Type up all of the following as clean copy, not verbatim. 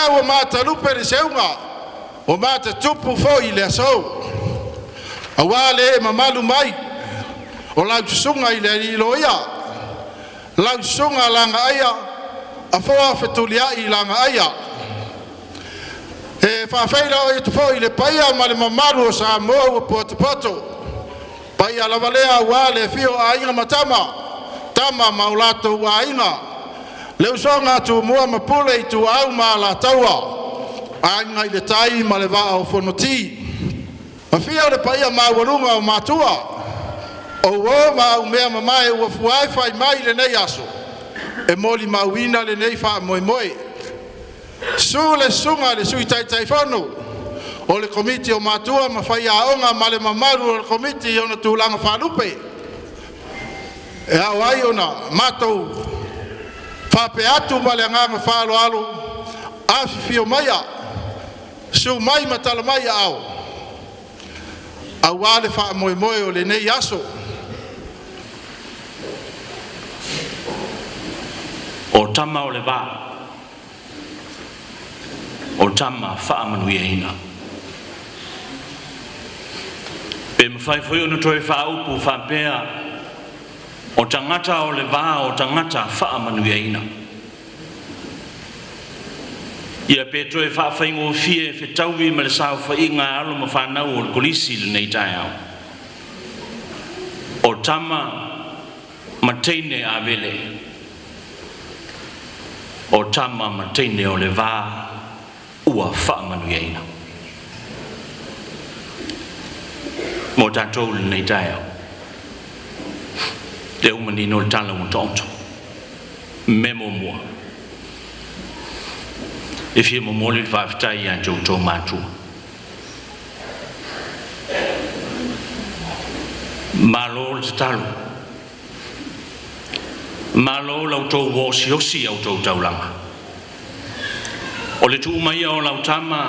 lea ua matalupe le seunga o matatupu fo'i le asou auā le e mamalu mai o laususuga i le aliloia laususuga lagaia afoa fetulia'i lagaia e fa'afeila o itu fo'i le paia ma le mamalu o Samoa ua potopoto paia lava lea auā le fio aiga ma tama ma o latou aiga le usoga atumua ma pule i tuau ma lataua aiga i le tai ma le va'a o fonoti mafia o le paia maualuga o matua o ma umea mamae ua fuae fai mai lenei aso e moli mauina lenei fa'amoemoe su le suga le sui taitaifono o le komiti o matua ma fai aʻoga ma le mamalu o le komiti ona tulaga fa'alupe e ao ai ona matou fa'ape atu ma le agaga fa'aloalo afifio maia su mai ma tala mai ao auā le fa'amoemoe o lenei aso o tama o le vā o tama fa'amanuiaina pe mawhai foi ona toe whaupu whapea o tangata o le vā o tangata whaamanuiaina ia pe toe whawhaingo fie whetauwi ma le sao whainga alo ma whanau o le kolisi le nei tai au o tama ma teine a vele o tama ma teine o le vā ua whaamanuiaina mo tātou le nei tai au te umanino le tala mo tonto memo mua e fie mo moli le whaafitai a joutou mātua malo le talo malo lautou wosiosi au tou taulanga o le tuu mai o lau tama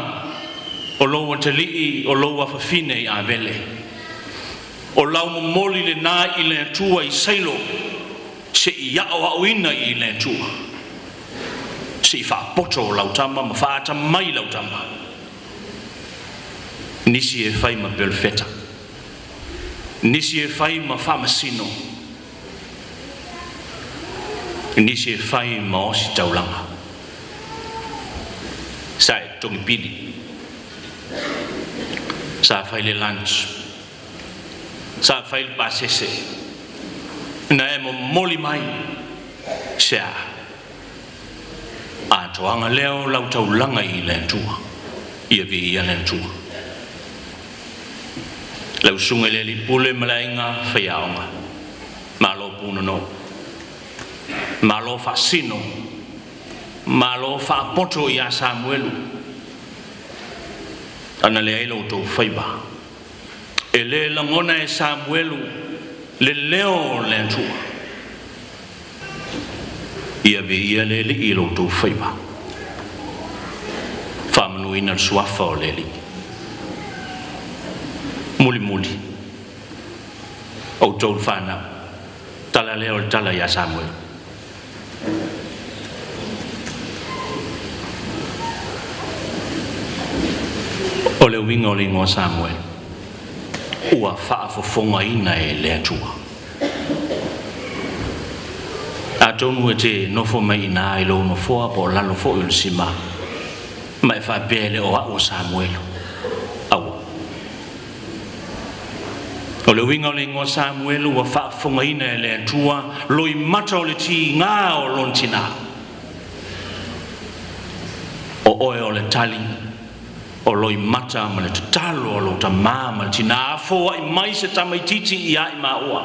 o loua te lii o loua whawhine i a vele o lau momoli le nā i le atua i sailo se i ao au ina i le atua se i whaapoto o lau tama ma whaata mai lau tama nisi e whai ma belfeta nisi e whai ma whamasino nisi e whai ma osi taulanga sa e tongi pili sa whai le lunch sa whai le pasese na e mo moli mai sea a toanga leo lau taulanga i le tua ia vi ia le tua lau sunga le li pule malainga whaiaonga malo puna no malo fasino malo fa poto ya Samuelu ana le ilo to faiba ele langona e Samuelu le leo lentu ia be ia le ilo to faiba famnu ina suafa o leli muli o to fana tala leo tala ya Samuel o le winga o le ingoa Samuel ua whaafofonga ina e le atua a tonu e te nofo mai ina i lo nofoa po lalo fo il sima mai whaapele o a o Samuel au o le winga o le ingoa Samuel ua whaafofonga ina e le atua loi mata o le ti ngā o lontina o oe o le tali o loi mata ma le tatalo o lo tamā ma le tina afoa i mai se tamaititi i a i maua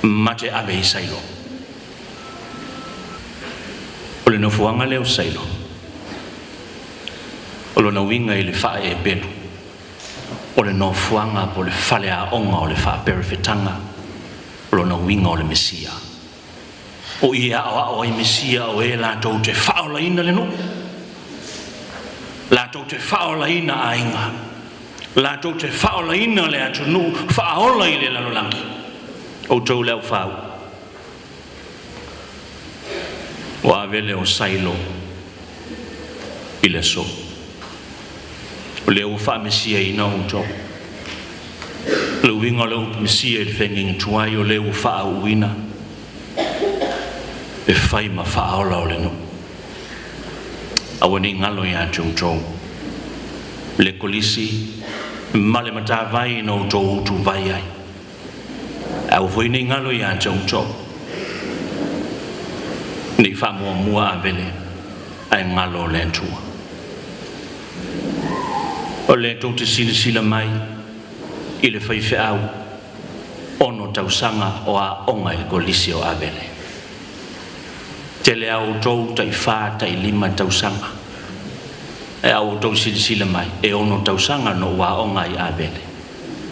ma te abe i sailo o le nofuanga leo sailo o lo na winga i le whae e bedu o le nofuanga po le whale a onga o le wha perifetanga o lo na winga o le Mesia o ia o i Mesia o e la tau te whaola ina le no la tau te whaola ina a inga la tau te whaola ina le atunu whaola i le lalolangi o tau leo whau o avele o sailo i le so. O le ufa mesia i na uto. Le winga le mesia i whenging tuai o le ufa a uina. E whai ma wha aola o le no. Awani ngalo ya tūtou. Le kolisi, male mata vai no tō utu vai ai. Au voine ngalo ya tūtou. Ni wha mua avele, ai ngalo le tua. O le tō te sila mai, i le whaiwhi au, ono tausanga o a onga i kolisi o avele. Te le au tō tai wha tai lima tausanga. E au tō sila mai, e ono tausanga no wa onga i avele.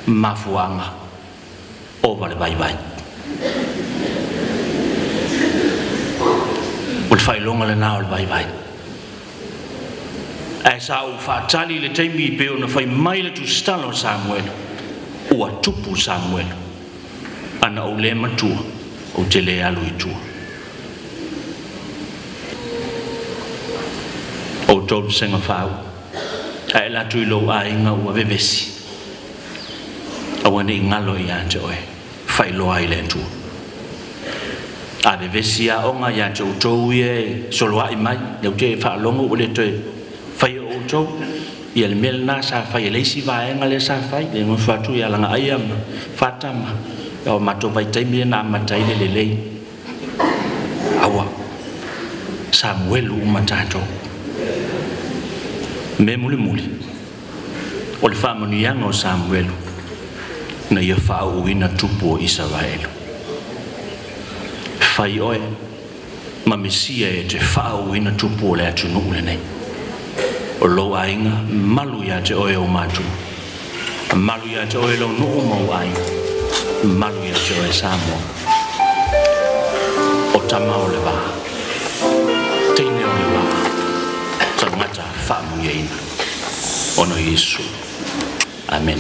Mafuanga, o vale vai. O le whailonga le nao le vai. E sa u whaatali le teimi i peo na whai mai le tu stalo Samuel. Ua tupu Samuel. Ana o le matua, o te le alu i tua. O tōru senga whau, a e latu i lo a inga ua vevesi. Awane i ngalo i ante oe, whai loa i le tua. A vevesi a onga i ante o tōu i e soloa i mai, neu te whaalongo o le toe whai o tōu. I le mele nā sa whai e leisi vaenga le sa whai, le ngoi whatu i alanga ai ama, whatama. O mato vai taimi na matai le lei. Awa, Samuel u matato. Me muli o le whaamanianga o Samuelu na ia whaauina tupu o Israelu. Whai oe, ma mesia e te whaauina tupu o le atunu ule nei. O lo ainga, malu ia te oe o matu. Malu ia te oe lo nuu mau ainga. Malu ia te oe Samoa. O tamau le waha. Teine o le waha. Tangata whaamuia ono Yesu. Amen.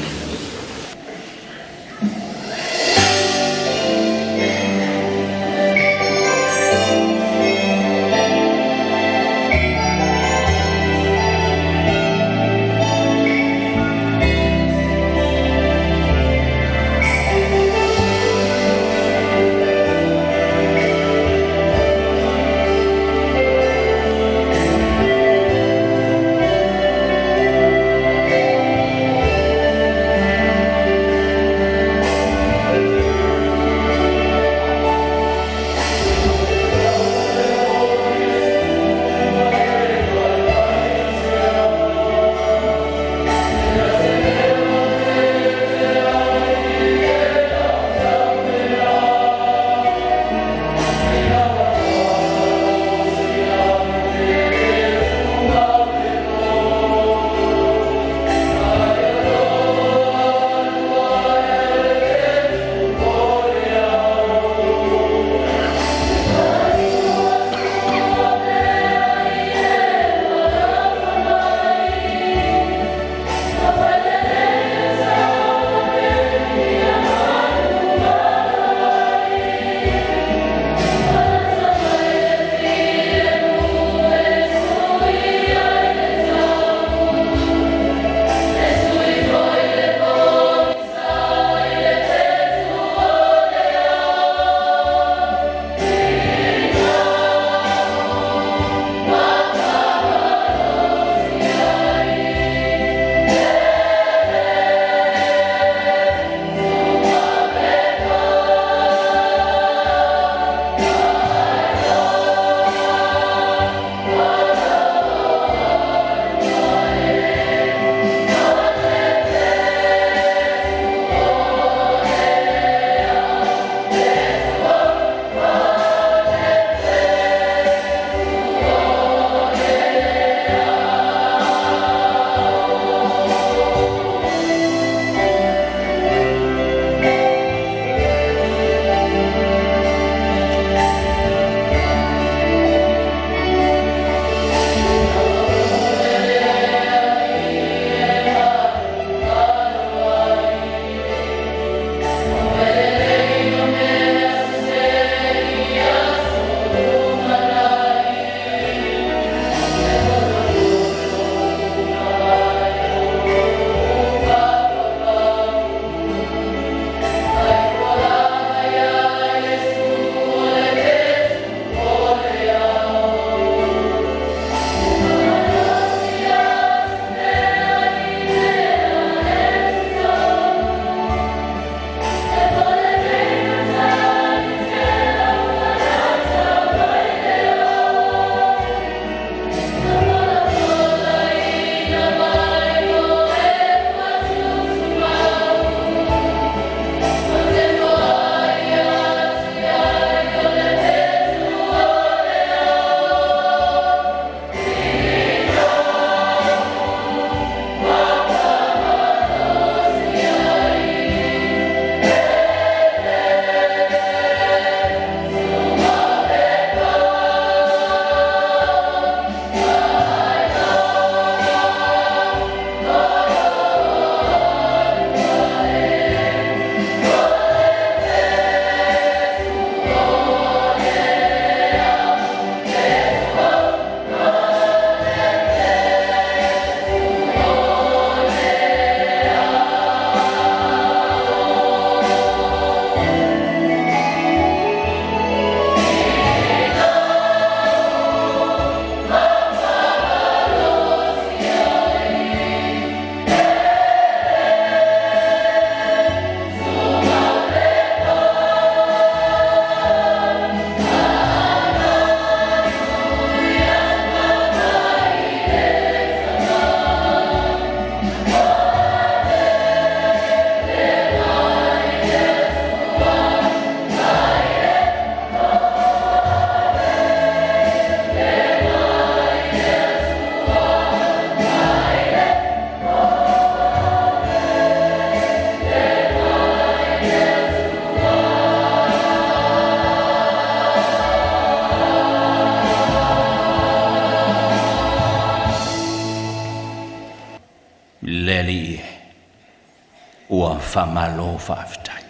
ua whamalo whaafitai.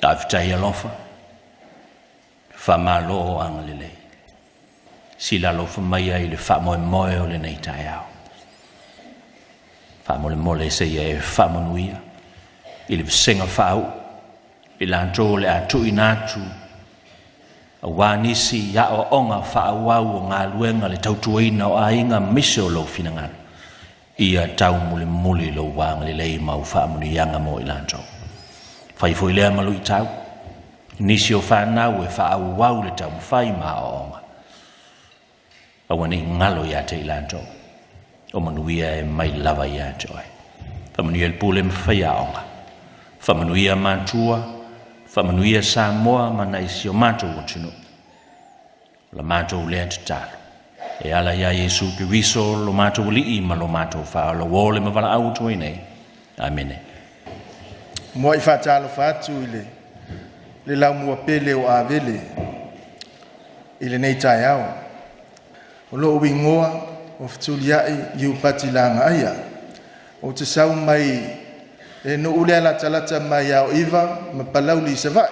Awhitai alofa, whamalo angalilei. Sila lofa mai ai le whamoe moe o le nei tai au. Whamole mole se ia e whamonuia, i le visenga whau, i lanto le atu inatu, a wānisi ia o onga whaawau o ngā luenga le tautuaina o ainga mise o lo finangana. Ia tau mule mule lo wang le lei mau whaamuni ianga mo i lanto. Whaifo i lea malu i tau, nisi o whanau e whaawau le tau mwhai maa o onga. Awane ngalo ia te i lanto, o manuia e mai lava ia te oi. Whamanuia le pule mwhai a onga. Whamanuia mantua, whamanuia Samoa mana isi o mātou o tino. La mātou lea te talo. E ala ia Yesu ki wiso lo mātou li i ma lo mātou wha lo wole ma wala au toi nei. Amene. Mua i whatalo whatu i le lau mua pele o avele i le nei tai au. O lo uwi ngoa o whtuli ai i upati langa aia. O te sau mai e no ule ala talata mai au iwa ma palau li se vai.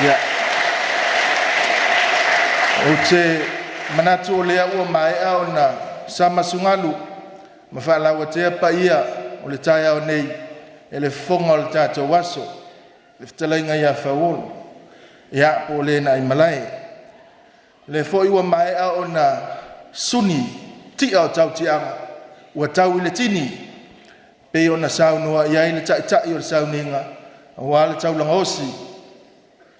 Ya. O te manatu o lea ua mai au na sama sungalu ma whaalaua tea pa ia o le tai au nei e le fonga o le tātou waso le whtalainga ia whawolo ia po le na i malai le fo iwa mai au na suni ti au tau tianga ua tau i le tini pe o na saunua ia i le tai o le sauninga ua le tau langosi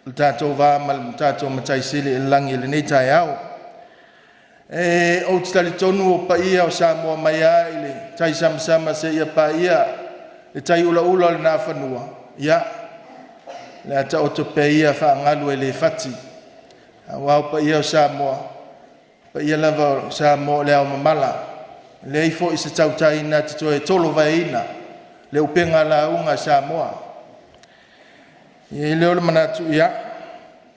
le tātou wā ma le tātou matai sili e langi le nei tai au e o te tali tonu o pa ia o Samoa mai a i le tai sama se ia pa ia le tai ula ula le nā whanua ia le ata o to pe ia whaangalu e le fati wau pa ia o Samoa pa ia lava o Samoa le au mamala le ifo i se tau tai na te toe tolo vai ina le upenga la unga Samoa i leo le manatu ia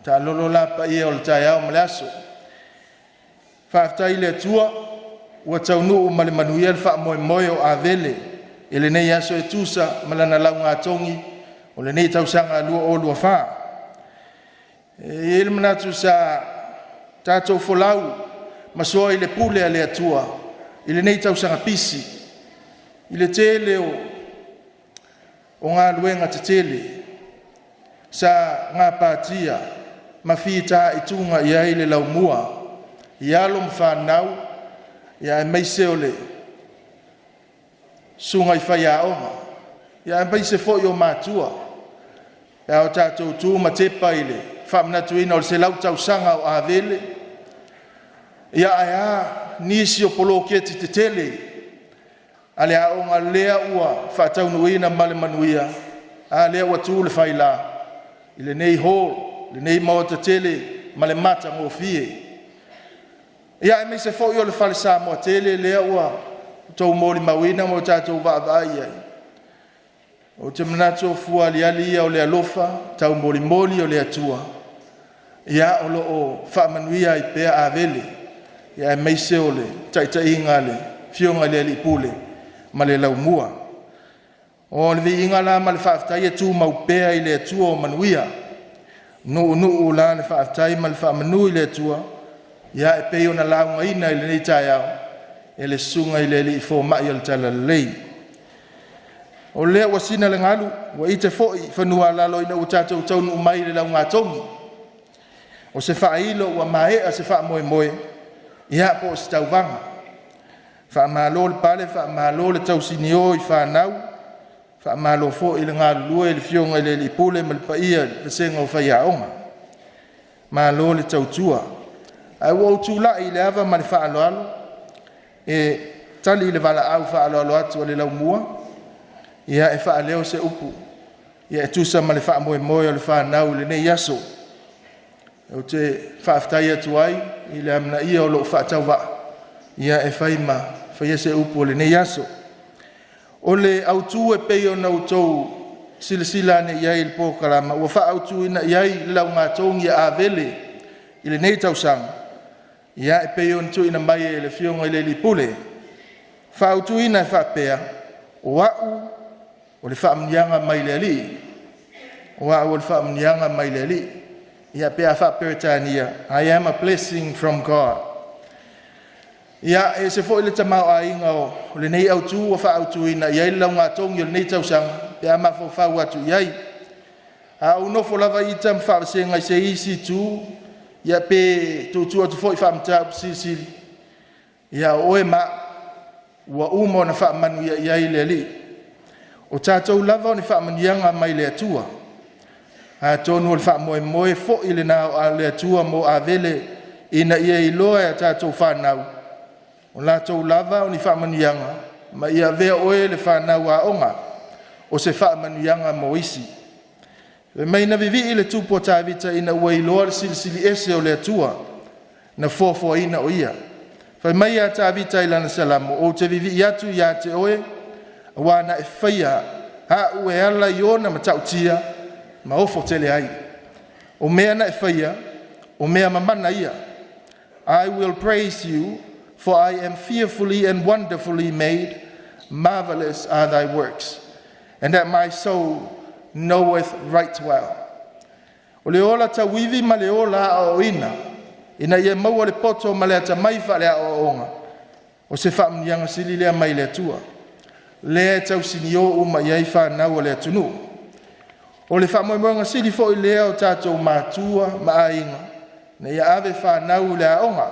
ta lolo la pa ia o le tai au male aso whaaftai le tua ua taunu ma le manuia le whaamoe moe o avele e le nei aso e tusa ma lana lau ngā tongi o le nei tausanga lua o lua wha e le manatu sa tātou folau ma soa i le pule a le atua i le nei tausanga pisi i le tele o ngā luenga te tele sa ngā pātia ma whita i tunga i aile lau mua i alo mwhanau i a meise o le sunga i whai a onga i a meise fo i o mātua i a o tātou tū ma tepa i le whamnatu ina o le se lau tau sanga o avele i a nisi o polo keti te tele a le a onga lea ua whataunu ina male manuia a lea ua tū le whai la i le nei hall, le nei maota tele, ma le mata ngō fie. Ia e meise fo i o le whale sa moa tele, lea ua tau mōri mawina mo tātou waavai ai. O te manato fua li ali ia o le alofa, tau mōri mōli o le atua. Ia o lo o whaamanuia i pēa avele, ia e meise o le taitai inga le, fionga le ali pule, ma le lau mua. O le vi inga la ma le whaaftai e tū mau pēa i le atua o manuia. Nuu la le whaaftai ma le whaamanu i le atua. Ia e peo na launga ina i le nei tai au. E le sunga i le li i fō mai o le tala lei. O lea wa sina le ngalu, wa i te fōi whanua lalo ina u tātou taunu mai le lau ngā tongi. O se whailo wa mae a se wha moe moe. Ia po se tau vanga. Wha malo le pale, wha malo le tau sinio i whanau. Wha malo fo i le ngā lua i le fionga i le li pule ma le paia le senga o whai aonga. Malo le tau tua. Ai wau tūla i le ava ma le wha alo alo. E tali i le wala au wha alo alo atu a le lau mua. Ia e wha leo se upu. Ia e tusa ma le wha moe moe o le wha nau le nei yaso. O te wha aftai atu ai i le amna ia o lo wha tau wa. Ia e whai ma whai se upu o le nei yaso. O le autu e peo na utou sila ne iai le pōkarama. Ua wha autu ina iai lau ngā tongi a vele i le nei tausanga. Ia e peo na tu ina mai e le fionga i le li pule. Whautuina whapea, wau o le whaamnianga mai le ali. Wau o le whaamnianga mai le ali. Ia pea whaperetania, I am a blessing from God. Ia e se fo ile tamau ainga o le nei autu o whaautuina, ia ila ngā tongi o le nei tausanga, pea mafo whau atu iai. A unofo lava i tam whaasenga se isi tu, ia pe tu atu fo i whaamtau sisiri. Ia oe ma, ua umo na whaamanu iai le li. O tātou lava o ni whaamanianga mai le atua. A tonu o le whaamoe fo i le nao a le atua mo a vele ina ia i loa a tātou whanau. O lātou lava o ni whaamanianga, ma ia vea oe le whanau a onga, o se whaamanianga mo isi. E mai na vivi i le tupo tāwita ina ua i loa le silisili ese o le atua, na fofo ina o ia. Whai mai a tāwita i lana salamo, o te vivi i atu i a te oe, wana e whaia, ha ue ala i ona ma tautia, ma ofo tele ai. O mea na e whaia, o mea mamana ia. I will praise you, for I am fearfully and wonderfully made, marvelous are thy works, and that my soul knoweth right well. O le ola tawivi ma le ola a o ina ia maua le poto ma le ata maifa le a o onga. O se whaamnianga sili lea mai le atua. Lea tau sini o uma iai whanau le atunu. O le whaamoemoanga sili fo i lea o tātou mātua ma ainga. Na ia ave whanau le a onga.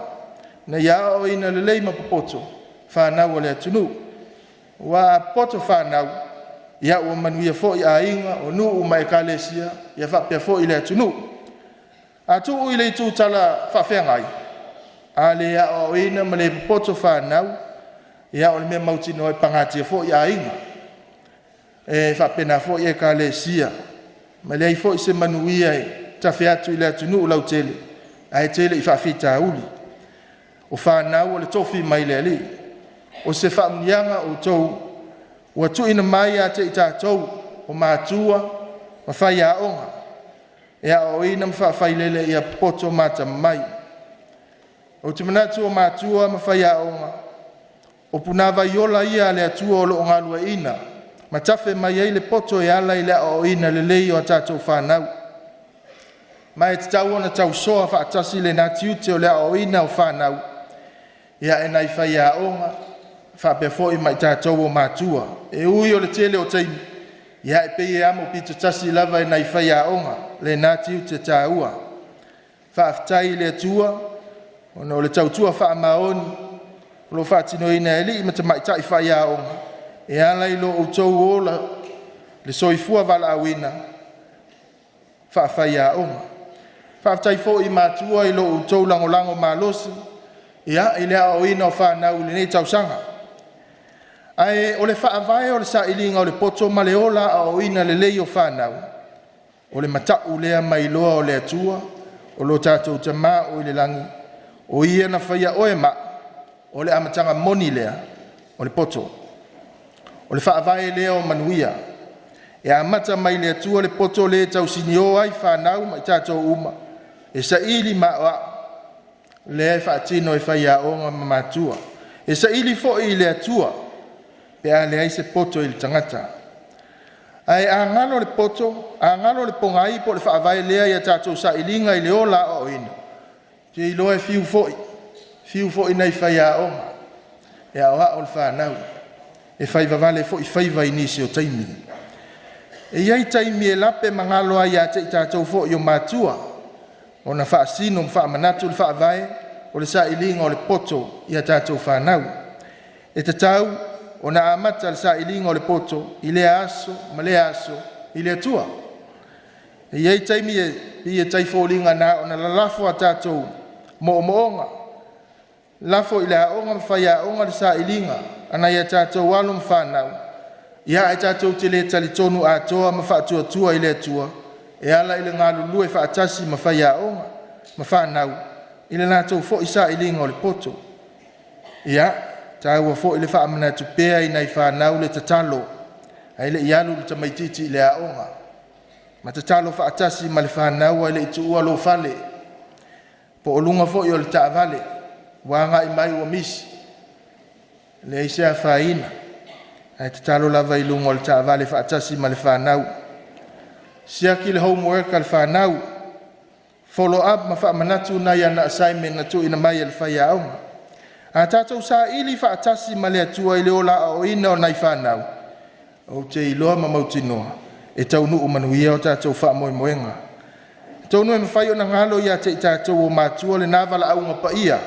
Na ia o ina le leima popoto whanau le atunu. Wa poto whanau ia ua manuia fo i ainga o nu uma e kalesia ia whapea fo i le atunu. A tu ui le tu tala whawhengai. A le a o ina ma le popoto whanau ia o le mea mautino e pangatia fo i ainga. E whapena fo i e kalesia. Ma le ai fo i se manuia e tawhi atu i le atunu u lau tele. A e tele i whawhita uli. O whanau o le tofi mai le ali. O se whaamnianga o tou ua tuina mai a te i tātou o mātua ma whai a onga. E a o ina ma whawhailele i a poto mata mai. O te manatu o mātua ma whai a onga. O punawa iola ia le atua o lo o ngalua ina. Ma tafe mai ei le poto e ala i le o ina le lei o a tātou whanau. Ma e te tau ona tau soa whaatasi le nati ute o le o ina o whanau. Ia e nai whai a onga. Whapea fo i mai tātou o mātua. E ui o le tele o teimi. Ia e pei e amo pito tasi lava e nai whai a onga. Le nati u te tā ua. Whaaftai le atua. O le tautua wha maoni. O lo whaatino ina e li i mata mai tai whai a onga. E ala i lo o tau ola. Le soifua wala awina. Whaafai a onga. Whaaftai fo i mātua i lo o tau langolango malosi. Ia i lea o ina o whanau le nei tausanga. Ai o le whaavae o le sa ilinga o le poto ma le ola o ina le lei o whanau. O le matau lea mai loa o le atua, o lo tātou tama o i le langi, o ia na whaia oe ma, o le amatanga moni lea, o le poto. O le whaavae lea o manuia, e amata mai le atua le poto le tau sini o ai whanau mai tātou uma, e sa ili ma oa, le whaatino e whaia o ma matua. E sa ili fo i le atua, pe a le aise poto i le tangata. Ai a ngalo le poto, a ngalo le pongai po le whaavai lea i a tātou sa ilinga i le ola o ina. Te i loe fiu foi nei whai a onga. E a oa o le whanau. E whai vavale foi whaiva i nisi o taimi. E iai taimi e lape mangalo ai a te i tātou foi o mātua. O na wha sino mwha manatu le whaavai o le sa ilinga o le poto i a tātou whanau. E te tau, o na amata le sa ilinga o le poto, i le aso, ma le aso, i le atua. E iei taimi e taifōlinga na o na lalafo a tātou mo onga. Lafo i le aonga mwhai aonga le sa ilinga, ana i a tātou walo mwhanau. Ia e tātou te le tali tonu a toa ma whaatua tua i le atua, e ala i le ngā lulu e whaatasi ma whai aonga, ma whanau, i le nātou fo i sa ilinga o le poto. Ia, tāua fo i le whaamana tu pēa i nei whanau le tatalo, ai le ialu le tamaititi i le aonga. Ma tatalo whaatasi ma le whanau ai le itu ua lo fale, po o lunga fo i o le taavale, wanga i mai ua misi. le isia faina ai te talo lava i lungo le taavale faatasi ma le fanau sia ki le homework al fanau follow up ma faamanatu na ia na assignment na tu ina mai le faiaonga a tatou sa ili faatasi ma le atua i le ola o ina o nai fanau o te iloa ma mautinoa e taunuu manuia o tatou faamoemoega taunuu e mafai ona galo ia te i tatou o matua le navalaaʻuga paia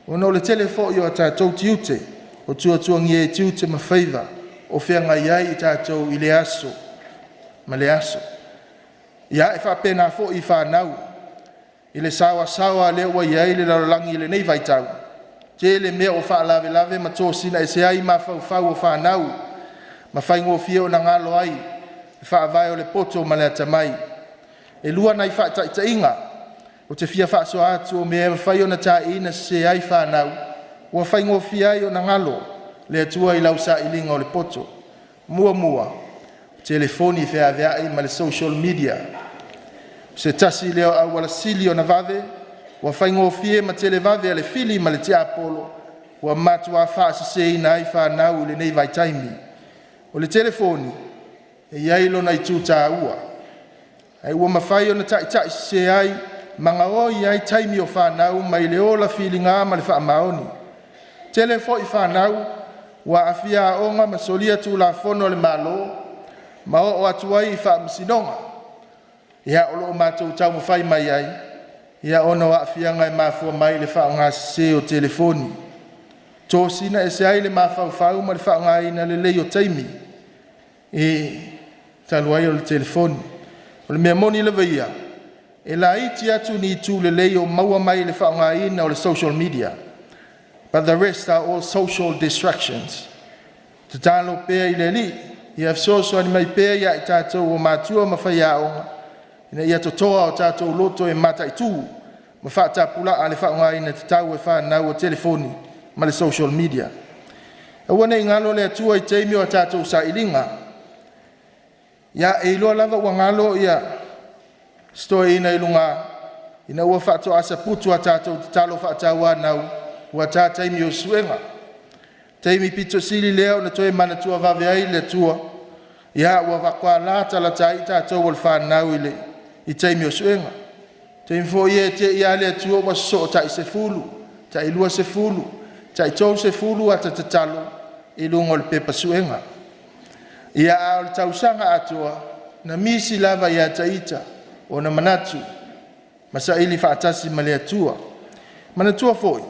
ona o le tele foʻi o tatou tiute o tuatuagia e tiute ma faiva o feagai ai i tatou i le aso ma le aso ia e faapena foʻi i fanau i le saoasaoa lea ua iai le lalolagi i lenei vaitau te le mea o faalavelave ma tosina e se ai mafaufau o fanau ma faigofia ona galo ai e faavae o le poto ma le atamai e lua nai faataʻitaʻiga o te fia faasoa atu o mea e mafai ona taʻiina se ai fanau ua faigofia ai ona galo le atua i lausaʻiliga o le poto muamua telefoni feaveaʻi ma le social media se tasi leo awala sili ona vave wa faigofie ma televave ale fili ma le tiapolo wa matua faaseseina ai fanau le nei vaitaimi o le telefoni e iai lona i tutaua ai ua mafai ona taʻitaʻi se ai magaoi ai taimi o fanau ma i le ola filiga ma le faamaoni tele foʻi fanau ua afia aʻoga ma solia tulafono o le malo ma o atu ai i faamasinoga ia o loo matou taumafai mai ai ia ona o aafiaga e mafua mai le faaogāsesē o telefoni tosina e se ai le mafaufau ma le faaogāina lelei o taimi e talu ai o le telefoni o le mea moni lava ia e laiti atu ni tu lelei o maua mai le faaogāina o le social media but the rest are all social distractions tatalo pea i le alii ia fesoasoani mai pea ia i tatou o matua ma faiaʻoga ina ia totoa o tatou loto e mataʻitū ma faatapulaʻa le faaogāina tatau e fanau o telefoni ma le social media ua nei galo le atua i taimi o tatou saʻiliga ia e iloa lava ua galo ia stoeina i luga ina ua faatoʻasa putu a tatou tatalo faatauanau ua tataimi o suʻega taimi pitosili lea ona toe manatua vave ai le atua ia ua vakoalā talataʻi tatou o le fanau i taimi o suʻega taimi foʻi e teʻi a le atua ua sosoo taʻi sefulu taʻi lua sefulu taʻi tou sefulu ata tatalo i luga o le pepa suʻega ia a o le tausaga atoa na misi lava iā taʻita ona manatu ma saʻili faatasi ma le atua manatua foʻi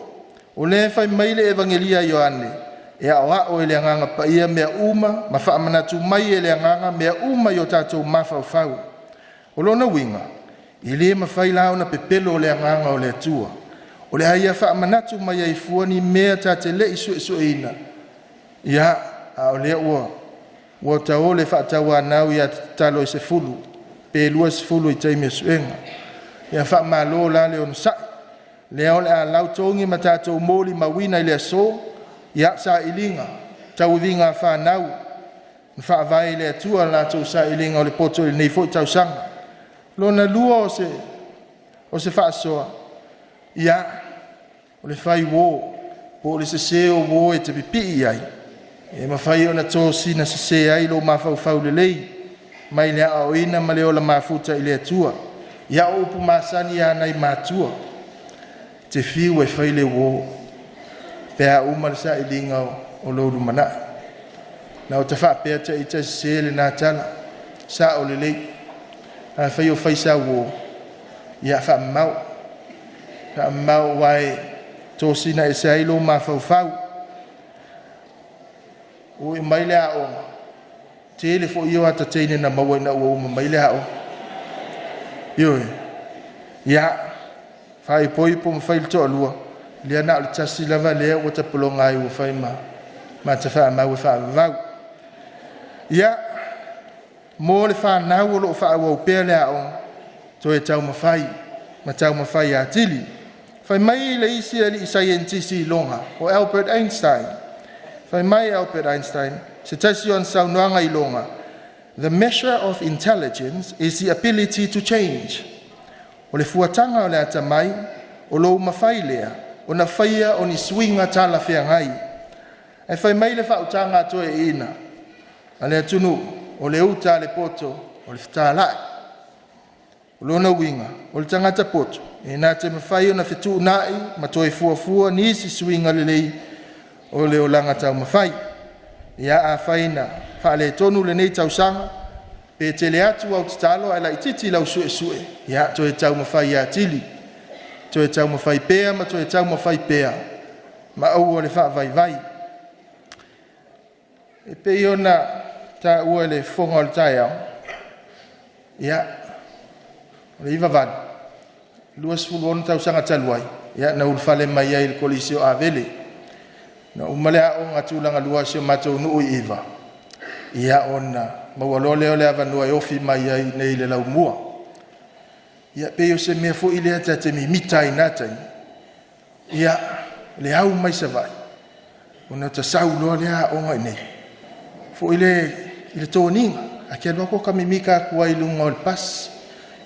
o lē fai mai le evangelia ioane e aʻoaʻo e le agaga paia mea uma ma faamanatu mai e le agaga mea uma i o tatou mafaufau o lona uiga i lē mafai la ona pepelo o le agaga o le atua o le aia faamanatu mai ai fuani mea tateleʻi suʻesuʻeina ia a o lea ua taole faatauanau iā tatalo i sefulu pe lua sefulu i taimi o suʻega ia faamālō la le ona saʻi lea o le a lautogi ma tatou moli mauina i le aso ia saʻiliga tauviga fanau na faavae i le atua latou saʻiliga o le poto i lenei foʻi tausaga lona lua o se faasoa ia o le fai uō po o le sesē o uō e te pipiʻi ai e mafai ona tosina sesē ai lou mafaufau lelei mai le aʻoina ma le ola mafuta i le atua ia o upu masani iā nai matua te fiu e fai le uō pea uma le saʻiliga o lou lumanaʻi na o te faapea taʻita sesē lenā tala sa o lelei afai o faisa uō ia faamau uae tosina e se ai lou mafaufau ui mai le aʻoga tele foʻi o atateine na maua ina ua uma mai le aʻoga ioe ia faaipoipo ma fai le toʻalua lea na o le tasi lava lea ua tapologa ai ua fai ma te faamau e faavavau ia mo le fanau o loo faauau pea le aʻoga toe taumafai ma taumafai atili fai mai le isi alii saientisi iloga o Albert Einstein fai mai Albert Einstein se tasi o ana saunoaga iloga the measure of intelligence is the ability to change o le fuataga o le atamai o lou mafai lea ona faia o ni suiga talafeagai e fai mai le whautanga atoe e ina. A le atunu o le uta le poto o le whtālai. O lona winga o le tangata poto. E nā te mawhai o na whetu nai ma toe fuafua ni isi suinga le lei o le o langa tau mawhai. Ia a whaina wha le tonu le nei tau sanga pe te le atu au titalo ai la ititi lau sue sue. Ia toe tau mawhai a tili. Toe tau mawhai pea ma toe tau mawhai pea. Ma au o le wha vai vai. E pe iona ta ua le fonga o le tai au. Ia, o le iwa vani. Luas fulon tau sanga taluai. Ia, na ulfale mai ai le kolisio a vele. Na umale a onga tūlanga luasio matou nuu iwa. Ia ona, maualole o le avanua e ofi mai ai nei le lau mua. Ia, pe o se mea fo i lea te mi mitai natai. Ia, le au mai sa vai. Ona ta sau loa lea onga i nei. Fo i le tōninga, a ke loko ka mimika kua i lunga o le pas,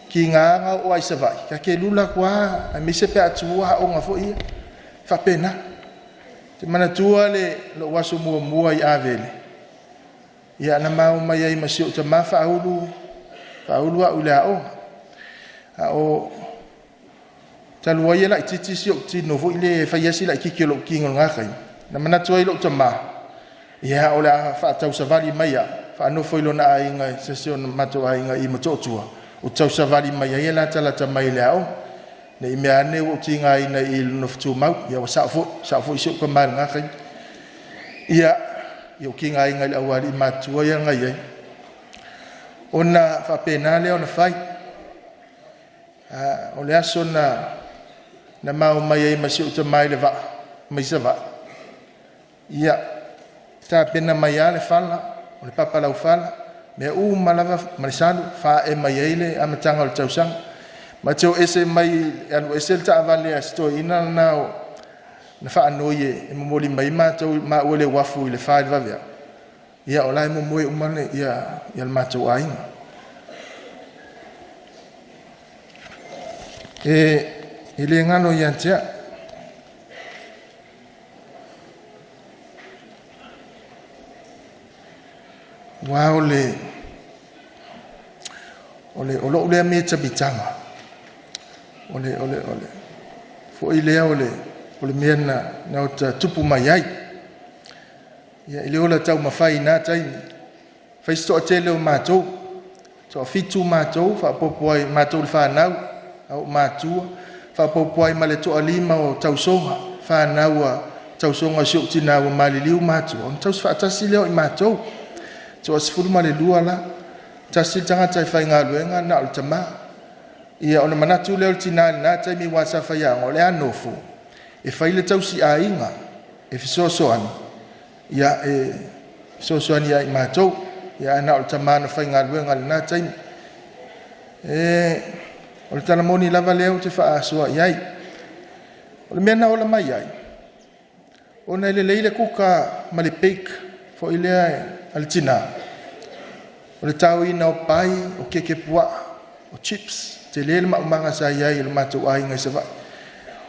ki ngā anga o ai sa vai, ka ke lula kua, a mise pe atua o ngā fo ia, whapena. Te manatua le lo waso mua mua i avele. Ia na mau mai ai masio ta ma whaulu a ule a onga. A o talua ia la i titi si o tino fo i le whaiasi la i kiki o lo kingo ngakai. Na manatua i lo ta ma. Ia o le a whaatau savali mai a, whaanofo ilo na ainga, sesio na mato ainga i matotua. O tau savali mai a, ia la talata mai le au. Na i mea ane o tinga ina i noftu mau, ia wa saafo isi o ka mai ngakai. Ia, i o kinga ainga i awari i matua ia ngai ai. O na whapena leo na whai. O le aso na mau mai ai masi o ta mai le va, mai sa va. Ia, ta pena mai ale fala o le papa lau fala me u malava malisalu fa e mai ele amatanga o tausang ma teo ese mai anu ese ta avale sto ina na fa anoye e momoli mai ma tau ma ole wafu le fa va via ia ola mo moe umane ia ma tau ai ele ngano yantia wa ole ole me tabitanga ole fo ile ole mena na ta tupu mai ai ia ile ola tau mafai na tai fai sto tele o matou so fitu matou fa popo ai matou fa nau au matua fa popo ai male to alima o tau songa fa nau tau songa sio tina o maliliu matou on tau fa tasile o matou so asfulu male lua la tasi tanga tai fai ngā luenga na o tama ia ona manatu leo tina na tai mi wasa fai a ngole anofu e fai le tau si a inga e fisosoani ia e fisosoani ia i mātou ia na o tama na fai ngā luenga na tai o le talamoni lava leo te faa asua iai o le mena o la mai ai ona ile leile kuka male peik fo ile altina o le tau ina o pai o keke pua o chips te lele ma umanga sa iai le matou ai ngai sava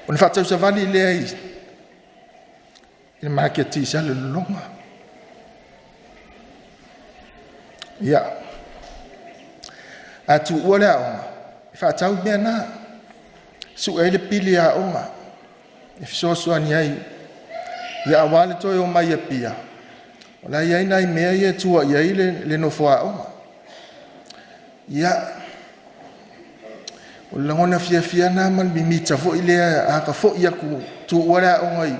o le fatau savali le ai le market sa le longa ia atu ola o fatau mena su ele pili a onga e fisoso ani ai ia wale toi o mai pia ola ia nai mea ia tua ia le no foa o ia o langona fia na man bimita fo ile a ka fo ia ku tu ora o ngai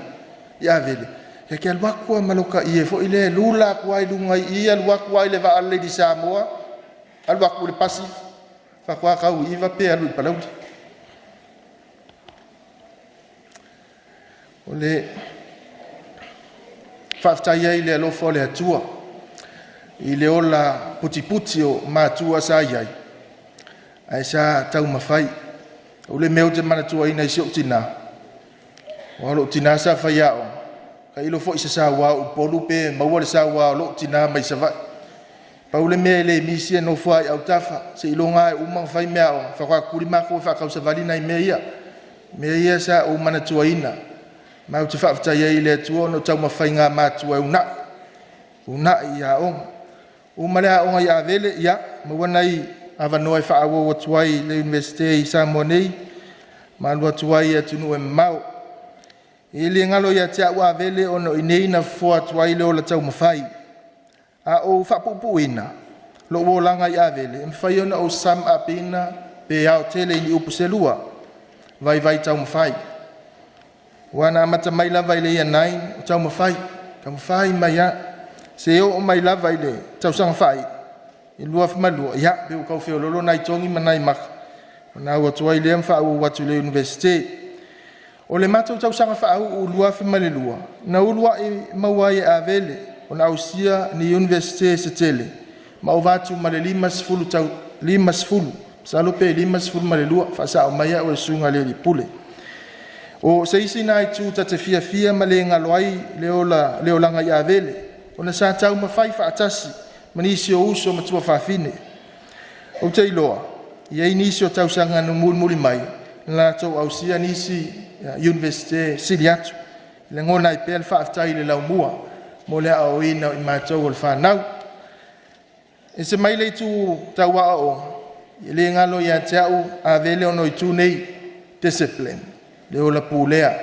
ia vele ke al wakwa maloka ia fo ile lula kwa i lunga ia al wakwa ile va alle di Samoa al wakwa le pasif fa kwa ka u iva pe alu palau ole fafta ia ile lo fo le atua ile ola puti o matua sa iai ai sa tau mafai o le meu te manatua ina isi o tina o lo tina sa faiao ka ilo fo isa sa wa o polu pe maua le sa wa lo tina mai sa vai pa o le me le misi no fo ai au tafa se ilo nga o ma fai mea o fa kwa kuri ma ko fa ka sa valina me ia sa o manatua ina mau te whaafatai ei le atua no tau mawhainga mātua una i a onga. Umare a onga i a vele, ia, mawanai awanoa i whaawo atuai le Universite i Samoa nei, malu atuai atunu e mau. I le ngalo ia te au a vele ono i nei na fua atuai le o la tau mawhai. A o whapupu ina, lo o langa i a vele, mwhai ona o sam a pina, pe ao tele ni upu selua, vai tau mawhai. Wana amata mai lava ile ia nai, tau mawhai mai a, se o mai lava ile, tau sanga whai, i lua whamalua, ia, pe u kau whio lolo nai tongi manai maka, wana ua tua ile amwha au watu le Universite. O le matau tau sanga whaau u lua whamalelua, na ulua i mawai a vele, o na ausia ni Universite se tele, ma o vatu ma le 5 tau, 5, salope 5 ma le lua, whasa o mai o le sunga le li pule. O seisi nai tu ta te fia ma le ngaloai leo langa i a vele, o na sa tau ma whai whaatasi, ma nisi o uso ma tua whaafine. O te iloa, iei nisi o tau sanga no muli mai, la tau ausia nisi Universite sili atu, le ngona i pēl whaafitai le lau mua, mo le au ina i mātou o le whanau. E se mai le tu tau waa o, i le ngalo i a te au a vele ono i tu nei discipline, le o la pūlea.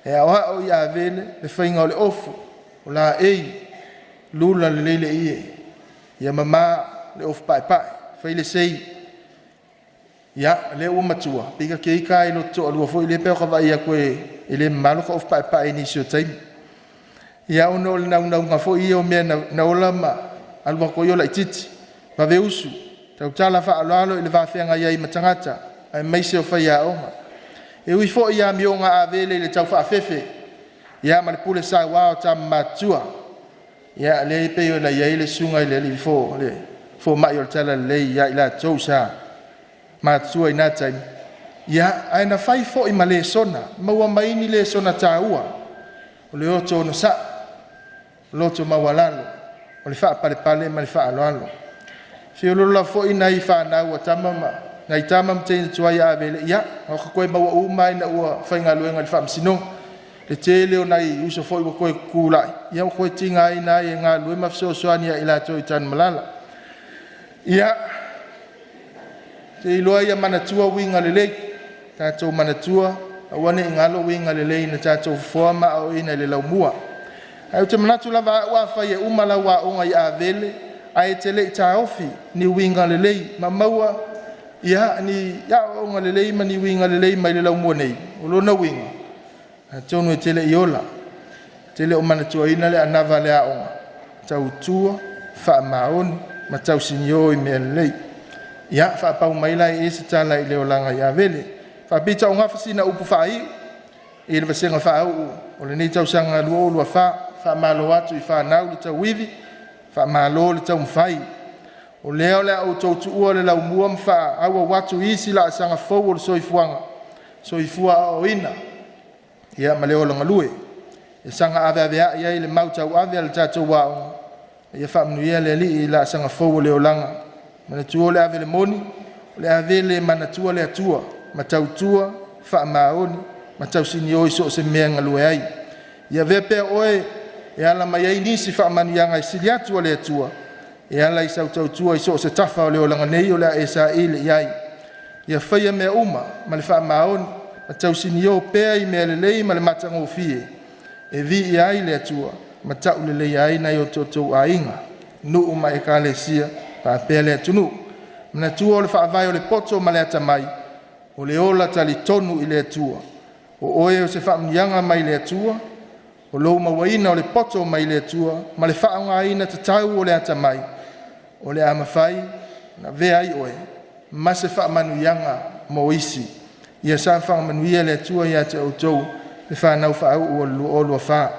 E awa o i a vele, le whainga o le ofu, o la ei, lula le leile ie, i a mama le ofu pai, whai le sei, ia, le ua matua, pika ke ika i lo to alua fo i le peo kawa ia koe, i le malo ka ofu pai ni sio taimi. Ia ono le nau nga fo i o mea na ola ma, alua koe o la ititi, wave usu, tau tala wha aloalo i le wawhianga ia i matangata, ai maise o whai a onga. E ui fo ia mi onga a vele le tau wha fefe, ia ma le pule sa wao ta matua, ia le peo la ia i le sunga i le li fo mai o tala le ia i la tau sa, matua i nata i. Ia, ai na whai fo i ma le sona, maua maini le sona ta ua, o le oto no sa, loto mawalalo, o le wha pale ma le wha aloalo. Fio lola fo i nai wha nau a tamama, nai tamam te tuai a vele, ia, o ka koe maua umai na ua whainga luenga le wha msino, le te leo nai uso fo i wa koe kulai, ia o koe tinga ai nai e ngā lue mafso soania i la toi tan malala. Ia, te iloa ia manatua winga le lei, tātou manatua, a wane i ngalo winga le lei na tātou fuama au ina le laumua. Ai te manatu lava ua whai e umala wa onga i a vele, ai te lei tā ofi ni winga le lei, ma maua ia ni ia onga le lei ma ni winga le lei mai le laumua nei, o lona winga. Tonu e te lei iola, te lei o manatua ina le anava le a onga, tau tua, wha maoni, ma tau sinio i mea le lei. Ia, wha pau maila e se tala i leo langa i a vele. Wha pita o ngawhasina upu wha iu. E le vasenga wha au. O le nei tau sanga lua o lua wha malo atu i wha nau le tau wivi. Wha malo le tau mwhai. O leo le au tau tua le lau mua mwha aua watu isi la sanga fau o le soifuanga. Soifua o ina. Ia, ma leo langa lue. E sanga ave avea ia i le mau tau ave le tatou wao. Ia wha mnuia le li i la sanga fau o leo langa. Mana tua le ave le moni, le ave le mana tua le atua, ma tau tua, wha maoni, ma tau sini oi so se mea ngalue ai. Ia vepe oe, e ala mai ai nisi wha mani anga i sili atua le atua, e ala i sau tau tua i so se tafa o leo langa nei o le a e sa ile iai. Ia whaia mea uma, ma le wha maoni, ma tau sini o pea i mea le lei ma le matango fie, e vi i ai le atua, ma tau le lei ai na i o totou a inga, nuu ma e ka le sia, pa pele tunu na tua o le whaavai o le poto ma le atamai o le ola tali tonu i le atua o oe o se whaamnianga mai le atua o lou mawaina o le poto mai le atua ma le whaangaina te tau o le atamai o le amawhai na vea ai oe ma se whaamanuianga mo isi ia sa whaamanuia le atua ia te autou le whanau whaau o lua wha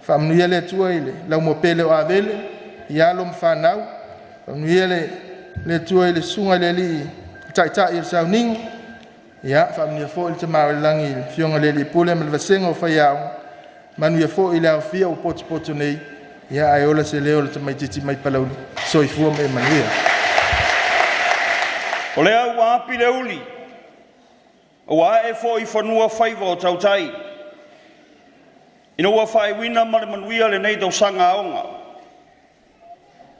whaamanuia le atua i le lau mo pele o avele ia lo mwhanau Nuia le tua i le sunga le li tai i sau ning. Ia, whamnia fo i te mao langi i fionga le li pule ma le vasenga o whai au. Manuia fo i le au fia o poto nei. Ia, ai ola se leo le te mai titi mai palauni. So i fua me manuia. O le au api le uli. O a e fo i whanua whaiva o tautai. Ina ua whaewina ma le manuia le nei tau sanga aonga.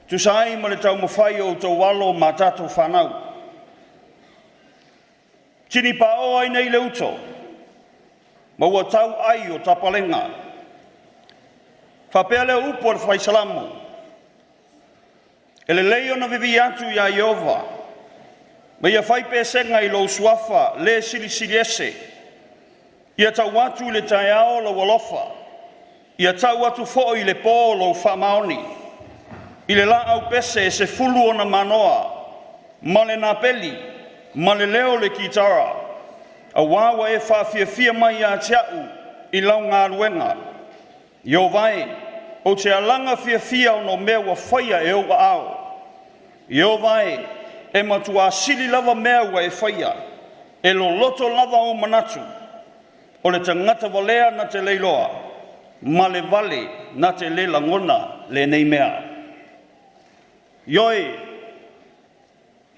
Tu sai ma le tau mawhai o tau walo ma tatou whanau. Tini pa o ai nei le uto. Ma ua tau ai o tapalenga. Whapea leo upo le whaisalamu. E le leo na vivi atu ia Iova. Ma ia whai pesenga I lo suafa le sili ese. Ia tau watu le tai ao lo walofa. Ia tau atu fo I le po lo whamaoni. I le la au pese se fulu o na manoa. Ma le napeli. Ma le leo le kitara. A wawa e whawhiawhia mai a tiau I lau ngā ruenga. Io vai, o te alanga whiawhia o no mea wa whaia e oa ao. Io vai, e matua sili lava mea wa e whaia. E lo loto lava o manatu. O le tangata walea na te leiloa. Ma le vale na te le langona le nei mea. Ioi,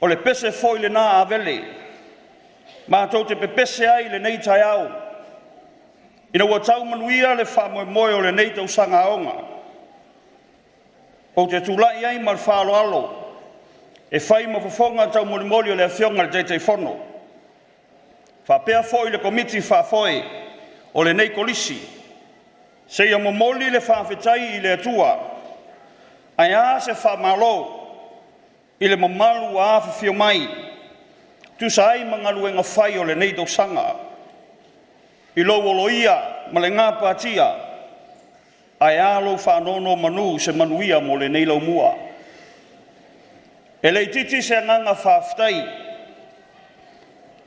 o le pese foi le nā avele. Ma tau te pepese ai le nei tai au. Ina ua tau manuia le whamoemoe o le nei tau sanga aonga. O te tūlai ai ma le whaaloalo. E whai ma whafonga tau molimoli o le awhionga le teitei whono. Whapea foi le komiti whafoi o le nei kolisi. Se ia momoli le whawhetai I le atua. Ai a se whamalo I le mamalu a awhawhio mai. Tu sai mangalu e ngā whai o le nei tau sanga. I lo woloia ma le ngā pātia. Ai alo whanono manu se manuia mo le nei lau mua. E lei titi se nganga whawhtai.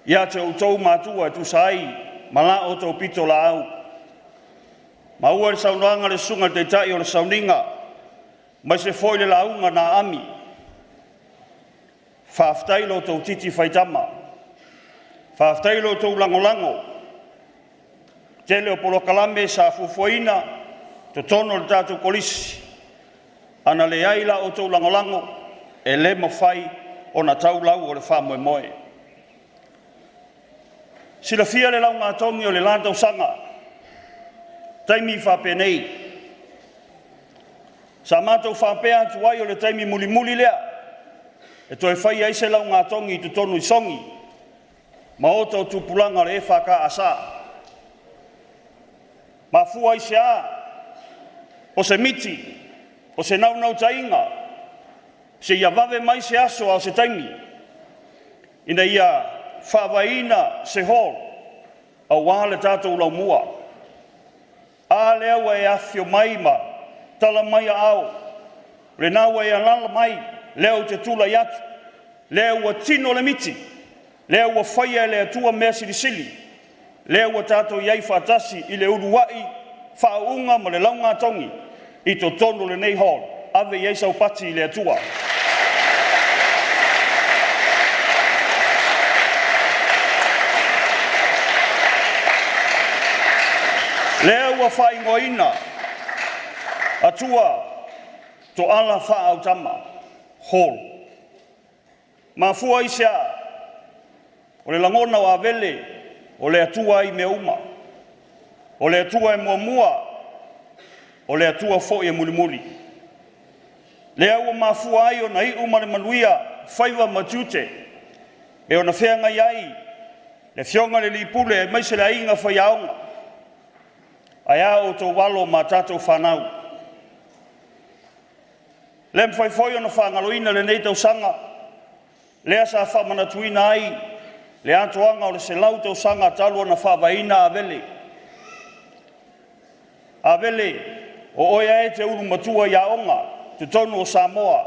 Ia te utou mātua tu sai ma la o tau pito la au. Ma ua le saunanga le sunga te tai o le sauninga. Mai se foi le launga na ami. Whawhtai lo tau titi whaitama. Whawhtai lo tau langolango. Te leo polo kalame sa fufuaina, to tono le tātou kolisi. Ana le aila o tau langolango, e le mawhai o na tau lau o le whamoe moe. Sila fia le lau ngā tongi o le lāntau sanga. Taimi whapenei. Sa mātou whapea atu ai o le taimi muli muli lea. E toi whai ai se lau ngā tongi tu tonu I songi. Ma o tau tupulanga le e whaka asa. Ma fua I se a, o se miti, o se nau tainga, se ia vave mai se aso au se taimi. Ina ia whawaina se hol, au wale tātou lau mua. A leawa e awhio mai ma, tala mai a au, le nawa e alala mai, leo te tula yatu, leo tino le miti, leo whaia le atua mea silisili, leo tātou iai whatasi I le uruwai, whaunga ma le launga tongi, I to tono le nei hall, ave iai sau pati I le atua. Leo wa whaingoina, atua to ala whaautama, hall. Ma fua I sea, o le langona wa vele, o le atua I mea uma, o le atua e muamua, o le atua fo I e mulimuli. Le au mafua ai o na I uma le manuia, whaiva matute, e o na whenga iai, le whionga le lipule, e maise le ainga whaiaonga. Ai o tō walo ma tātou whanau. Le mwhai o na whangaloina le nei tau sanga, le asa whamanatuina ai, le atoanga o le se lau tau sanga talua na whawaina a vele. A vele, o oia e te uru matua ia onga, te tonu o Samoa,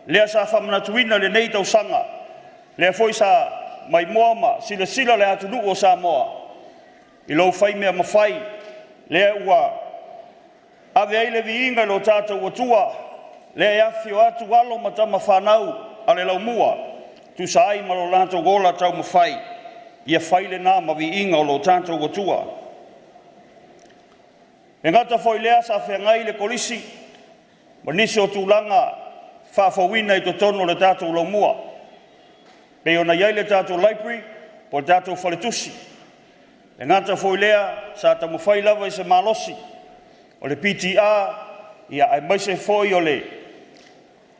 le asa whamanatuina le nei tau sanga, le foi sa mai moama, sila le atunu o Samoa, I lau whai mea mawhai, le ua, ave ai le viinga lo tātou atua, le awhio atu alo matama whanau, a le lau mua, tu sa ai malo lantou gola tau mawhai, ia whaile nā mawi inga o lo tātou atua. E ngata foi lea sa whengai le kolisi, ma nisi o tūlanga whawhawina I to tono le tātou lau mua. Pe ona iai le tātou library, po le tātou whaletusi. E ngata foi lea sa ta mawhai lava I se malosi, o le PTA ia ai mai se foi o le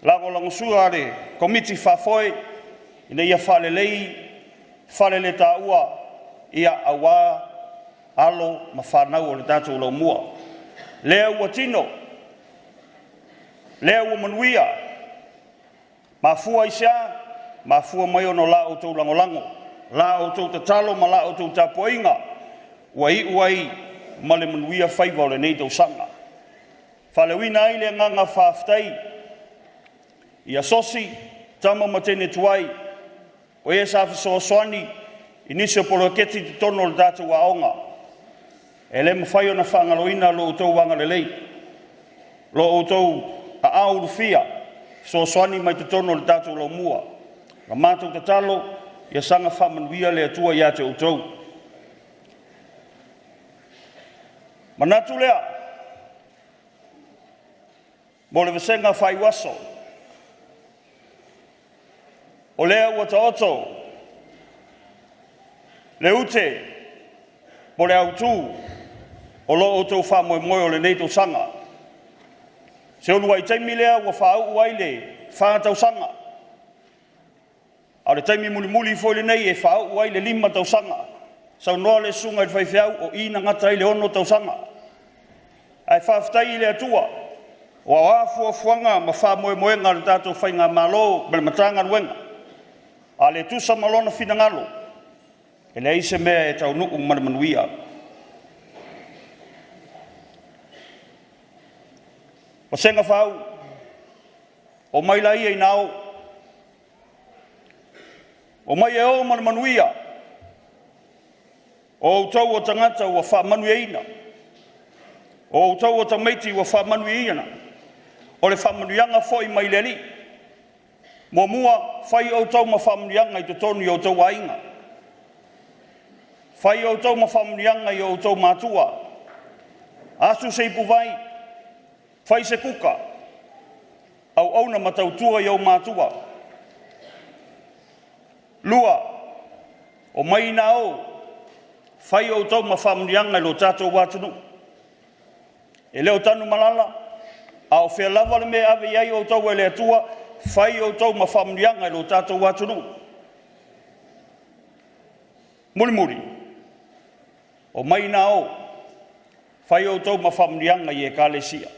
lango sua le komiti whafoe ina ia whale le tāua ia awa alo ma whanau o le tātou lau mua. Lea ua tino, lea ua manuia, ma fua isa, ma fua mai ono la o tau langolango, la o tau tatalo ma la o tau tapoinga, ua i uai ma le manuia whaiva o le nei tau sanga. Whalewina ai le nganga whaftai, ia sosi, tama matene tuai, o e sa fiso soani, inisio poloketi te tono le tātou aonga. E le mawhai o na whangaloina lo utou wanga le lei. Lo utou a auru fia, so soani mai te tono le tātou lau mua. Ka mātou te talo, ia sanga whamanuia le atua ia te utou. Manatu lea, mo le vesenga whai waso, o lea ua ta oto, le ute, mo le autu, o lo o tau wha moe moe o le nei tau sanga. Se onu ai taimi lea ua wha au ai le wha tau sanga. A le taimi muli muli foi le nei e wha au ai le 5 tau sanga. Sau noa le sunga i whaiwhiau o ina ngata i le 1 tau sanga. Ai whaftai i le atua, o a wafua fuanga ma wha moe moe ngā le tātou whainga malo me le matanga nuenga. A le tusa malona fina ngalo. E le eise mea e tau nuku manuia. O senga whau, o mai lai e nao, o mai e o manuia, o utau o tangata ua wha manuia ina, o utau o tamaiti ua wha manuia ina, o le wha manuianga fo i mai leli, mo mua whai o tau ma wha manuianga i te tonu i o tau ainga, whai o tau ma wha manuianga i o tau mātua, asu se ipu vai, whai se kuka, au auna matautua i au mātua. Lua, o mai nā o, whai o tau ma whamrianga i lo tātou wātunu. E leo tanu malala, a o whea lava le me ave iai o tau e le atua, whai o tau ma whamrianga i lo tātou wātunu. Muri muri, o mai nā o, whai o tau ma whamrianga i e kālesia.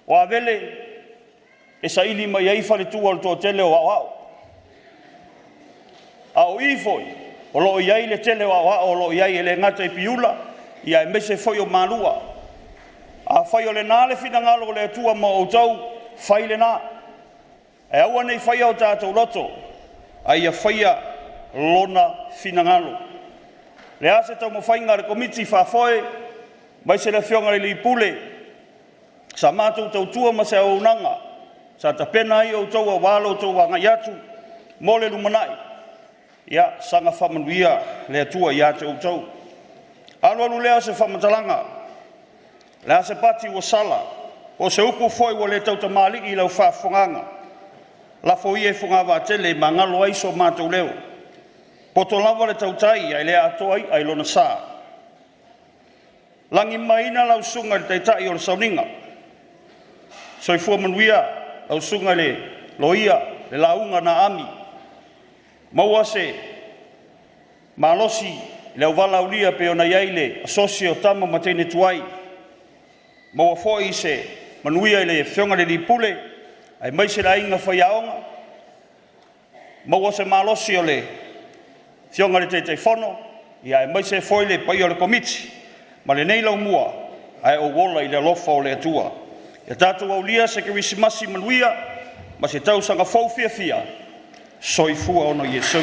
O avele, e sa ili mai ai whale tua le tō tele o au. A o ifoi, o lo iai le tele o au, o lo iai e le ngata i piula, ia e mese foi o malua. A whai o le nā le whina ngalo le atua ma o tau, whai le nā. E aua nei whai au tātou loto, a ia whai a lona whina ngalo. Le ase tau mo whai ngare komiti whafoe, mai se le whionga le li pule, sa mātou tau tua ma se au nanga, sa ta pena i o tau a walo tau a ngai atu, mo le lumanai, ia sanga whamanuia le atua i ate o tau. Anu anu lea se whamatalanga, lea se pati o sala, o se upu foi o le tau ta mali i lau whafonganga, la fo i e fongawa tele ma ngalo aiso mātou leo, poto lava le tau tai ai le atoa ai lona sā. Langi maina lau sunga le taitai o le sauninga, soi fua manuia au sunga le loia le launga na ami. Maua se malosi le au vala ulia pe ona iai le asosio tama matene tuai. Maua foi se manuia le whionga le lipule ai mai se la inga whaiaonga. Maua se malosi o le whionga le teitei whono ia ai mai se foi le pai o le komiti. Ma le nei lau mua ai o wola i le lofa o le atua. Ia tātou au lia se kirisimasi manuia, ma se tau sanga fau fia fia, soifua ono Iesu.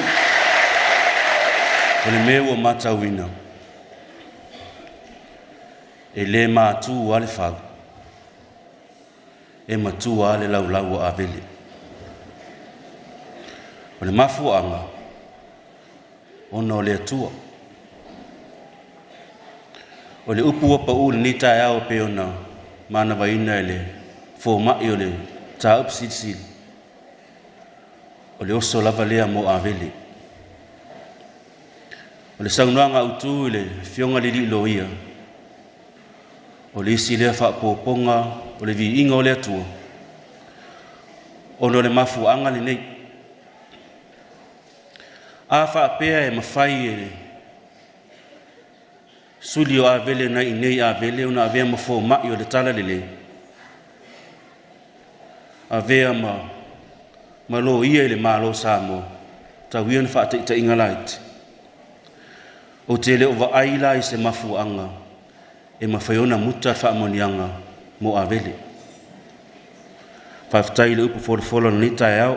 O le mea ua matau ina, e le mātū ale whau, e matū ale lau lau a vele. O le mafuanga, ono le atua. O le upu apa ule ni tae au pe ona, mana vaina ele fo mai o le taup sitsil o le oso lava lea mo avele o le saunoanga utu le fionga li loia o le isi lea whaapoponga o le vi inga o le atua. Ono le mafu anga le nei. A whaapea e mawhai e suli o a vele na i nei a vele una a vea mawho mai o le tala le lei. A vea ma lo ia le malo sa mo. Ta wian whaata i ta inga laiti. O te le o wa aila i se mafu anga. E mawhaiona muta whaamonianga mo a vele. Whaftai le upu folo ni tai au.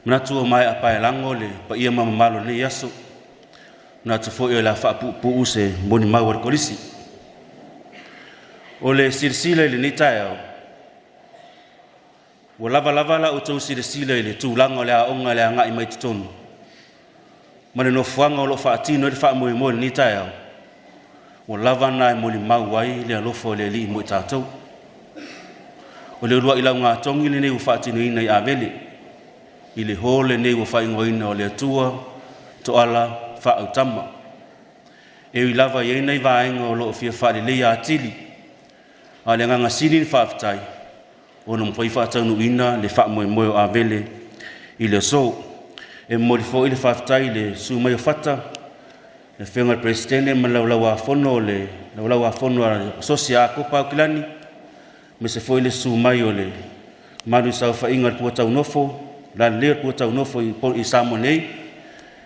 Manatu o mai a pae lango le pa ia mamalo le yaso. Manatu fo ia la whaapu se moni mau ar kolisi. O le sirsila le ni tai au. O lava la o tau sirsila le tūlanga le a onga le a ngai mai tutonu. Mane no fuanga o lo whaatino le whaamoe ni tai au. O lava na e moni mau ai le alofo le li mo tātou. O le rua ilau ngā tongi le nei u whaatino ina i a vele. I le hole nei u whaingoina o le atua to ala whaautama. E ui lava i nei vaenga o loo fia whaare lei a tili. A le nganga sinin whaaftai. O na mwhai whaataunu ina le whaamoe o a vele i le so. E mori fo i le whaaftai le sumai o whata. Le whenga presidente ma lau a whono le lau a whono a sosia a kopa o kilani. Me se foi le sumai o le maru sa whainga pua tau nofo. La lea pua tau nofo i samo nei.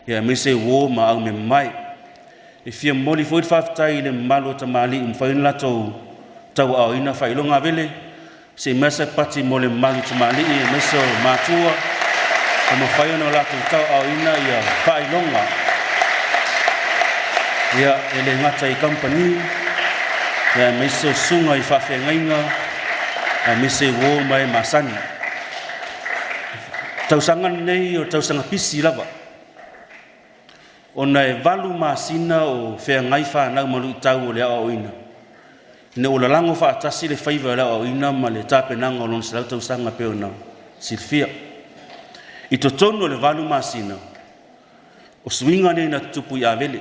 Ia me se wo ma au me mai. E fia moli foi whaftai le malo ta mali umwhaina tau au ina whailonga vele. Se mesa pati mo le malu ta mali i meso matua. O ma whaina o latu tau au ina ia whailonga. Ia ele ngata i company. Ia meso sunga i whawhengainga. A mese wo mai masani. Tausangan nei o tausanga pisi lava. Ona e valu masina o whea ngai whanau malu i tau o le ao ina. Ne o lalango whaatasi le whaiva le ao ina ma le tāpenanga o lona salau tausanga peo na silfia. I to tono le valu masina. O suinga nei na tupu i a vele.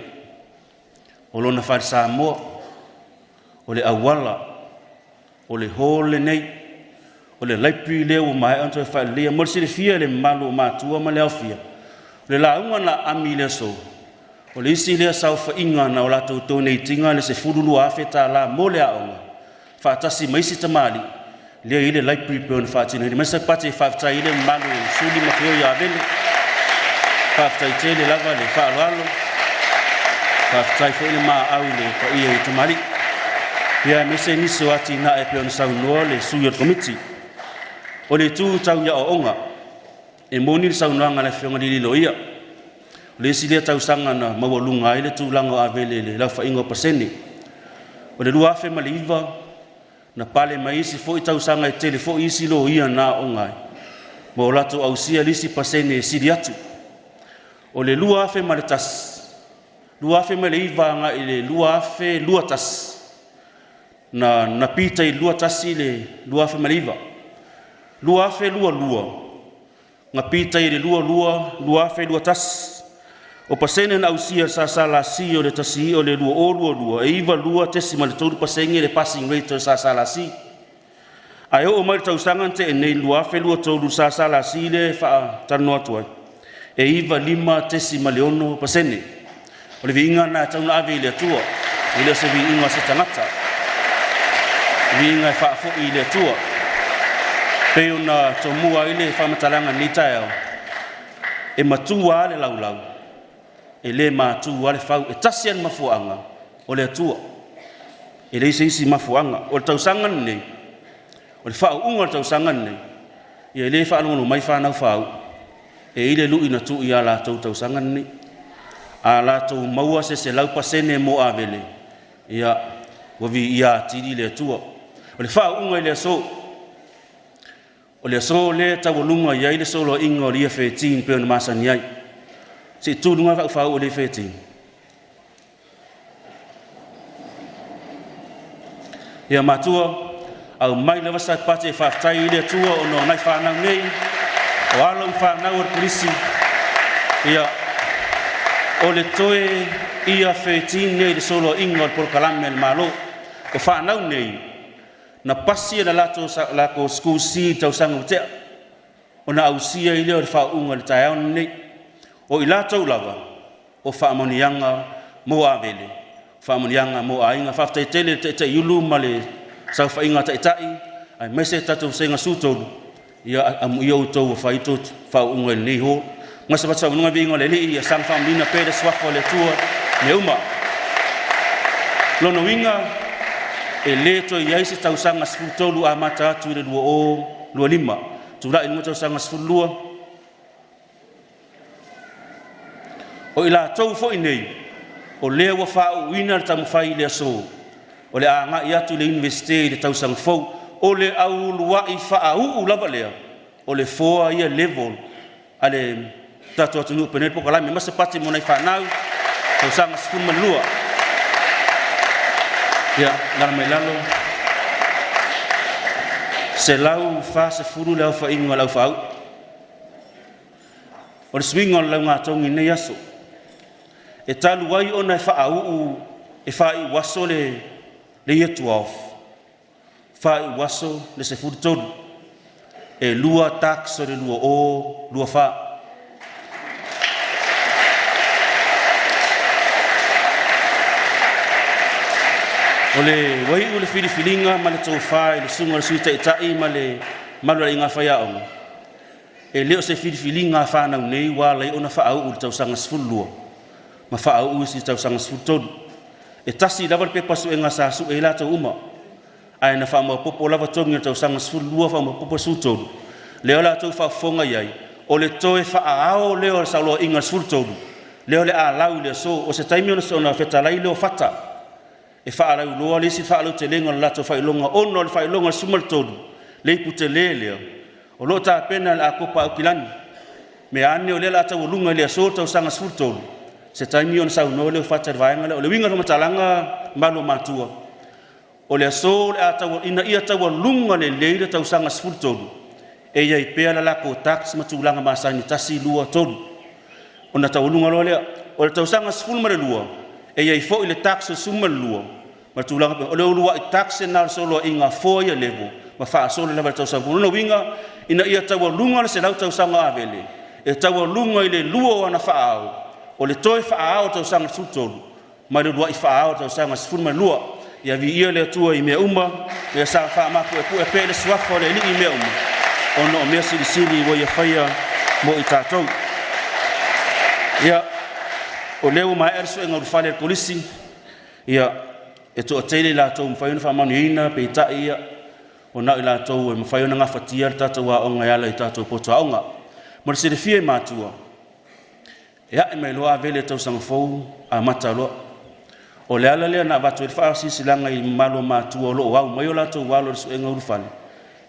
O lona whaarisa moa. O le awala. O le hole nei, o le laipi leo o mai anto e whae lea, mori sire fia le malu o mātua ma leo fia. O le launga na ami lea so, o le isi lea sau whainga na o lato tōne i tinga le se furulu awhi tā la mo lea onga. Whaatasi maisi tamali, lea i le laipi peo na whaatina. Hiri mesa pati e whaatai i le malu suli makeo i avele, whaatai te le lava le whaalalo, whaatai fo i le maa au le pa ia i tamali. Ia mese niso ati na e peona saunoa le suyo komiti. O le tū tau ia o onga. E moni le saunoanga le whionga li lo ia. O le silea tau sanga na maua lunga i le tūlanga a vele le lau whaingo pasene. O le lua afe ma le iwa. Na pale ma isi fo i tau sanga i tele fo isi lo ia na onga. Ma o lato au sia lisi pasene e siri atu. O le lua afe ma le tas. Lua afe ma le iwa nga i le lua afe lua tas. Na pita i lua tasi le lua afe maliva. Lua afe lua. Nga pita i le lua afe lua tas. O pasene na usia sa la si o le tasi o le lua. E iwa lua tesi ma le tōru pasenge le passing rate o sa la si. Ai o mai tausangan te e nei lua afe lua tōru sa la si le wha tanoa tuai. E iwa lima tesi ma le ono pasene. O le vi inga na tauna ave i le atua. I le se vi inga se tangata. Vinga e whaafo i le tua. Peo na to mua i le whamatalanga ni tae au. E matua le laulau. E le matua le whau. E tasian mafuanga o le atua. E le isi mafuanga. O le tausangan nei. O le whau unga le tausangan nei. I le whaangono mai whanau whau. E i le lui na tu i a la tausangan nei. A la tau maua se lau pasene mo a vele. Ia wavi ia tiri le atua. O le wha unga i le so. O le so le tawalunga iai le solo inga o lia 13 peo na masani ai. Si tūrunga whau o le 13. Ia matua, au mai lewa sa pate e whaftai i le atua o no nai whanau nei. O alau whanau ar polisi. Ia o le toe ia 13 nei le solo inga o le porokalame le malo. o whanau nei, na pasi na lako school si tau sanga tea, o na ausia i leo le whaunga le tai aona nei, o i lātou lava, o whaamonianga mo avele, whaamonianga mo ainga, whaftai tele te iulu ma le sau whainga tai, ai mese tatou senga sūtolu, ia amu ia utou o whaitot, whaunga le nei ho, ngasa pata whanunga vinga le lii, ia sang whaamina pere swafo le tua, me uma. Lono winga, e le to ia isi tau sanga sfutolu a mata atu i le lua lima, tula ingo tau sanga sfulua. O ila tau fo inei, o lea wa whao wina le tamu whai le aso, o le a ngai atu le universite le tau sanga fau, o le au lua i wha lava lea, o le foa ia level, a le tatu atu nuu penel poka lami, masa pati mona i whanau, tau sanga sfulma lua. Ya, ngara mai lalo. Se lau fa se furu lau fa ingo lau fa au. O le swingo lau ngā tongi nei aso. E talu wai ona e fa au e fa i waso le year 12. Fa i waso le se furu tonu. E lua tax o le lua o, lua fa. O le wai o le filifilinga ma le tau whai, le sunga le suita i tai ma le malua inga whai aonga. E leo se filifilinga whanau nei wā lai ona whaau u le tau sanga sfulua. Ma whaau u si tau sanga sfultonu. E tasi lava le pepasu e ngā sāsu e la tau uma. Ai na wha popo lava tongi le tau sanga sfulua wha popo sutonu. Leo la tau whafonga iai. O le toe whaao leo le sauloa inga sfultonu. Leo le a lau le so o se taimi ona se ona whetalai leo whata. E whaalau loa le si whaalau te lenga lato whailonga ono le whailonga sumal tonu le ipu te lelea o lo ta pena le a kopa au kilani me ane o le la tau lunga le aso tau sanga sfur tonu se taimi on sau no le whata vaenga le o le winga no matalanga malo matua o le aso le a tau ina ia tau lunga le leile tau sanga sfur tonu e iai pea la lako tax matulanga masani tasi lua tonu o na tau lunga loa lea o le tau sanga sfur ma le lua e iai fo i le taxe suma lua ma tulanga pe o le lua i taxe na solo inga fo ia levo ma fa solo lava tau sanga no winga ina ia tau lunga le se lau tau sanga avele e tau lunga i le lua ana faao o le toi faao tau sanga sutolu ma le lua i faao tau sanga sfuma lua ia vi ia le tua i mea uma ia sa fa ma ku e pele swafo le i mea uma ono o mea sili wo ia faia mo i tatou ia o leo mai erso e ngau fale polisi ia e to tele la to mfaiona fa manuina pe ta ia o na ila to e mfaiona nga fatia tata wa onga yala i tata po ta onga mo se refie matua ia e mai loa vele to sang fou a matalo o le ala le na va to fa si silanga i malo matua lo wa mai la to wa lo e ngau fale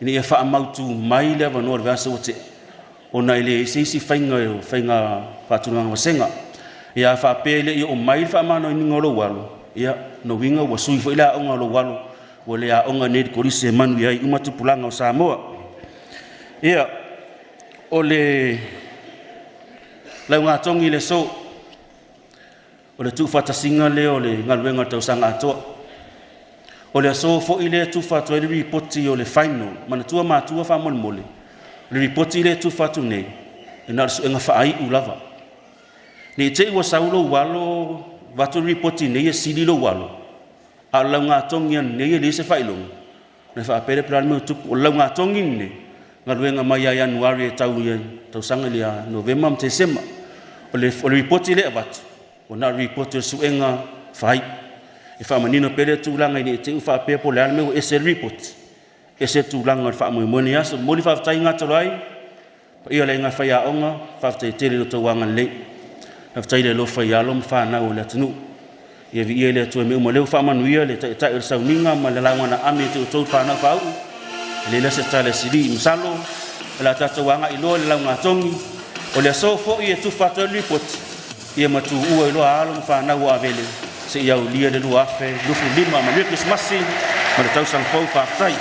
ini e fa mautu mai le va no va so te o na ile si fainga fa tu nga senga ia fa pele i o mai fa mano ni ngolo walo ia no winga wa sui fo ila onga lo walo o le a onga ne ko rise manu ia uma tu pulanga o Samoa ia o le la nga tongi le so o le tu fata singa le o le ngalwenga tau sanga ato o le so fo ile tu fata le report o le final mana tu ma tu fa mon mole le report ile tu fata nei ina so nga fa ai ulava ni te wa saulo walo vatu reporti ne sili lo walo ala nga tongi ne le se failong na fa pere plan me tu o nga tongi ne ngalwenga mai Januari tau sanga lia November mte sema o le reporti le vatu o na reporti suenga fai e fa manino pere tu langa ni te fa pe po le me o ese report ese tu langa fa mo moni aso mo li fa tainga tolai ia le nga fa ya onga fa te tele to wanga le aftai le lo fa ya lo fa na o le tunu ia vi ele to me mo le fa manuia le ta il sauninga ma le langa na ame to fa na fa le la se tale sidi msalo la ta to wanga ilo le langa tongi o le so fo ia tu fa to report ia ma tu u ilo alo fa na wa vele se ia o lia de lu afe lu fu lima ma le Christmas ma le tau sang fo fa sai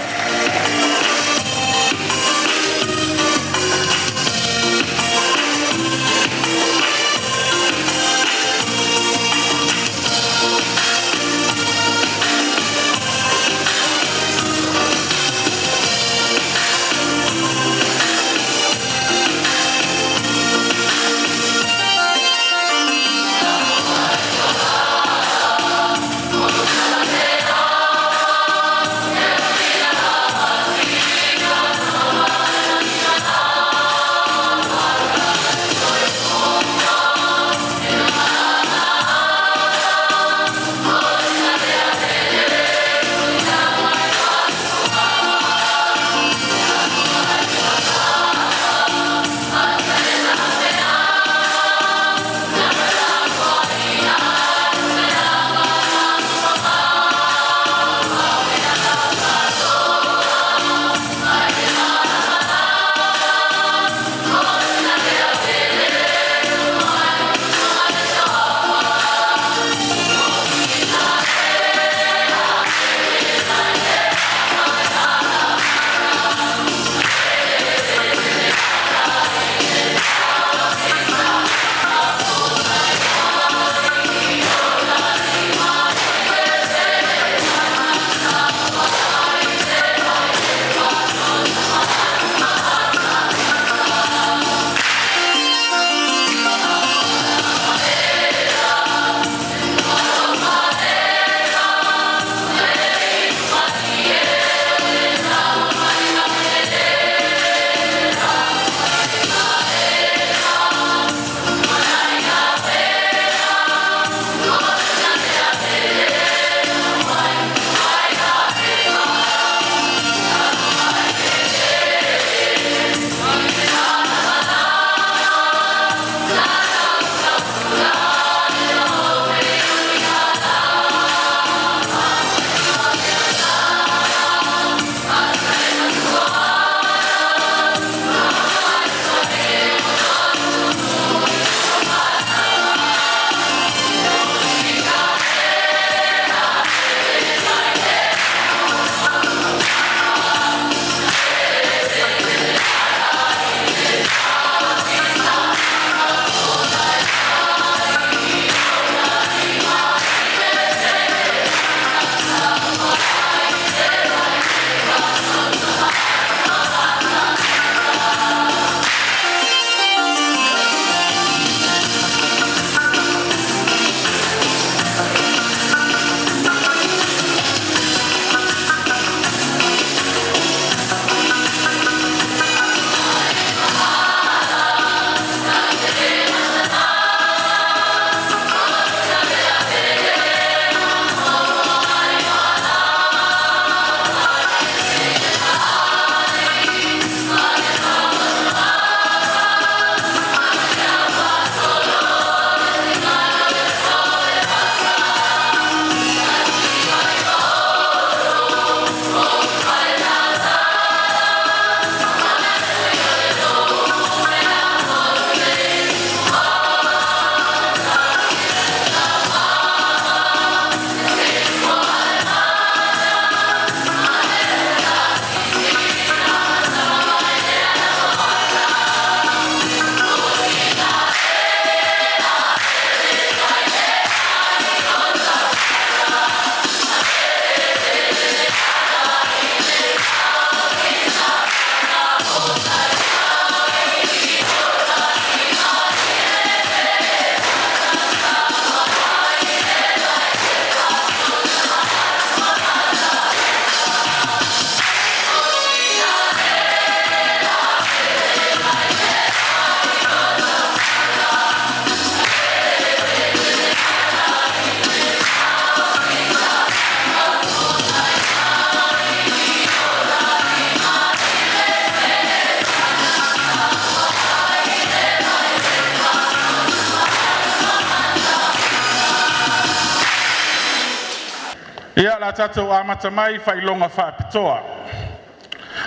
Ia la tatou amata mai whailonga whaapitoa.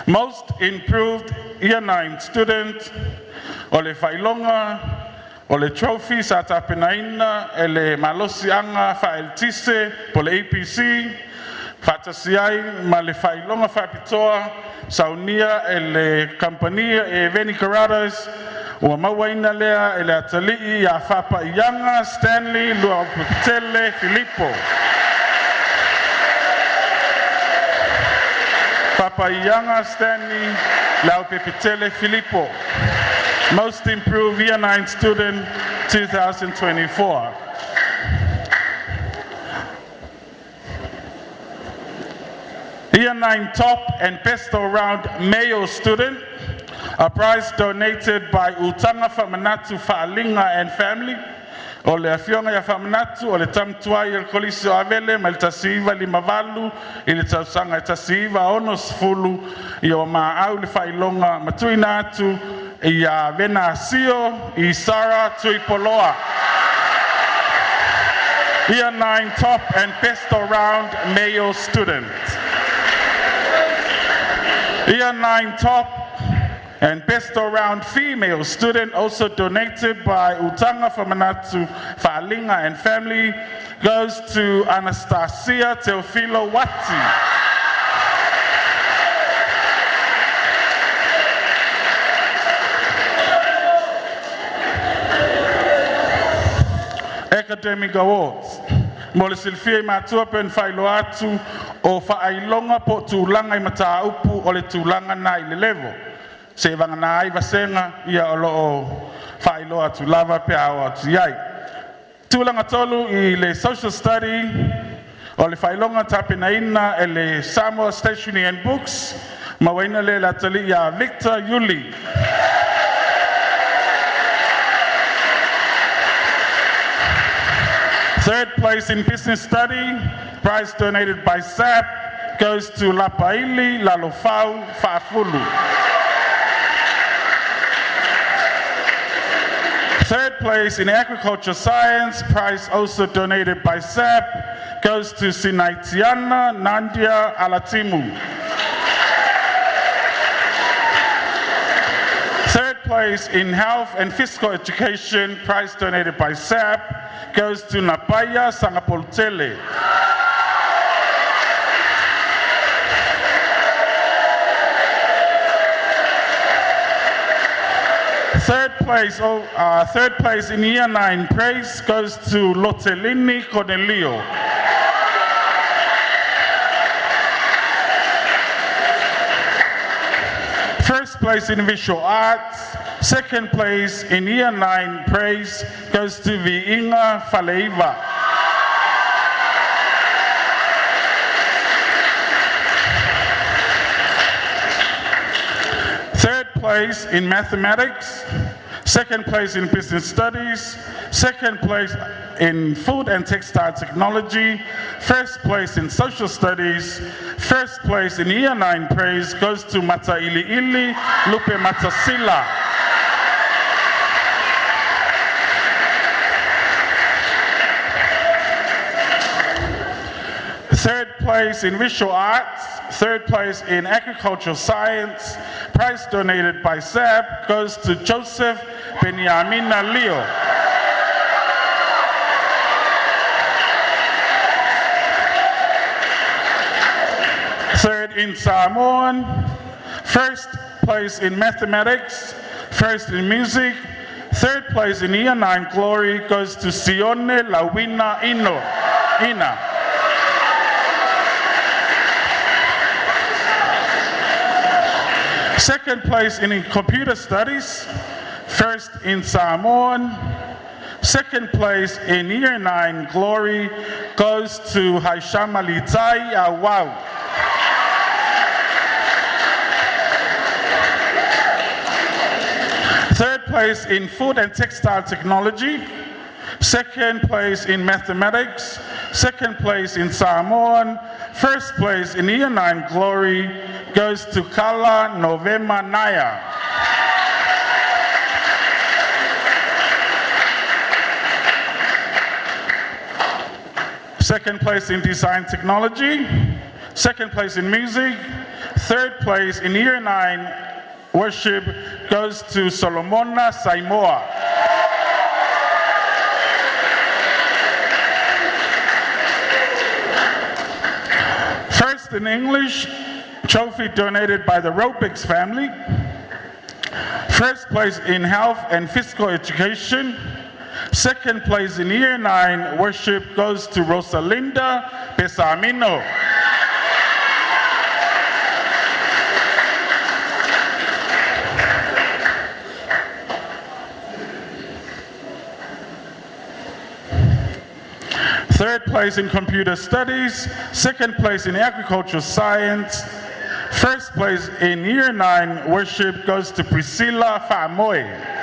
Most improved Year 9 student o le whailonga o le trophy sa tapenaina e le malosianga whaeltise po le APC whaatasiai ma le whailonga whaapitoa saunia e le kampania e Veni Karatas ua mauaina lea e le atalii ia whapaianga Stanley Luaputele Filippo. Papayanga Stanley Laupepitele Filippo, Most Improved Year 9 Student 2024. Year 9 Top and Best All-Round Male Student, a prize donated by Utanga Whamanatu Whaalinga and family. O le afionga ya whamanatu, o le tamtua i le kolisi o avele, ma le tasiiva limavalu, i le tausanga i tasiiva ono sifulu, i o maau le whailonga matuina atu, i a Vena Asio, i Sara Tuipoloa. Year 9 Top and Best All-Round Male Student. Year 9 Top and Best All-Round Female Student, also donated by Utanga Whamanatu Whaalinga and family, goes to Anastasia Teofilo Wati. Academic Awards. Mo le silfia I matua pen whailo atu o whaailonga po tūlanga I mataupu o le tūlanga na I le level. Se vanga na ai vasenga ia o loo whailo atu lava pe au atu iai. Tūlanga tolu I le social study o le whailonga tapenaina e le Samoa Stationery and Books, mawaina le la tali ia Victor Yuli. Third place in business study, prize donated by SAP, goes to Lapaili Lalofau Fafulu. Third place in agriculture science, prize also donated by SAP, goes to Sinaitiana Nandia Alatimu. Third place in health and physical education, prize donated by SAP, goes to Napaya Sangapoltele. Third place in Year 9 praise goes to Lotelini Cornelio. First place in visual arts. Second place in Year 9 praise goes to Viinga Faleiva. Third place in mathematics. Second place in business studies. Second place in food and textile technology. First place in social studies. First place in Year 9 praise goes to Mata Ili Ili Lupe Matasila. Third place in visual arts, third place in agricultural science, prize donated by SAP goes to Joseph Beniamina Leo. Third in Samoan, first place in mathematics, first in music, third place in Year 9 glory goes to Sione Lawina Ina. Second place in computer studies, first in Samoan, second place in Year 9 glory goes to Haishama Litai Awau. Third place in food and textile technology, second place in mathematics, second place in Samoan, first place in Year 9 glory goes to Kala Novema Naya. Second place in design technology. Second place in music. Third place in year 9 worship goes to Solomona Saimoa. First in English, trophy donated by the Robix family. First place in health and physical education. Second place in year 9 worship goes to Rosalinda Besamino. Third place in computer studies, second place in agricultural science, first place in year 9 worship goes to Priscilla Famoy.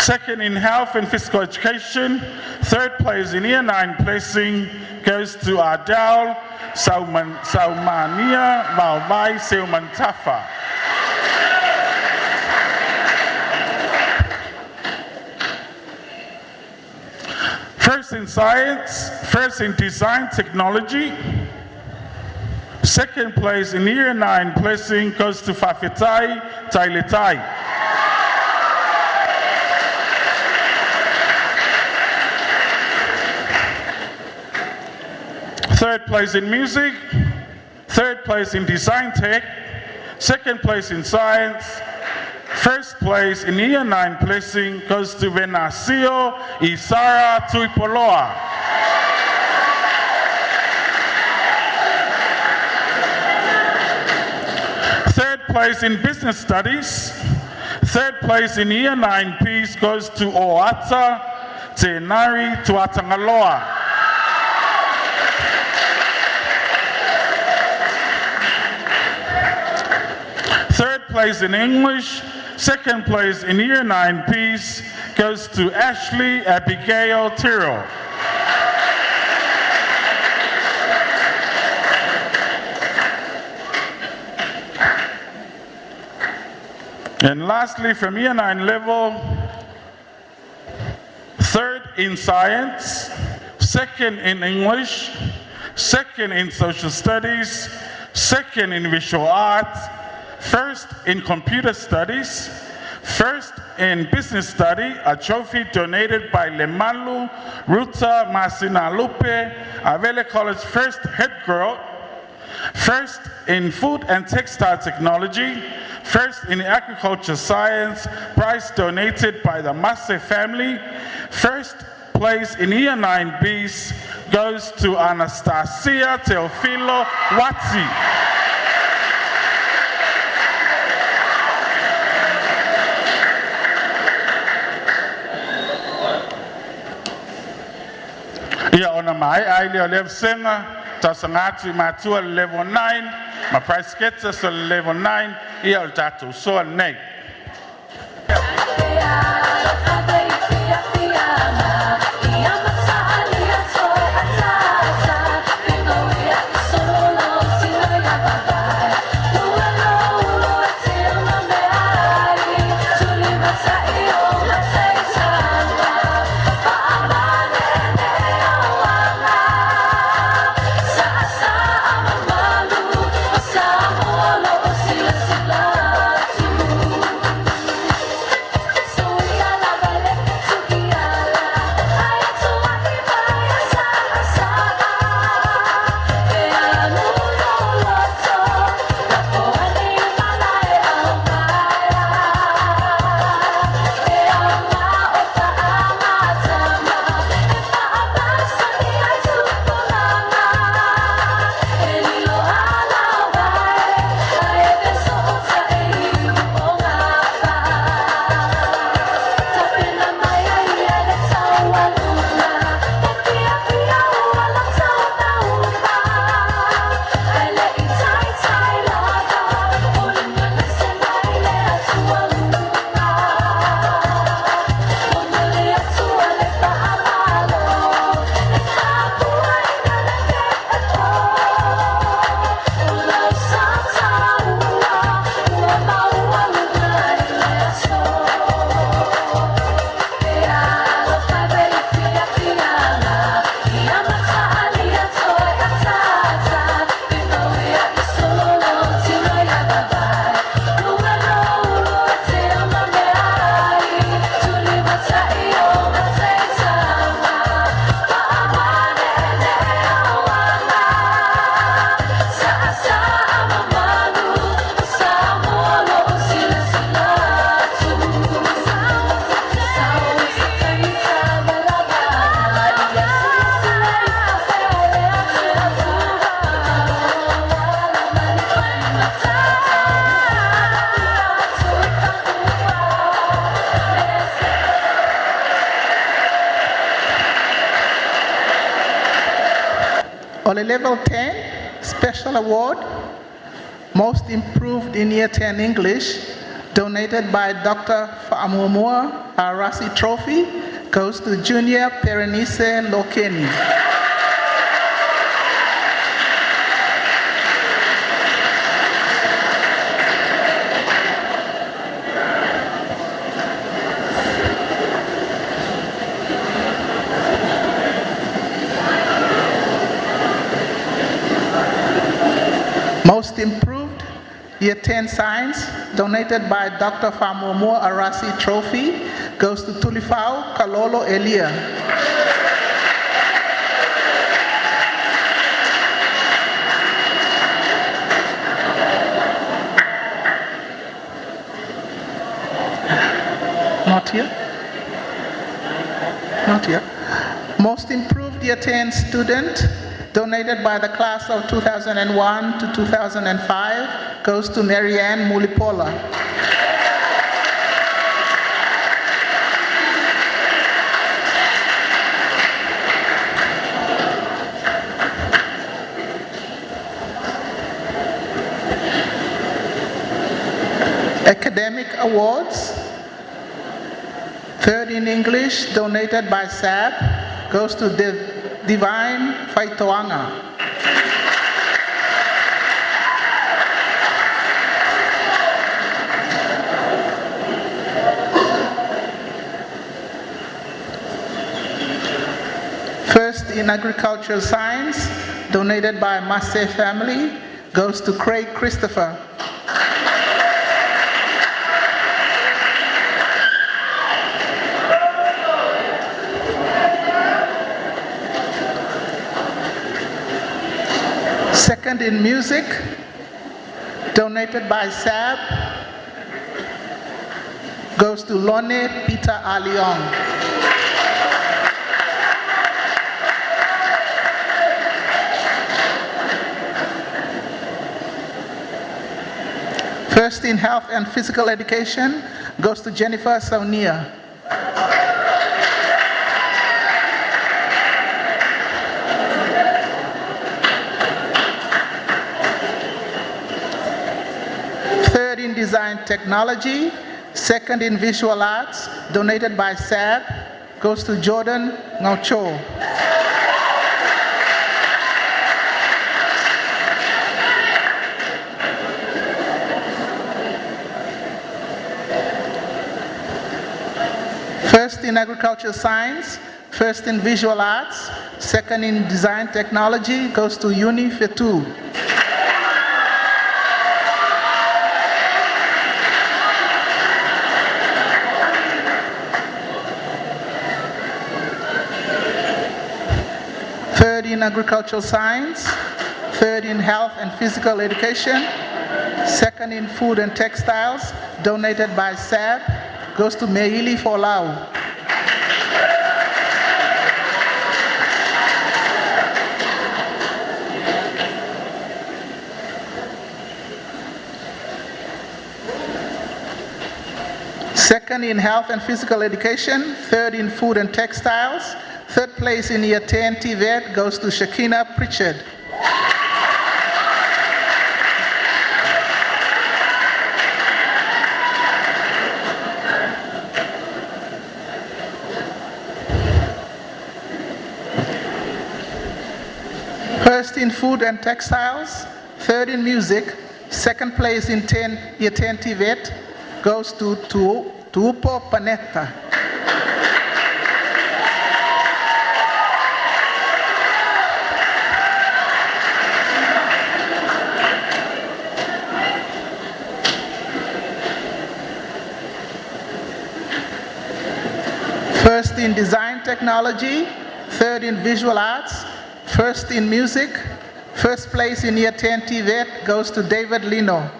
Second in health and physical education, third place in year 9 placing goes to Adele Saumania Malvai Seumantafa. First in science, first in design technology, second place in year 9 placing goes to Fafetai Tailetai. Third place in music, third place in design tech, second place in science, first place in year 9 placing goes to Venasio Isara Tuipoloa. Third place in business studies, third place in year 9 piece goes to Oata Tenari Tuatangaloa. Third place in English, second place in year 9 piece goes to Ashley Abigail Tyrrell. And lastly, from year 9 level, third in science, second in English, second in social studies, second in visual arts, first in computer studies, first in business study, a trophy donated by Lemalu Ruta Masinalupe, Avele College first head girl, first in food and textile technology, first in agriculture science, prize donated by the Masse family, first place in year 9 Bs goes to Anastasia Teofilo Watsi. Ia ona mai ai leo level senga ta sangatu matua level 9 ma price sketsa so level 9 ia o tatu so nei. So On a level 10, special award, most improved in year 10 English, donated by Dr. Fa'amumua Arasi Trophy, goes to Junior Perenice Lokeni. Most improved year 10 science, donated by Dr. Fa'amumua Arasi Trophy, goes to Tulifau Kalolo Elia. Not here? Not here. Most improved year 10 student, donated by the class of 2001 to 2005, goes to Marianne Mulipola. Academic awards, third in English, donated by SAB, goes to Divine Faitoanga. First in agricultural science, donated by Massey family, goes to Craig Christopher. Second in music, donated by SAB, goes to Lone Peter Aliong. First in health and physical education goes to Jennifer Saunia. Third in design technology, second in visual arts, donated by SAB, goes to Jordan Ngaucho. First in agricultural science, first in visual arts, second in design technology, goes to Uni Fetu. Third in agricultural science, third in health and physical education, second in food and textiles, donated by SAB, goes to Meili Folau. Second in health and physical education, third in food and textiles, third place in year 10 TVET goes to Shakina Pritchard. First in food and textiles, third in music, second place in year 10 TVET goes to Tuupo Panetta. First in design technology, third in visual arts, first in music, first place in year 10 TVET goes to David Lino.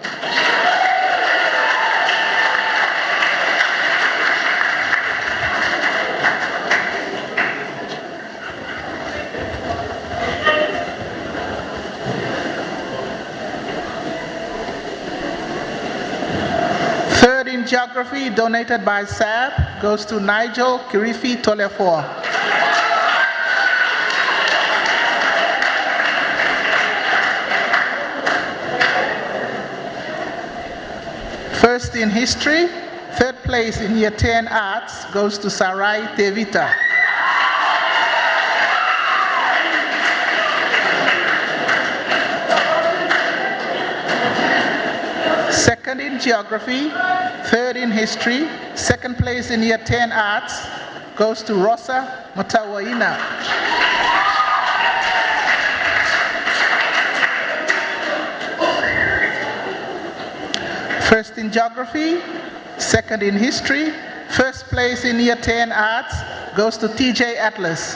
Third in geography, donated by SAB, goes to Nigel Kirifi Tolefor. first in history. Third place in Year 10 Arts goes to Sarai Tevita. Second in Geography, third in History, second place in Year 10 Arts goes to Rosa Matawaina. First in Geography, second in History, first place in Year 10 Arts goes to TJ Atlas.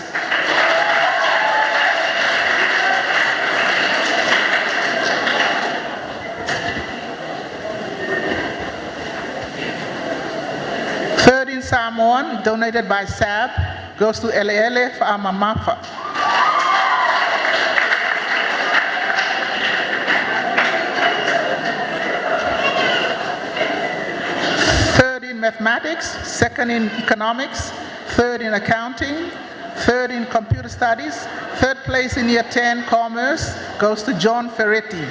Third in Samoan, donated by SAB, goes to Eleele Fa'amamafa. Third in Mathematics, second in Economics, third in Accounting, third in Computer Studies, third place in Year 10 Commerce goes to John Ferretti.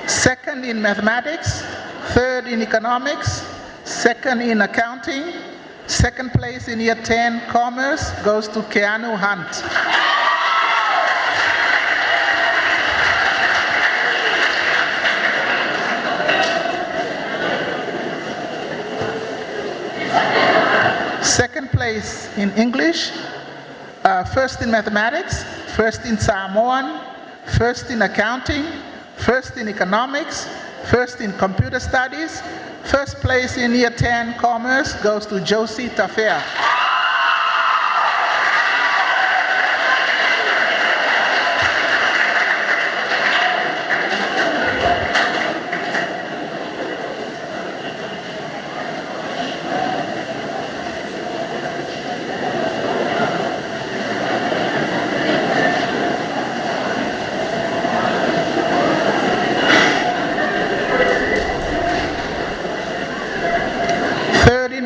Second in Mathematics, third in Economics, second in Accounting, second place in Year 10 Commerce goes to Keanu Hunt. Second place in English, first in Mathematics, first in Samoan, first in Accounting, first in Economics, first in Computer Studies, first place in Year 10 Commerce goes to Josie Tafea.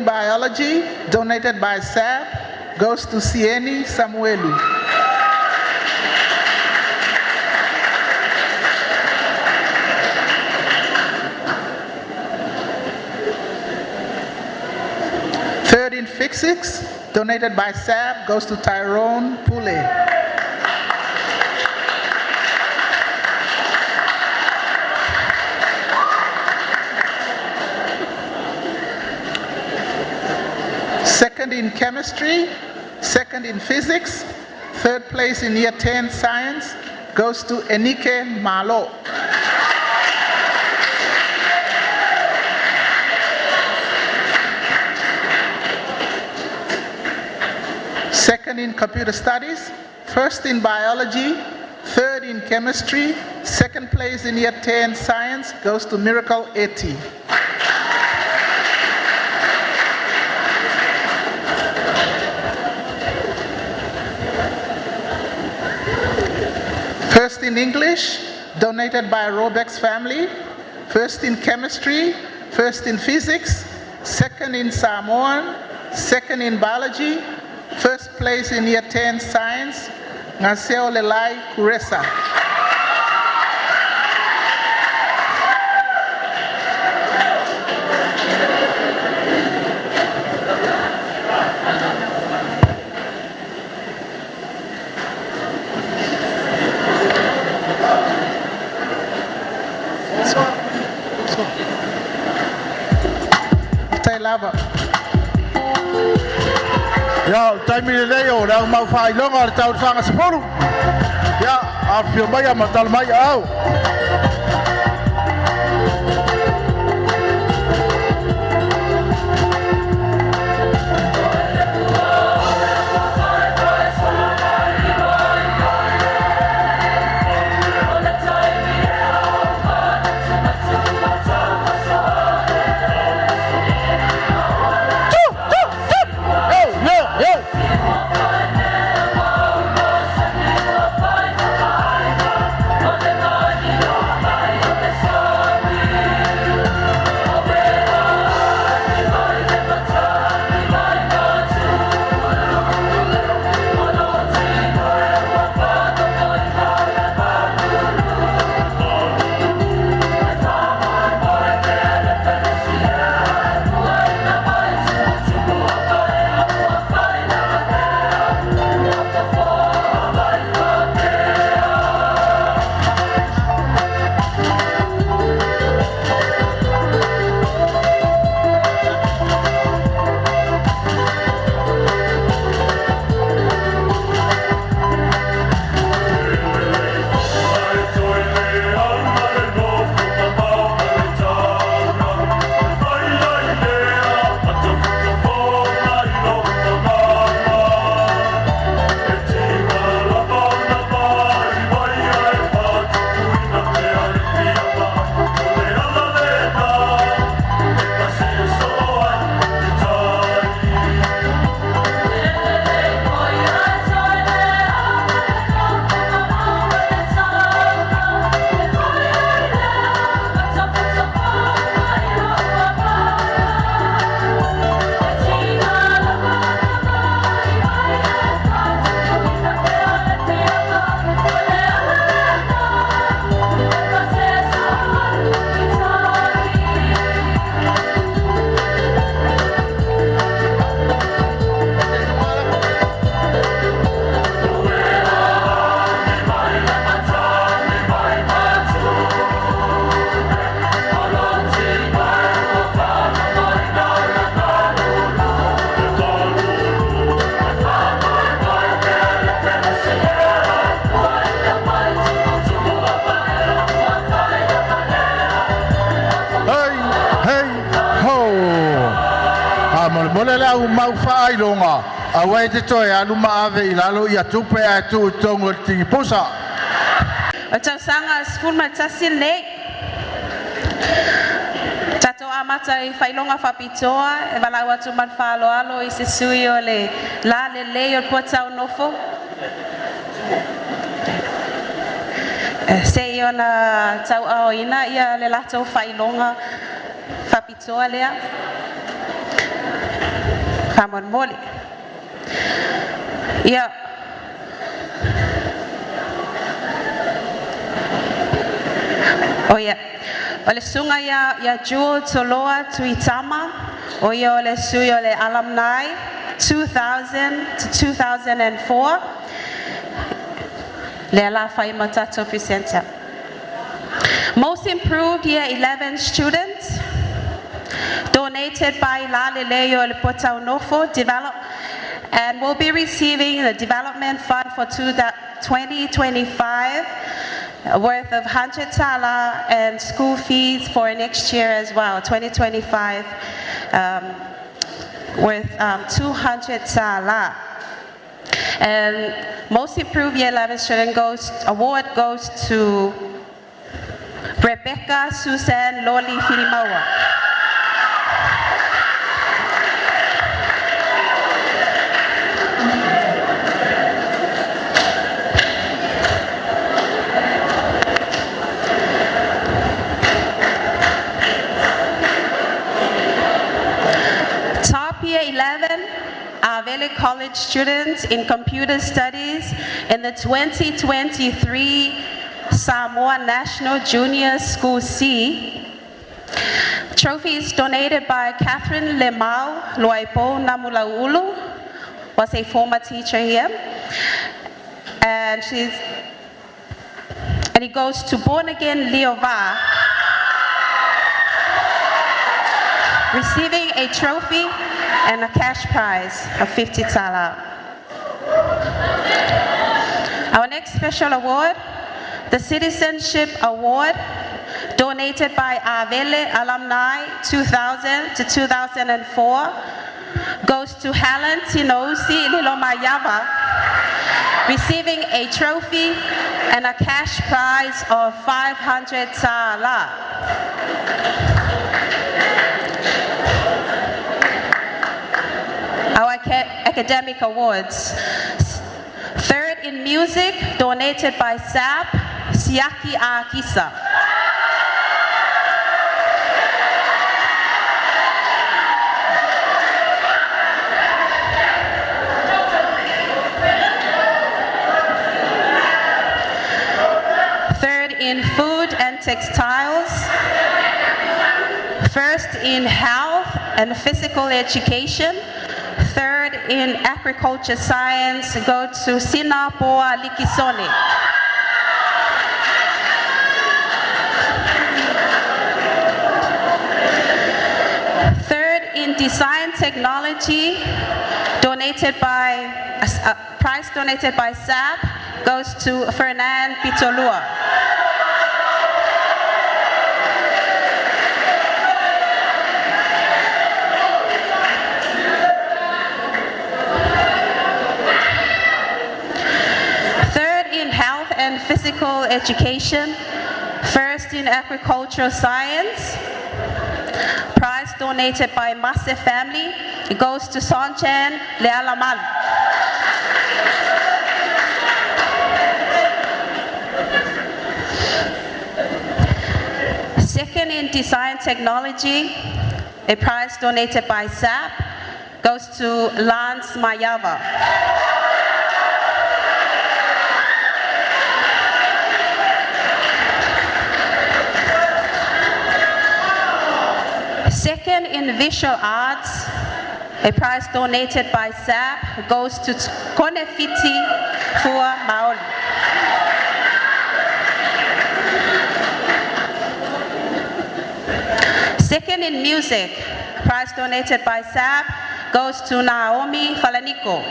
Biology, donated by SAB, goes to Sieni Samuelu. Third in Physics, donated by SAB, goes to Tyrone Pule. Second in Chemistry, second in Physics, third place in Year 10 Science goes to Enike Malo. Second in Computer Studies, first in Biology, third in Chemistry, second place in Year 10 Science goes to Miracle Eti. First in English, donated by Robeck's family. First in Chemistry, first in Physics, second in Samoan, second in Biology, first place in Year 10 Science, Ngaseo Lelai Kuresa. Lava. Ya, taimi le o la mau fai longa tau sanga sepulu. Ya, a fio mai a matal mai au. au mau whaailonga. Awai te toi aluma ave I lalo I atupe a tu tongo tingi posa. O tau sanga sfulma tasil nei. Tato amata I whailonga whapitoa, e walau atu man whaaloalo I se sui o le la le lei o potau nofo. Se I ona tau ao ina ia le lato whailonga whapitoa lea. Whamon moli. Ia. O ia. O le sunga ia Jewel Toloa Tuitama. O ia o le sui o le alumni 2000 to 2004. Le la whai matato presenter. Most improved year 11 students. Donated by La Leleo Le Potau Nofo and will be receiving the development fund for 2025 worth of 100 tala and school fees for next year as well, 2025 worth 200 tala. And most improved year 11 student award goes to Rebecca Susan Loli Filimawa. Year 11 Avele College students in computer studies in the 2023 Samoa National Junior School C. Trophies donated by Catherine Lemau Loaipo Namulaulu, was a former teacher here. And it goes to Born Again Leova, receiving a trophy and a cash prize of 50 tala. Our next special award, the Citizenship Award, donated by Avele Alumni 2000 to 2004, goes to Helen Tinosi Lilomayava, receiving a trophy and a cash prize of 500 tala. Our academic awards. Third in music, donated by SAP, Siaki Akisa. Third in food and textiles. First in health and physical education. Third in agriculture science, go to Sinapoa Likisone. Third in design technology, prize donated by SAP, goes to Fernan Pitolua. And physical education, first in agricultural science, prize donated by Masse family, it goes to Sonchan Lealaman. Second in design technology, a prize donated by SAP, goes to Lance Mayava. Second in visual arts, a prize donated by SAP, goes to Konefiti Fua Maoli. Second in music, prize donated by SAP, goes to Naomi Falaniko.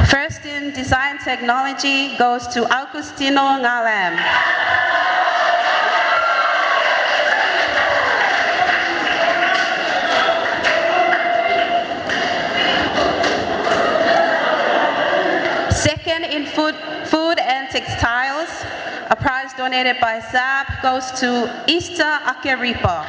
First in design Technology goes to Augustino Ngalam. Second in food and textiles, a prize donated by SAB goes to Easter Akeripa.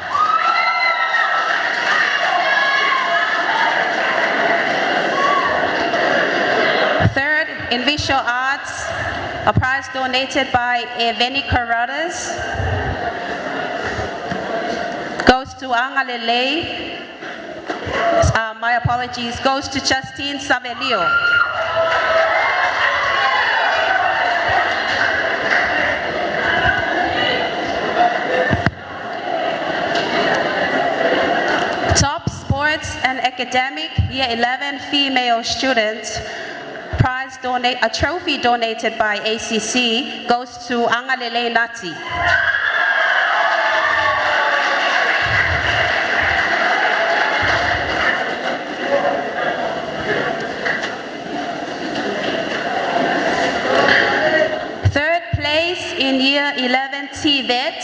Third in visual arts, a prize donated by Eveni Carruthers goes to Angalele. My apologies, goes to Justine Sabelio. Top sports and academic year 11 female students, a trophy donated by ACC goes to Angalele Nati. Third place in year 11 TVET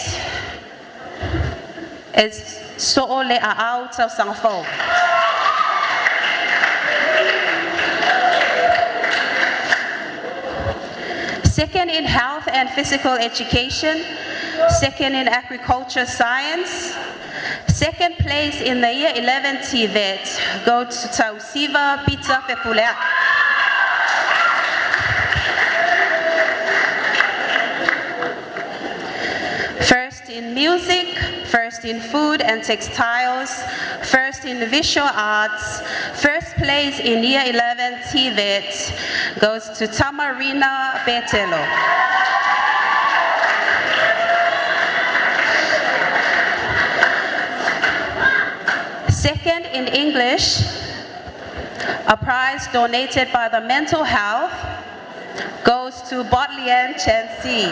is So'ole A'au Tau Sangfo. Second in health and physical education, second in agriculture science, second place in the year 11 TVET go to Tausiva Pizza Pepulea. First in music, first in food and textiles, first in visual arts, first place in year 11 TVET goes to Tamarina Betelo. Second in English, a prize donated by the mental health goes to Bodleian Chansi.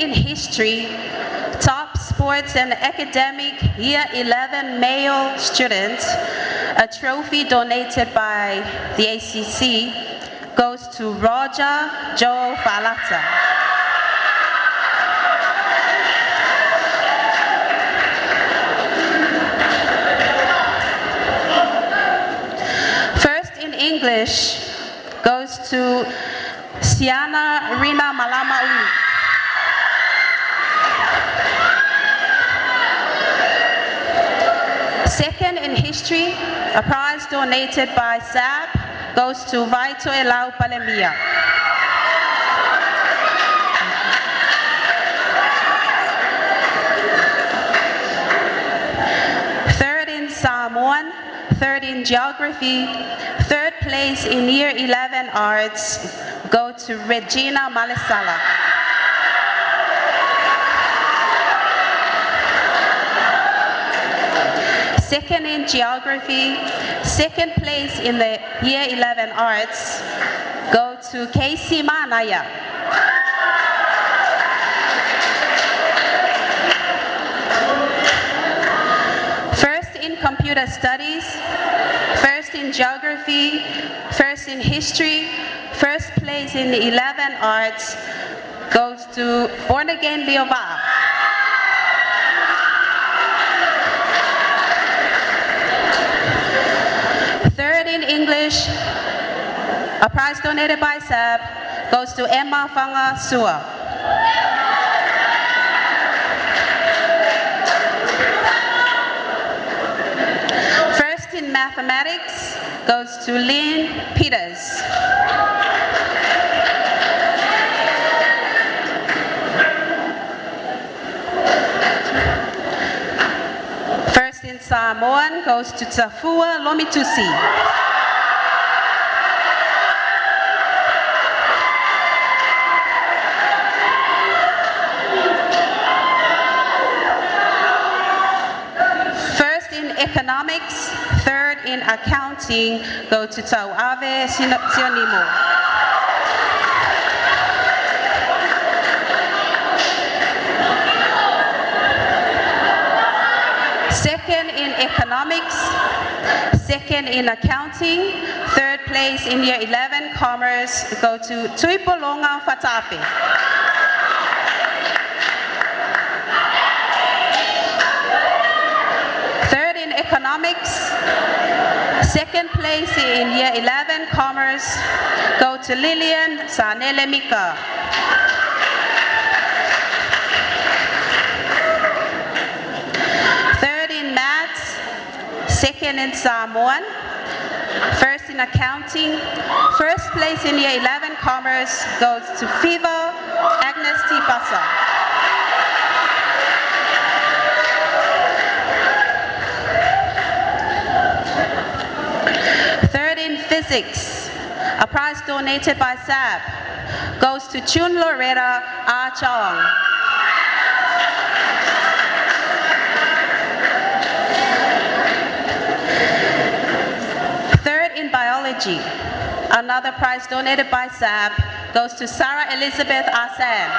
In history, top sports and academic year 11 male students, a trophy donated by the ACC goes to Roger Joe Falata. First in English goes to Siana Rina Malama Uni. Second in history, a prize donated by SAB goes to Vaito Elau Palemia. Third in Samoan, third in geography, third place in year 11 arts go to Regina Malesala. Second in geography, second place in the year 11 arts go to Casey Manaya. First in computer studies, first in geography, first in history, first place in the 11 arts goes to Born Again Leova. Third in English, a prize donated by SAB goes to Emma Fanga Sua. First in mathematics goes to Lynn Peters. First in Samoan goes to Tafua Lomitusi. First in economics, third in accounting go to Tauave Sionimo. economics, second in accounting, third place in year 11 commerce go to Tuipolonga Fatape. Third in economics, second place in year 11 commerce go to Lillian Sanelemika. Third in maths, second in Samoan, first in accounting, first place in year 11 commerce goes to Fiva Agnes Tipasa. Third in physics, a prize donated by SAB goes to Chun Loretta Ah Chong. Third in biology, another prize donated by SAB goes to Sarah Elizabeth Asan.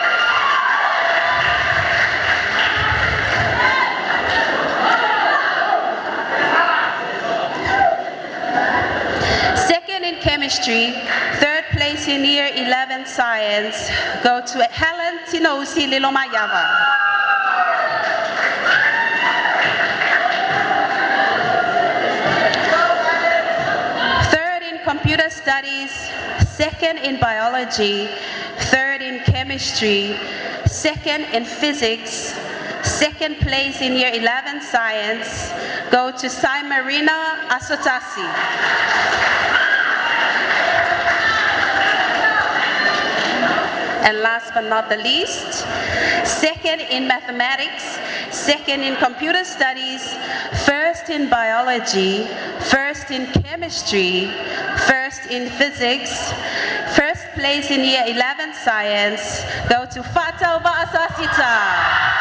Second in chemistry, third place in year 11 science go to Helen Tinosi Lilomayava. Computer studies, second in biology, third in chemistry, second in physics, second place in year 11 science go to Sai Marina Asotasi. And last but not the least, second in mathematics, second in computer studies, first in biology, first in chemistry, first in physics, first place in year 11 science, go to Fatauva Asasita.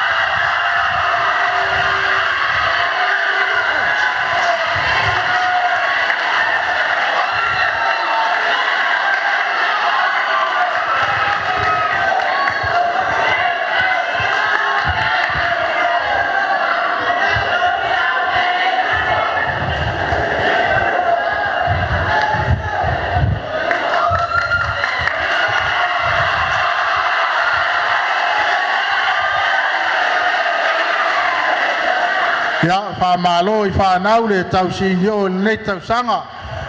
Ya fa malo I fa nau le tau sinyo le tau sanga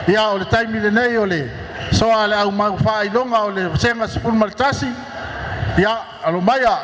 ya o le taimi le nei o le so ale au mau fa ilonga o le senga sepul maltasi ya alo maya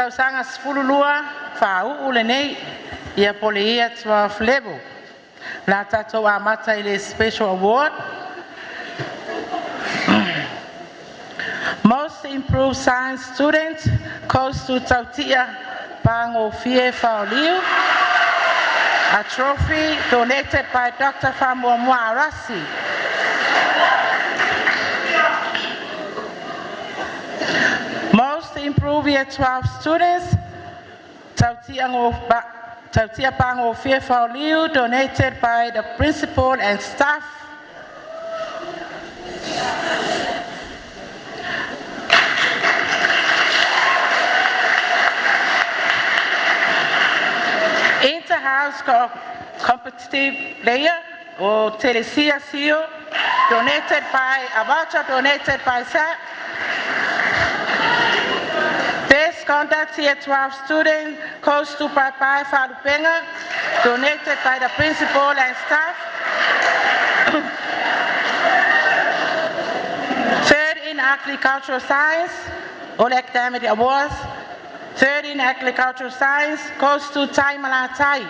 tausanga sfululua whau ule nei ia pole ia 12 level. La tatou amata i le special award. Most improved science student goes to Tautia Pangofie Fauliu. A trophy donated by Dr. Famuamua Arasi. Most improved year 12 students, Tautia Pangofie Fauliu, donated by the principal and staff. Inter-house competitive player or Telesia Sio, donated by a voucher donated by SAP. Best conduct year 12 student goes to Papai Falupenga, donated by the principal and staff. Third in agricultural science, all academic awards. Third in agricultural science goes to Tai Malatai.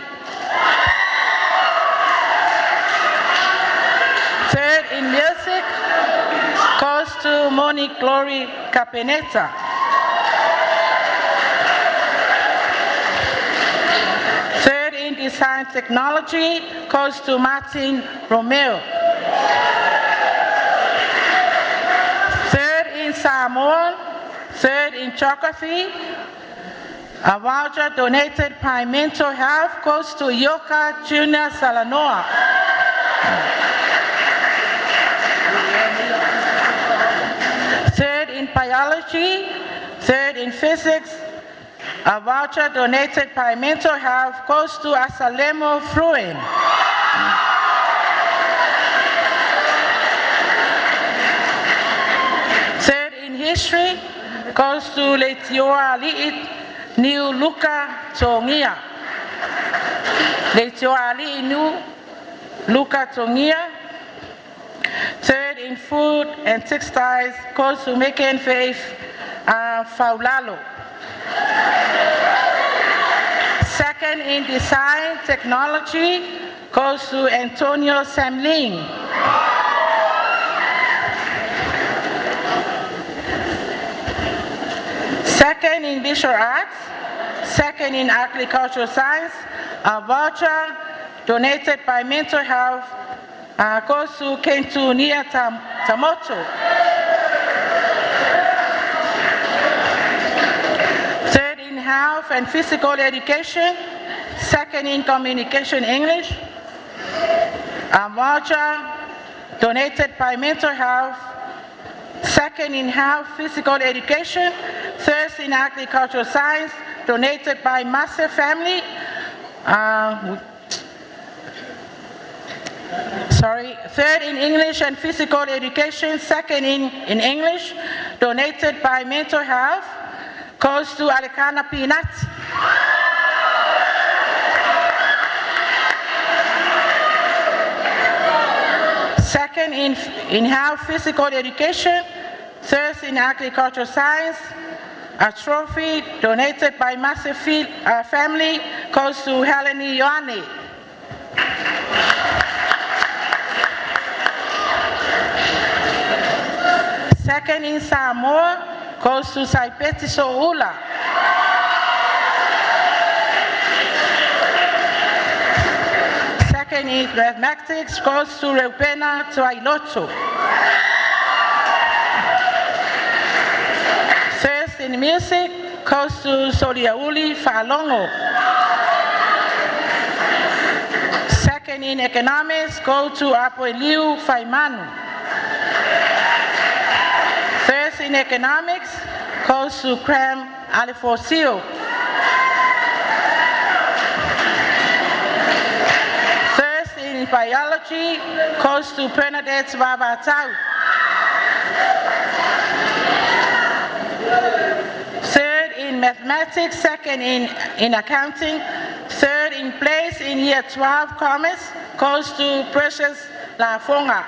Third in music goes to Monique Glory Capeneta. Third in design technology goes to Martin Romeo. Third in Samoan. Third in geography. A voucher donated by mental health goes to Yoka Junior Salanoa. Third in biology, third in physics. A voucher donated by mental health goes to Asalemo Fruin. Third in history goes to Letioa Liit New Luka Tongia. Letioa Liit New Luka Tongia. Third in food and textiles goes to Mekan Faith Faulalo. Second in design technology goes to Antonio Samling. Second in visual arts, second in agricultural science, a voucher donated by mental health goes to Kentu Nia Tamoto. Third in health and physical education, second in communication English, a voucher donated by mental health, second in health physical education, third in agricultural science, donated by Master Family. Third in English and physical education, second in English, donated by mental health, goes to Alicana Peanut. Second in health physical education, third in agricultural science, a trophy donated by Master Family goes to Helene Ioane. Second in Samoa goes to Saipeti Soula. Second in mathematics goes to Reupena Tuailoto. Third in music goes to Soliauli Falongo. Second in economics goes to Apoeliu Faimanu. Third in economics goes to Cram Aliforsio. Third in biology goes to Bernadette Babatau. Third in mathematics, second in accounting, third in place in year 12 commerce goes to Precious Lafonga.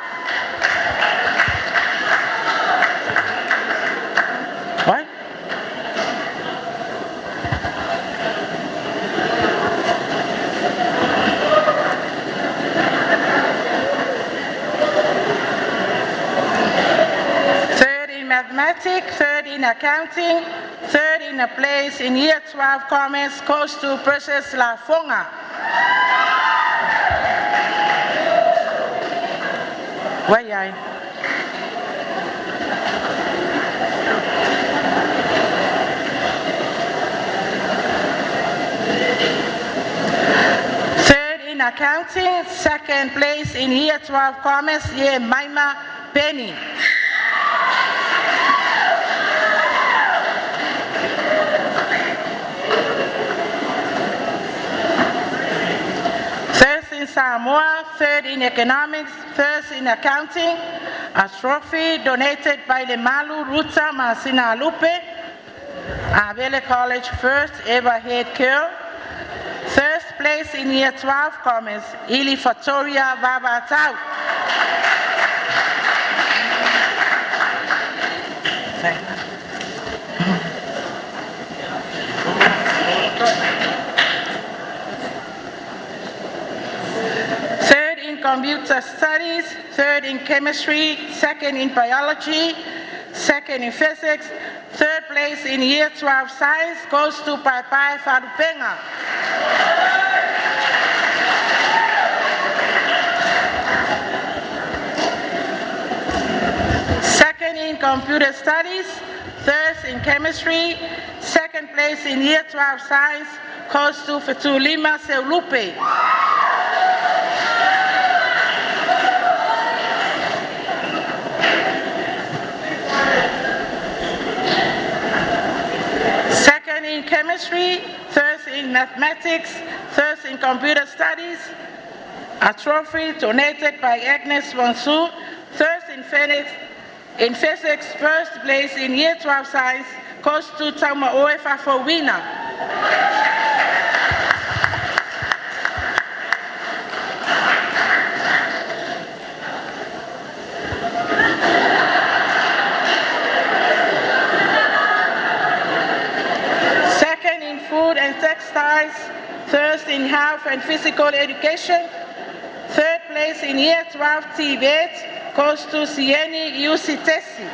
What? mathematics, third in accounting, third in a place in year 12 commerce goes to Precious Lafonga. Where are you? Third in accounting, second place in year 12 commerce, Ye Maima Penny. First in Samoa, third in economics, first in accounting, a trophy donated by the Malu Ruta Masina Lupe, Avele College first ever head girl. First place in year 12 commerce, Ili Fatoria Baba Tau. Third in computer studies, third in chemistry, second in biology, second in physics, third place in year 12 science goes to Pai Pai Farupenga. Second in computer studies, third in chemistry, second place in year 12 science goes to Fetulima Seulupe. Second in chemistry, third in mathematics, third in computer studies, a trophy donated by Agnes Wonsu, third in physics, first place in year 12 science, goes to Tauma Oefa for winner. Second in food and textiles, third in health and physical education, third place in year 12 Tibet, goes to Sieni Yusitesi.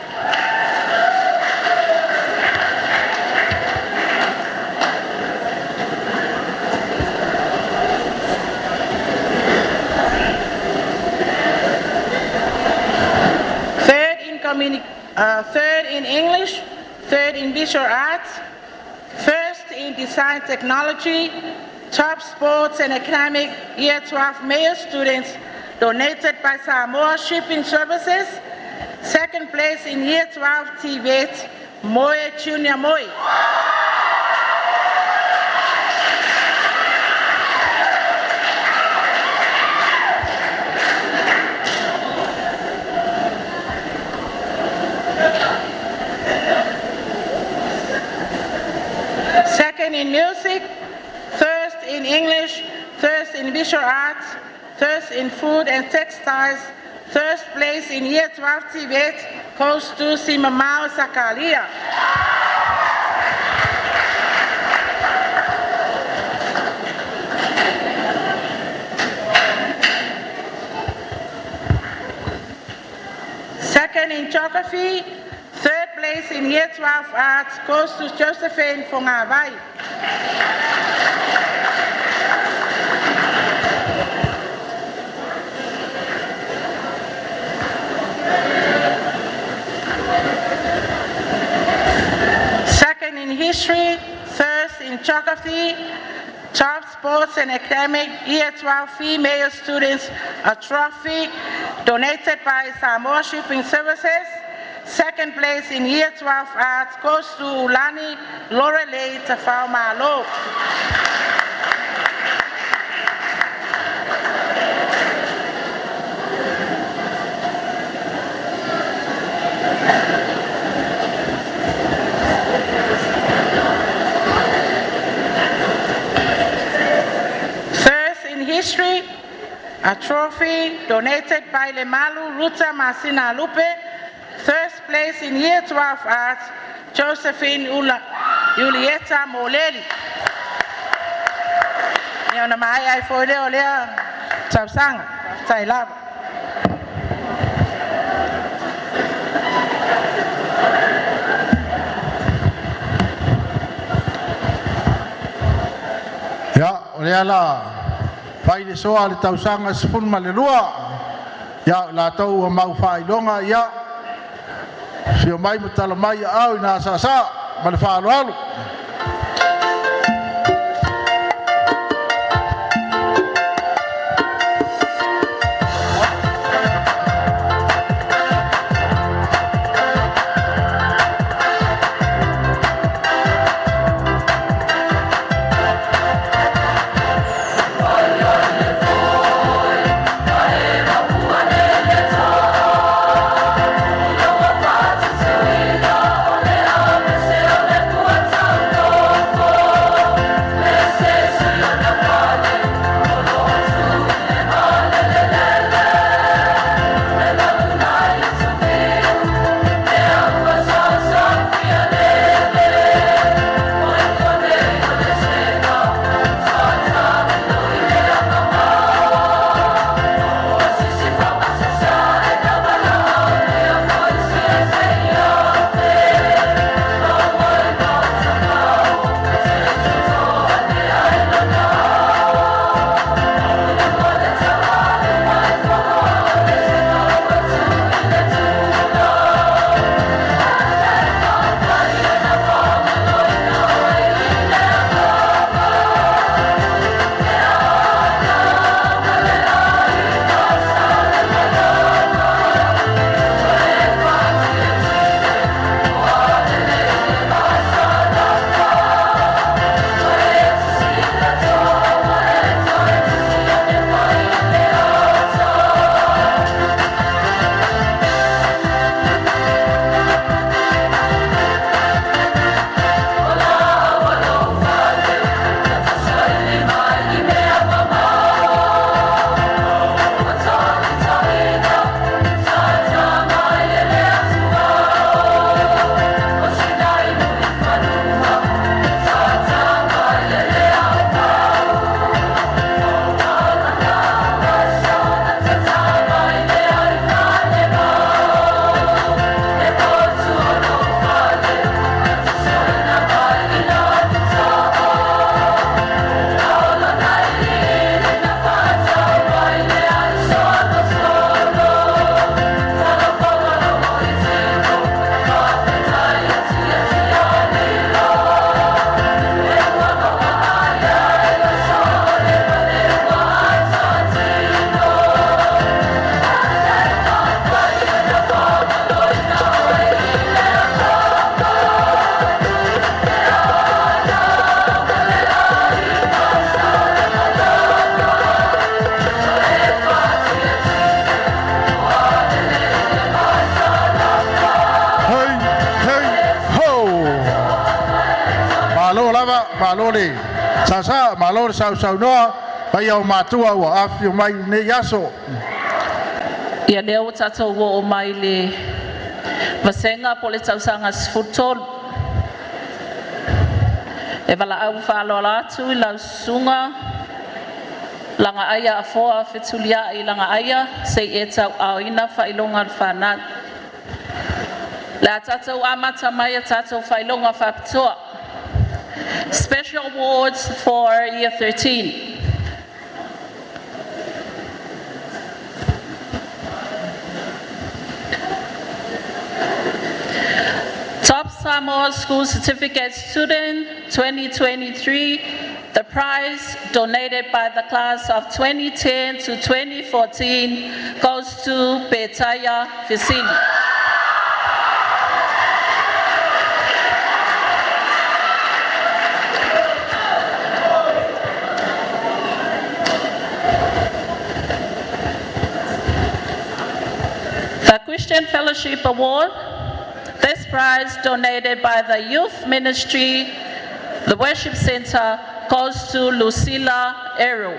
Third in English, third in visual arts, first in design technology, top sports and academic year 12 male students donated by Samoa Shipping Services, second place in year 12 Tibet, Moe Junior Moe. Second in music, third in English, third in visual arts, third in food and textiles, third place in year 12 Tibet goes to Simamao Sakalia. Second in geography, third place in year 12 arts goes to Josephine Fongavai. Second in history, third in geography, top sports and academic year 12 female students, a trophy donated by Samoa Shipping Services. Second place in year 12 arts goes to Ulani Lorelei Tafao Malo. First in history, a trophy donated by Lemalu Ruta Masina Lupe. First place in year 12 arts, Josephine Julieta Moleli. Nhiều năm ai ai phôi đeo lea chào sang chạy lava. reala fai le soa le tausanga sifun ma le lua ya la tau mau fai longa ya fio mai mutala mai au ina sa ma le fa alu malole sa malole sa noa pai au matua wa afio mai ne yaso ia leo tato wo mai le vasenga po le tausanga sfutol e vala au falola atu la sunga langa aya afoa fetulia I langa aya se eta au ina failonga fana la tato amata mai tato failonga faptoa. Special awards for year 13. Top Samoa School Certificate Student 2023, the prize donated by the class of 2010 to 2014 goes to Petaya Fisini. The Christian Fellowship Award, this prize donated by the Youth Ministry, the Worship Center, goes to Lucilla Ero.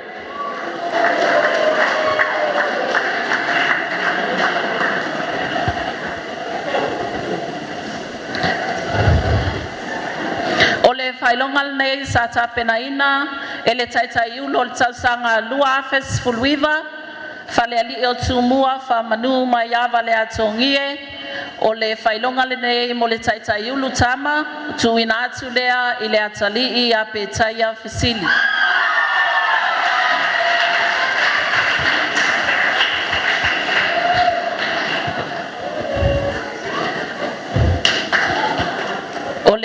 Ole failongal nei sata penaina, ele taita yulo tausanga lua fes fulwiva, fale ali o tumua fa manu mayava le atongie, ole failongal nei mo le taita yulu tama, tuina atu lea ile atali I a petaya fisili.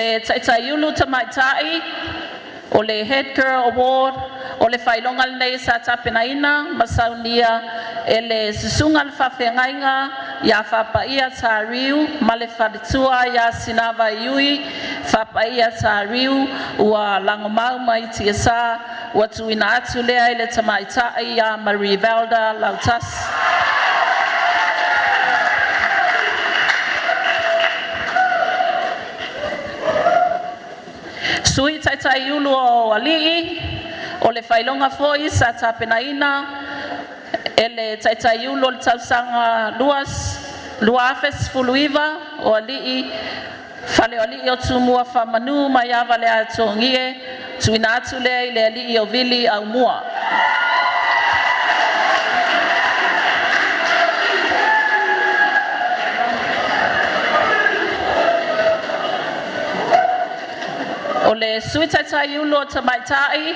le Taitaiulu Tamaitai, o le Head Girl Award, o le Whailonga nei sa tapenaina, masaunia e le susunga le whawhengainga, ia whapaia tā riu, ma le wharitua ia Sinava Iui, whapaia tā riu, ua langomau mai tia sa, ua tuina atu lea i le Tamaitai ia Marie Velda Lautas. Sui Taitaiulu o Ali'i, o le whailonga foi sa tapenaina, e le Taitaiulu o le tausanga luafes fuluiva o Ali'i, whale o Ali'i o tumua whamanu mai awa le atongie, tuina atu lea i le Ali'i o Vili au mua. O le Sui Taitaiulu o Tamaitai,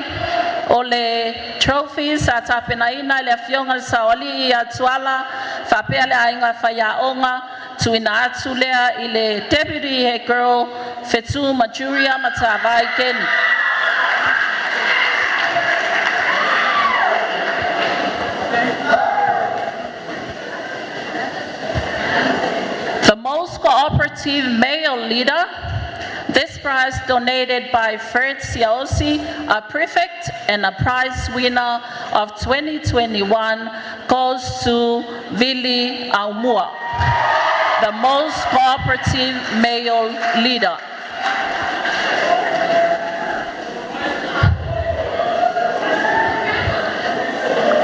o le trophies a tapenaina le afionga le saoli i atuala, whapea le ainga whaiaonga, tuina atu lea i le Deputy Head Girl, Fetu Majuria Matawai Keni. The most cooperative male leader. This prize donated by Fred Siaosi, a prefect and a prize winner of 2021, goes to Vili Aumua, the most cooperative male leader.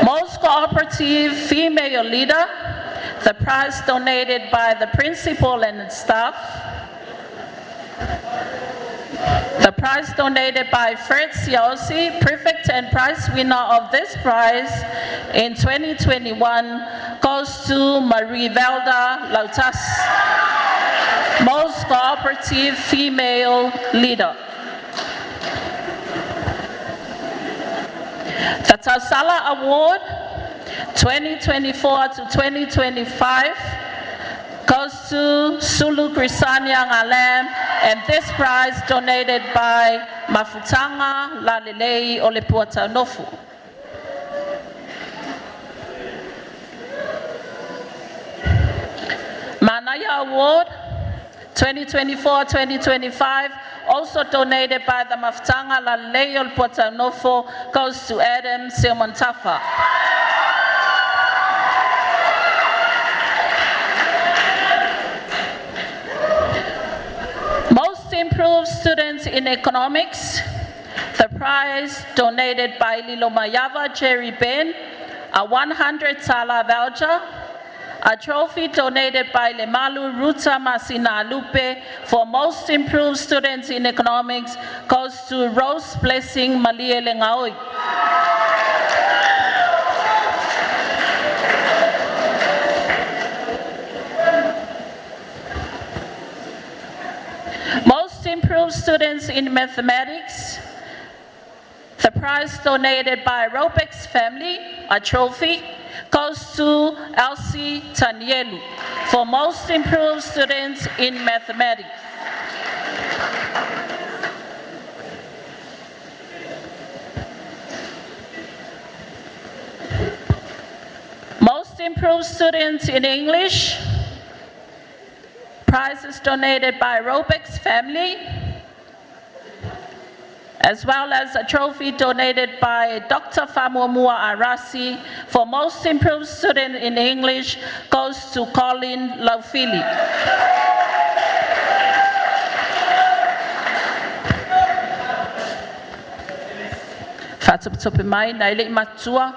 Most cooperative female leader, the prize donated by the principal and staff. The prize donated by Fred Siaosi, prefect and prize winner of this prize in 2021, goes to Marie Velda Lautas, most cooperative female leader. The Tausala Award 2024 to 2025 goes to Sulu Grisanya Ngalem, and this prize donated by Mafutanga Lalilei Olepuata Nofu. Manaya Award 2024-2025, also donated by the Mafutanga Lalilei Olepuata Nofu, goes to Adam Silmontafa. Improved students in economics, the prize donated by Lilomayava Jerry Ben, a 100 Sala voucher, a trophy donated by Lemalu Ruta Masina Lupe for most improved students in economics goes to Rose Blessing Malie Lengaoi. Improved students in mathematics, the prize donated by Robex family, a trophy, goes to Elsie Tanielu for most improved students in mathematics. Most improved students in English, prizes donated by Robex family, as well as a trophy donated by Dr. Famomua Arasi for most improved student in English goes to Colin Laufili. Fataptope mai na ile matua.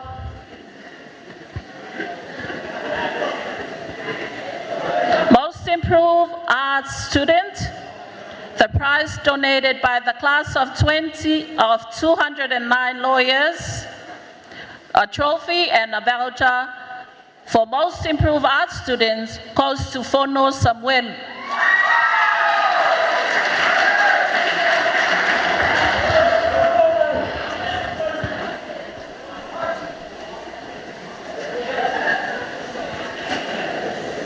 Most improved arts student, the prize donated by the class of 209 lawyers, a trophy and a voucher for most improved art students goes to Fono Samuel.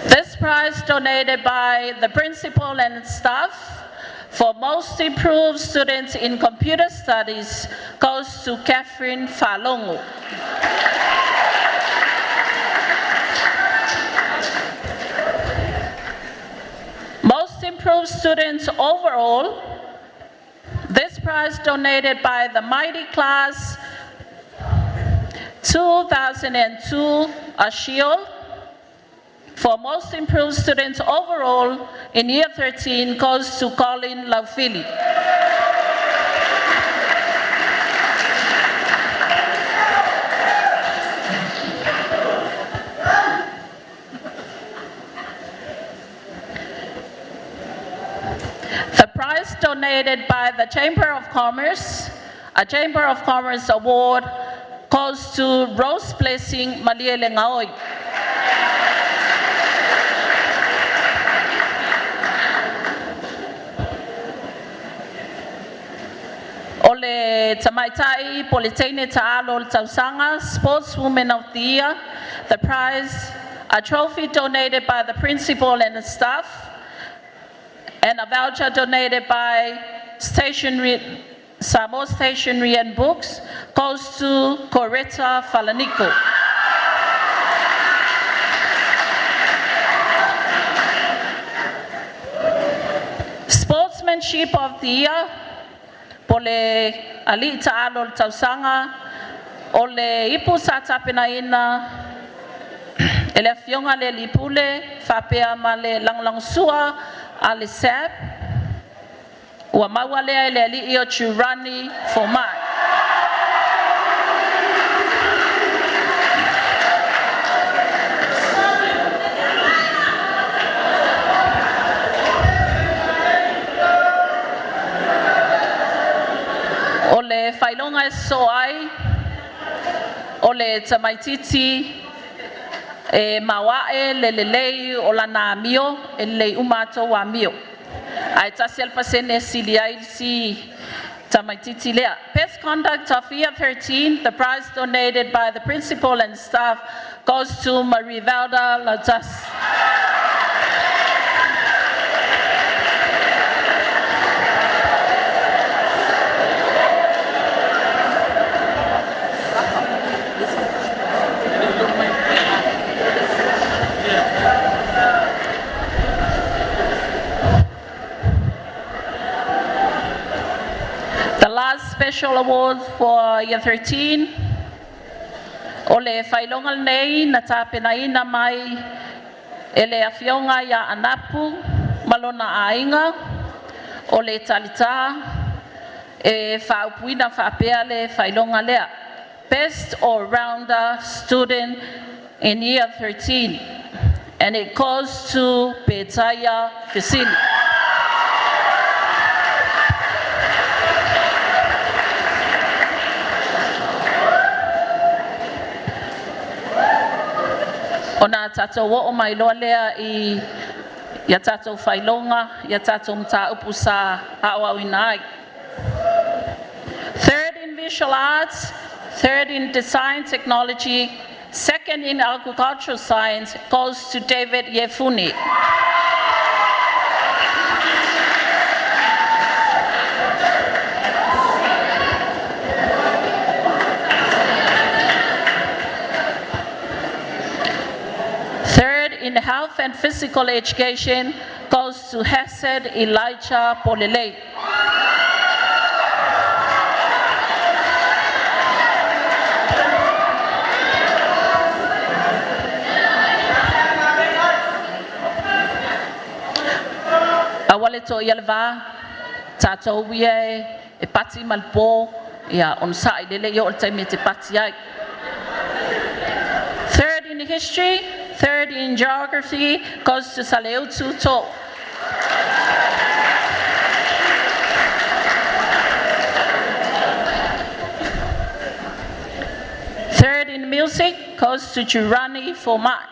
This prize donated by the principal and staff For most improved students in computer studies goes to Catherine Falongo. Most improved students overall, this prize donated by the Mighty Class 2002 Ashiel. For most improved students overall in year 13 goes to Colin Laufili. The prize donated by the Chamber of Commerce, a Chamber of Commerce award, goes to Rose Blessing Maliele Ngaoi. Ole Tamaitai Politene Ta'alo Tausanga, Sportswoman of the Year. The prize, a trophy donated by the principal and the staff, and a voucher donated by Samoa Stationery and Books, goes to Coretta Falanico. Sportsmanship of the Year, Pole Alita Adol Tausanga, Ole Ipu Satapenaina, Ele Fionga Le Lipule, Fapea Male Langlangsua, Alisep, Wamawale Leli Io Churani Format. Ole Failonga Soai, Ole Tamaititi, Mawae Lelelei Olana Mio, Ele Umato Wamio. I tasiel pasene Silia si Tamaititi Lea. Best conduct of year 13, the prize donated by the principal and staff goes to Marivelda Latas. Special award for year 13. Ole Failongal Nei Natapenaina Mai Ele Afionga ya Anapu Malona Ainga Ole Talita Faupuina Fapeale Failonga Lea. Best all-rounder student in year 13. And it goes to Betaya Fisili. Ona tato wo o mai loa lea I ya tato Failonga, ya tato mta upusa hawawinai. Third in visual arts, third in design technology, second in agricultural science goes to David Yefuni. In health and physical education goes to Hesed Elijah Polile. Awaleto Yalva, Tato Wie, Epati Malpo, ya on side le yo ultimate Epati. Third in history, third in geography goes to Saleo Tuto. Third in music goes to Jurani Format.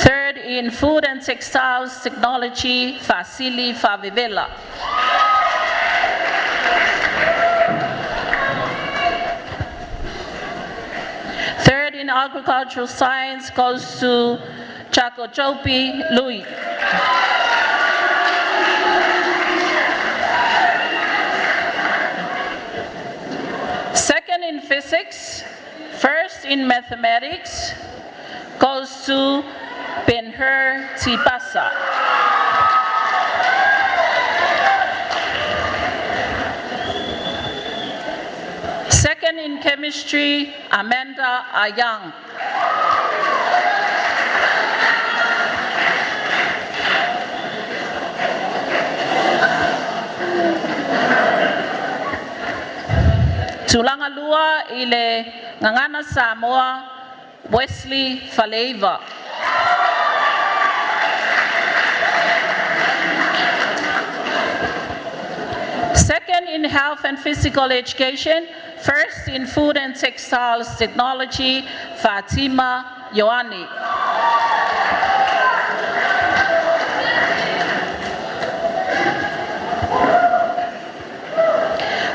Third in food and textiles technology, Fasili Favivela. agricultural science goes to Chakochopi Louis. Second in physics, first in mathematics goes to Ben-Hur Tipasa. Second in chemistry, Amanda Ayang. Tulangalua ile Ngangana Samoa, Wesley Faleva. Second in health and physical education, first in food and textiles technology, Fatima Yohani.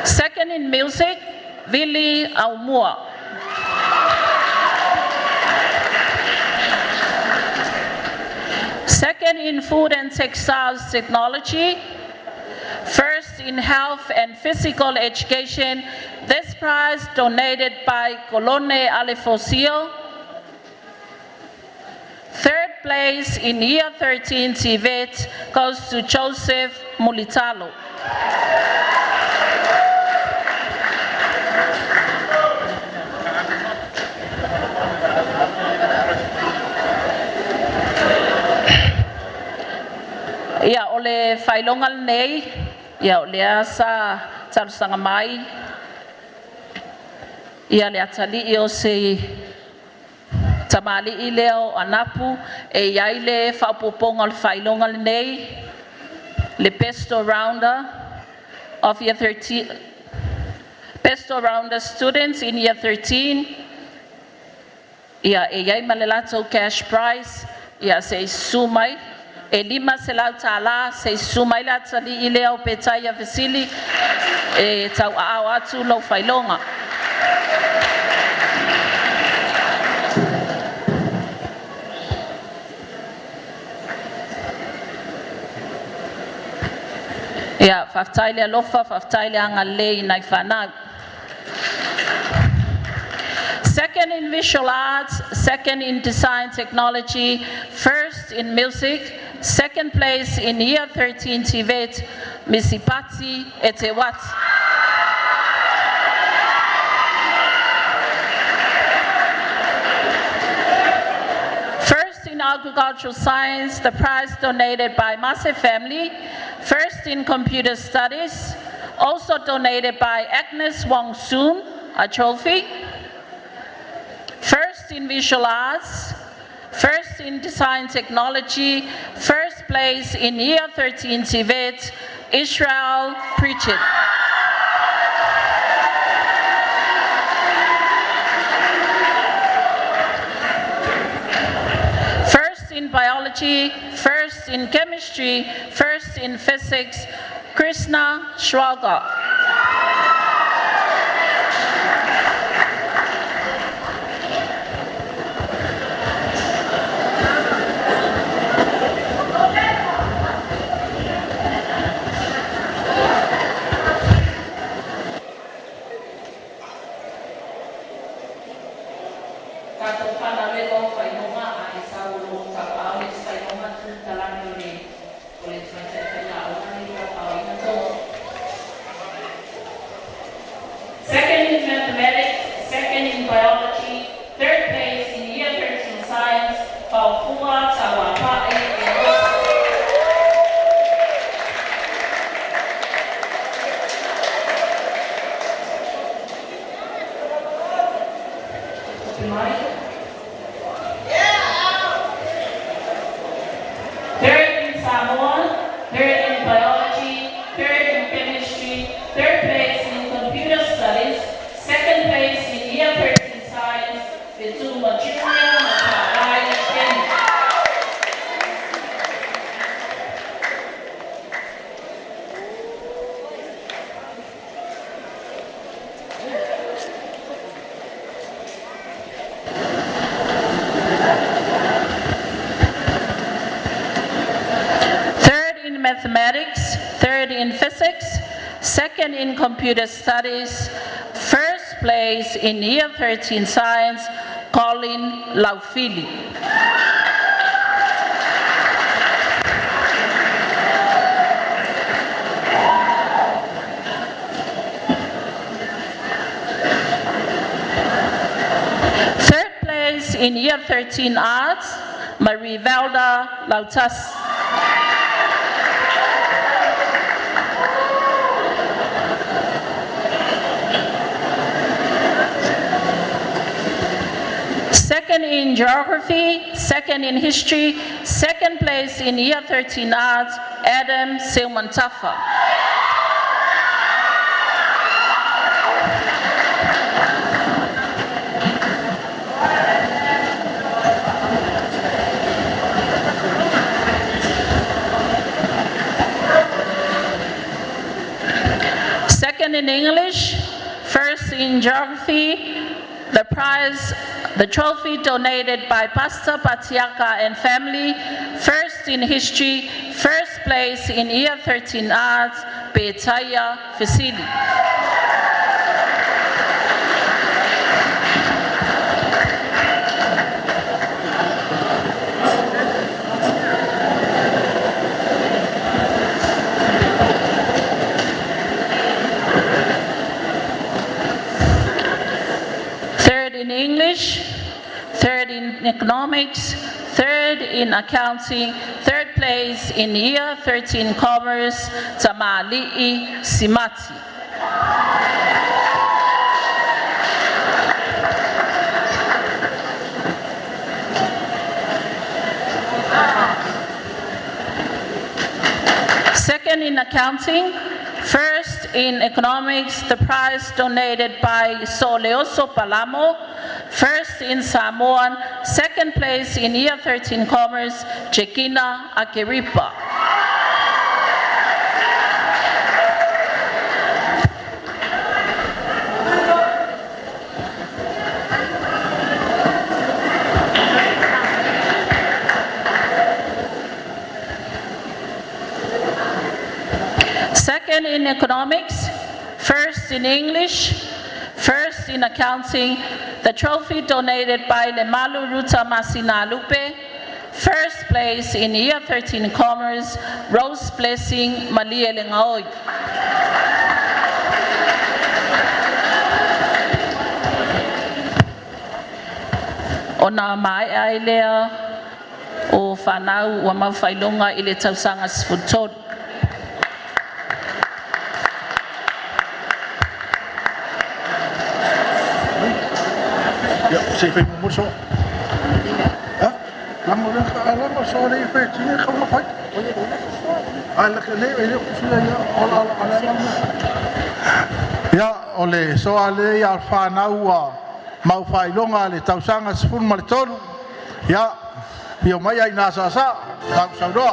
Second in music, Vili Aumua. Second in food and textiles technology, first in health and physical education, this prize donated by Colone Alefosio. Third place in year 13 TVET goes to Joseph Mulitalo. Ia ole whailongal nei, ia ole asa tarusanga mai, ia le atali i o se tamali i leo anapu, e iai le whaupoponga le whailongal nei, le Pesto Rounder of year 13, Pesto Rounder students in year 13, ia e iai malelato cash prize, ia se sumai, e lima se lau tala se sumai la tali i leo petaya vesili e tau ao atu lau whailonga. Ia, whaftaile alofa, whaftaile anga lei nai whanau. Second in visual arts, second in design technology, first in music, second place in year 13 TVET, Misipati Etewat. First in agricultural science, the prize donated by Mase family, first in computer studies, also donated by Agnes Wong Soon, a trophy. First in visual arts, first in design technology, first place in year 13 TVET, Israel Pritchett. First in biology, first in chemistry, first in physics, Krishna Shraga. Second in mathematics, second in biology, third place in year 13 science, Paupua Tawapae. Third in Samoa, third in biology, third in chemistry, third place in computer studies, second place in year 13 science, Vituma Junior, Matarai, Kenya. third in physics, second in computer studies, first place in year 13 science, Colin Laufili. Third place in year 13 arts, Marivelda Lautas. Second in geography, second in history, second place in year 13 arts, Adam Silmantafa. Second in English, first in geography, the trophy donated by Pastor Patiaka and family, first in history, first place in year 13 arts, Betaya Fasili. In English, third in economics, third in accounting, third place in year 13 commerce, Tamali'i Simati. Second in accounting, first in economics, the prize donated by Soleoso Palamo, first in Samoan, second place in year 13 commerce, Jekina Akiripa. Second in economics, first in English, first in accounting, the trophy donated by Lemalu Ruta Masina Lupe, first place in year 13 commerce, Rose Blessing Malia Lengaoi. Ona mai ai lea o whanau wa mawhailonga i le tausanga sifutonu. Zeg even moet zo. Ja? Laat maar zo even zien. Gaan we nog uit. Ja, ole so ale ya fa na ua mau fai longa le tausanga sfun mal tonu. Ja, yo mai ai na sa sa. Tau sa do.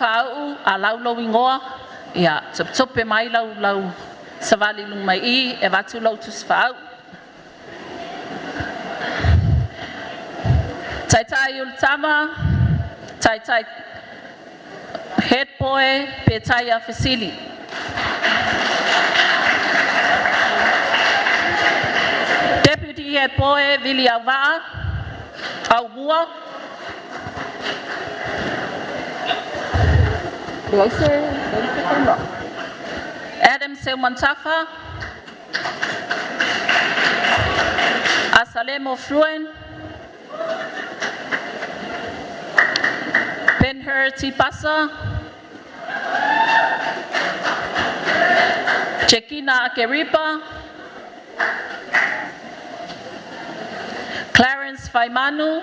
lau whaau, a lau lau ingoa, ia tupe mai lau savali lung mai I, e watu lau tus whaau. Tai tai ultama, tai head boy, pe tai a Fasili. Deputy head boy, Vili Auvaa, Aubua. Adam Seumantafa, Asalemo Fruen, Ben-Hur Tipasa, Chekina Akeripa, Clarence Faimanu,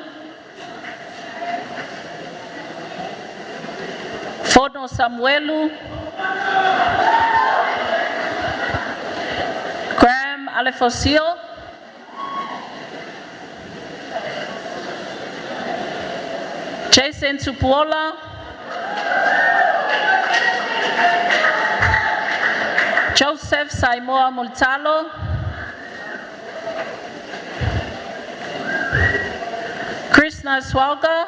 Fono Samuelu, Graham Alefosio, Jason Tupuola, Joseph Saimoa Multalo, Krishna Swalga,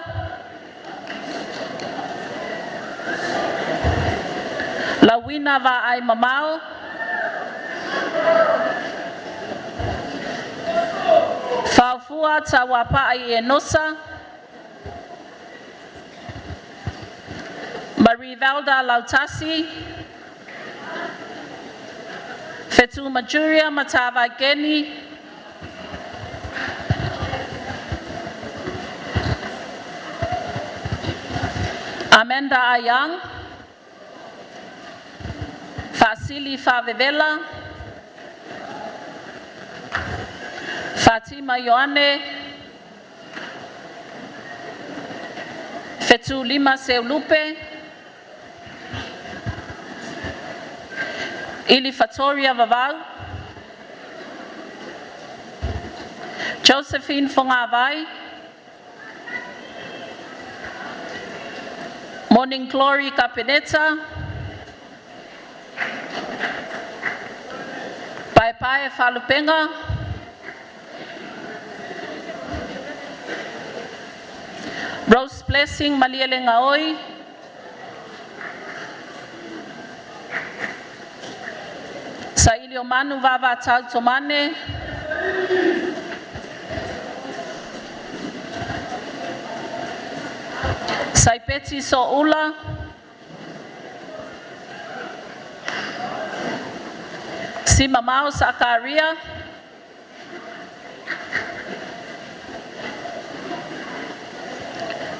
Lawina Va'ai Mamau, Faufua Tawapa'i Enosa, Marivalda Lautasi, Fetu Majuria Matava Geni, Amanda Ayang, Fasili Favevela, Fatima Ioane, Fetu Lima Seulupe, Ili Fatoria Vaval, Josephine Fongavai, Morning Glory Capineta, Pai Falupenga, Rose Blessing Malielengaoi, Sailio Manu Vava Taltomane, Saipeti Soula, Simamao Sakaria,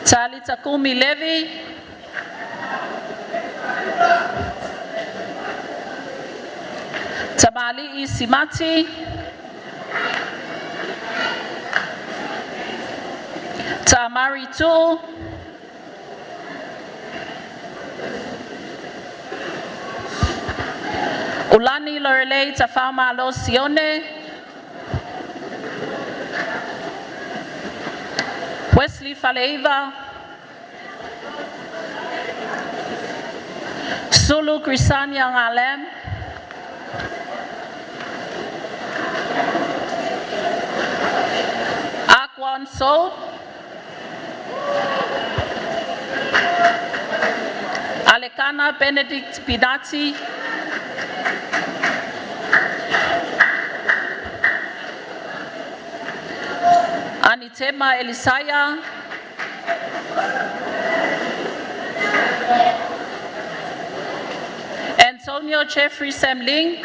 Talita Kumi Levi, Tamali Isimati, Tamari Tu, Ulani Lorelei Tafama Losione, Wesley Faleiva, Sulu Krisanya Ngalem, Akwan So, Alekana Benedict Pinati, Anitema Elisaya, Antonio Jeffrey Semling,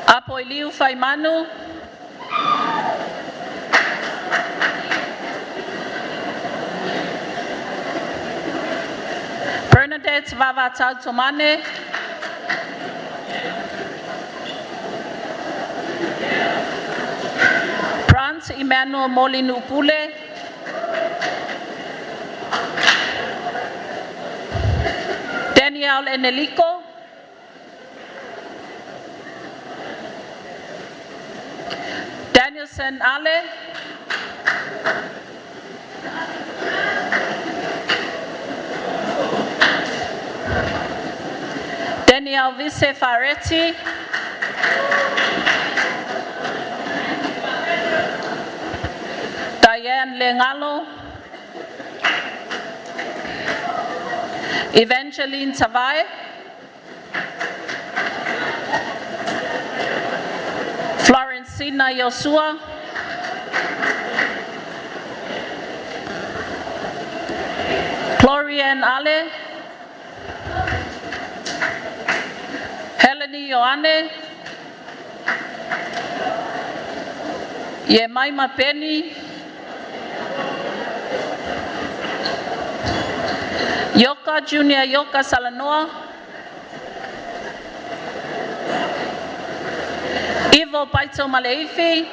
Apoiliu Faimanu, Bernadette Vavatal Tomane, Brant Emmanuel Molinupule, Daniel Enelico, Danielson Ale, Daniel Vise Faretti. Diane Lengalo. Evangeline Tavai. Florencina Yosua. Glorian Ale. Heleni Ioane. Yemaima Penny. Yoka Junior Yoka Salanoa. Ivo Paito Maleifi.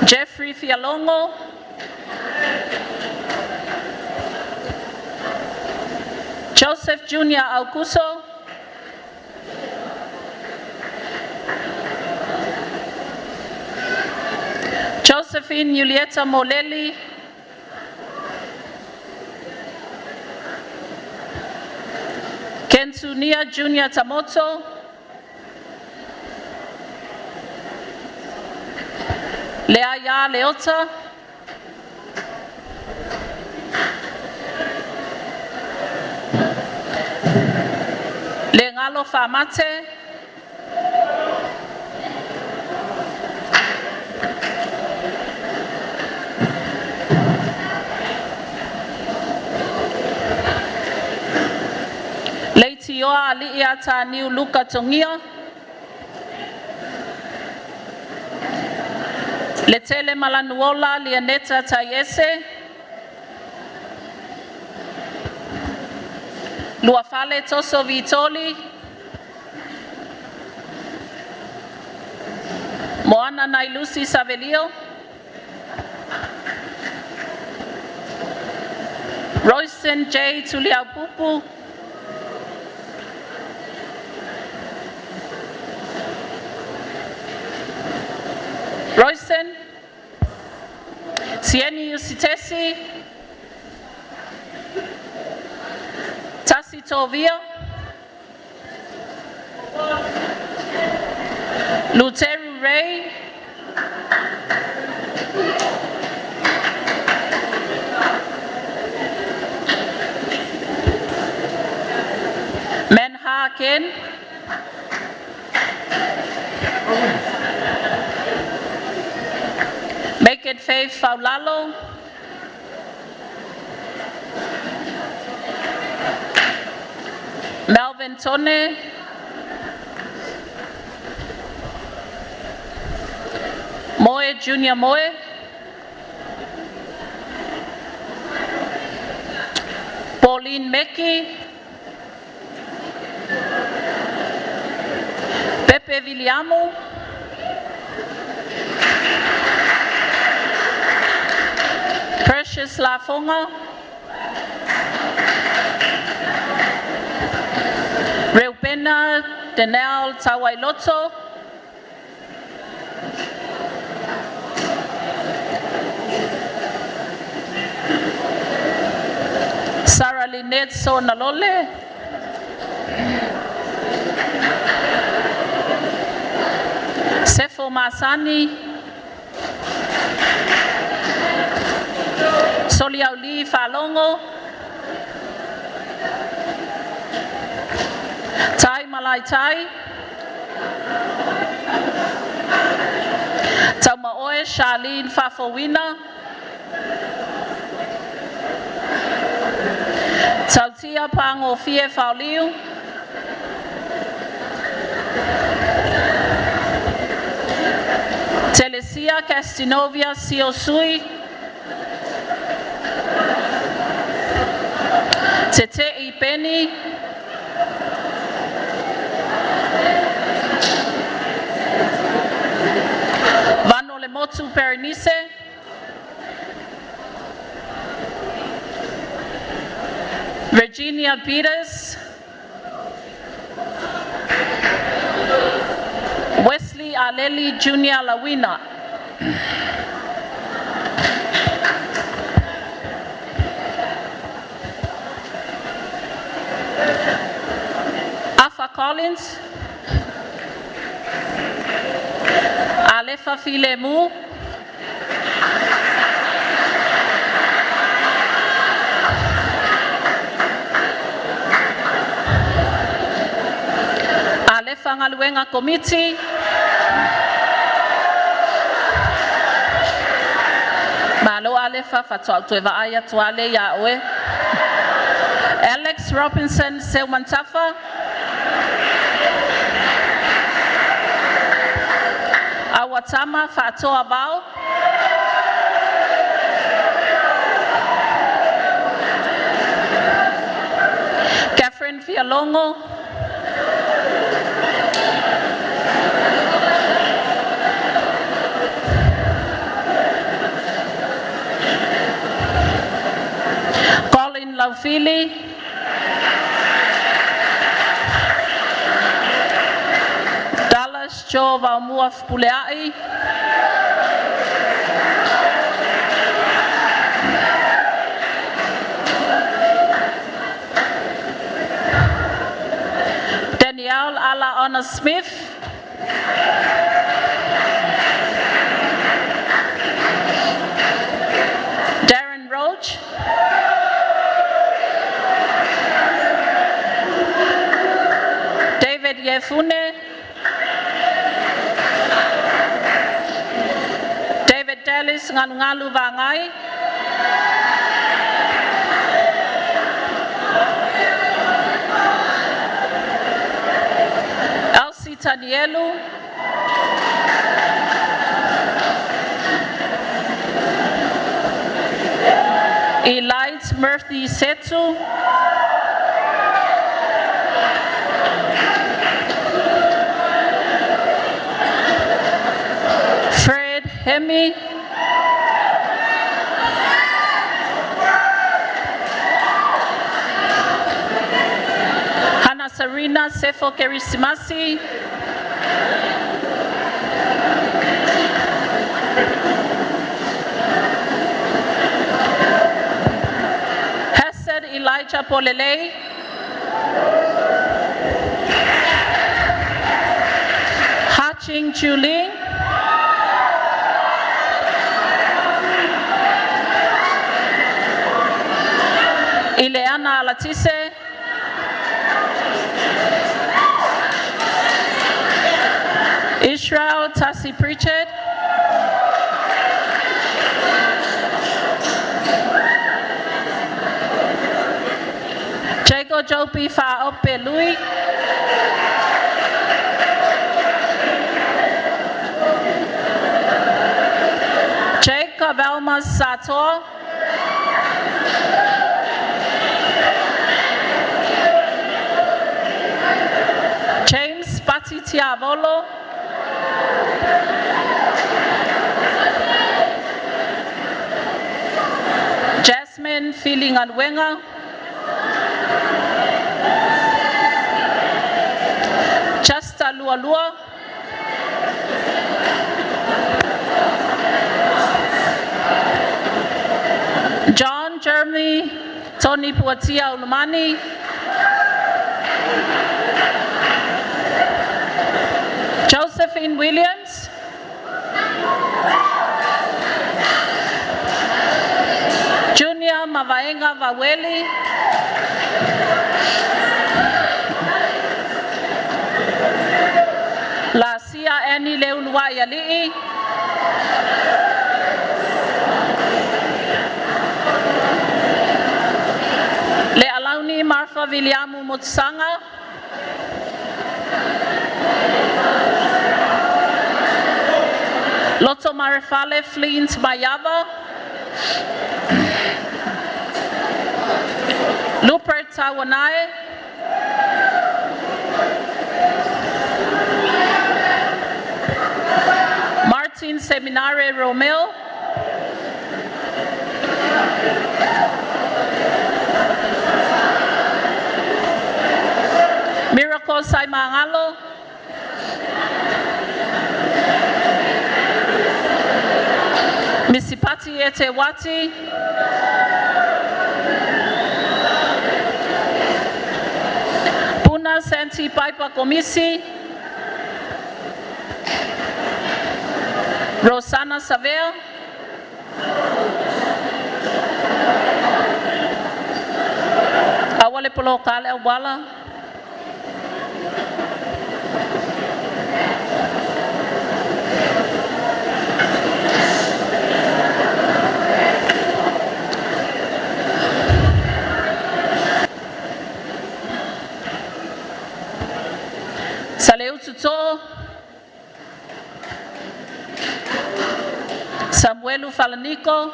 Jeffrey Fialongo. Joseph Junior Auguso. Josephine Julieta Moleli. Kensunia Junior Tamoto. Leaya Leota. Lengalo Famate. Leitioa Aliiata Niu Luka Tongia. Letele Malanuola Lianeta Tayese. Luafale Toso Vitoli. Moana Nailusi Savelio. Royston J. Tuliaupupu. Royston. Sieni Usitesi. Tasi Tovia. Luteru Ray. Menha Ken. Make it Faith Faulalo. Melvin Tone. Moe Junior Moe. Pauline Meki. Pepe Viliamo. Precious Lafonga. Reupena Denel Tawailoto. Sarah Lynette Sonalole. Sefo Masani. Soliauli Falongo. Tai Malai Tai. Taumaoe Charlene Fafowina. Tautia Pango Fie Fauliu. Telesia Castinovia Siosui. Tete Ipeni. Vano Lemotu Perenice. Virginia Peters. Wesley Aleli Junior Lawina. Collins. Alefa Filemu. Alefa Ngaluenga Committee. Malo Alefa Fatoa Tueva Aya Tuale Yawe. Alex Robinson Seumantafa. Awatama Fatoa Bao. Catherine Fialongo. Colin Laufili. Dallas Joe Valmuaf Puleai. Danielle Ala Honor Smith. Darren Roach. David Yefune. David Dallas Nganungalu Vangai. Elsie Tanielu. Elites Murphy Setsu. Fred Hemi. Hannah Serena Sefo Kerisimasi. Hesed Elijah Polele. Haching Juling. Ileana Latise. Israel Tassi Pritchard. Jago Jopi Faope Louis. Jacob Elmas Sator. James Patti Tiavolo. Jasmine Feeling Anwenga. Chasta Lualua. John Jeremy Tony Puatia Ulumani. Josephine Williams. Junior Mavaenga Vaweli. La Sia Annie Leulwa Yalii. Le Alauni Marfa Viliamu Mutsanga. Loto Marifale Flint Mayava. Lupert Tawanai. Martin Seminare Romeo. Miracle Saimangalo. Misipati Etewati. Puna Senti Deputy Piper Komisi, Rosanna Saville, Awale Polo Kale Wala, Saleu Tuto, Samuelu Falanico,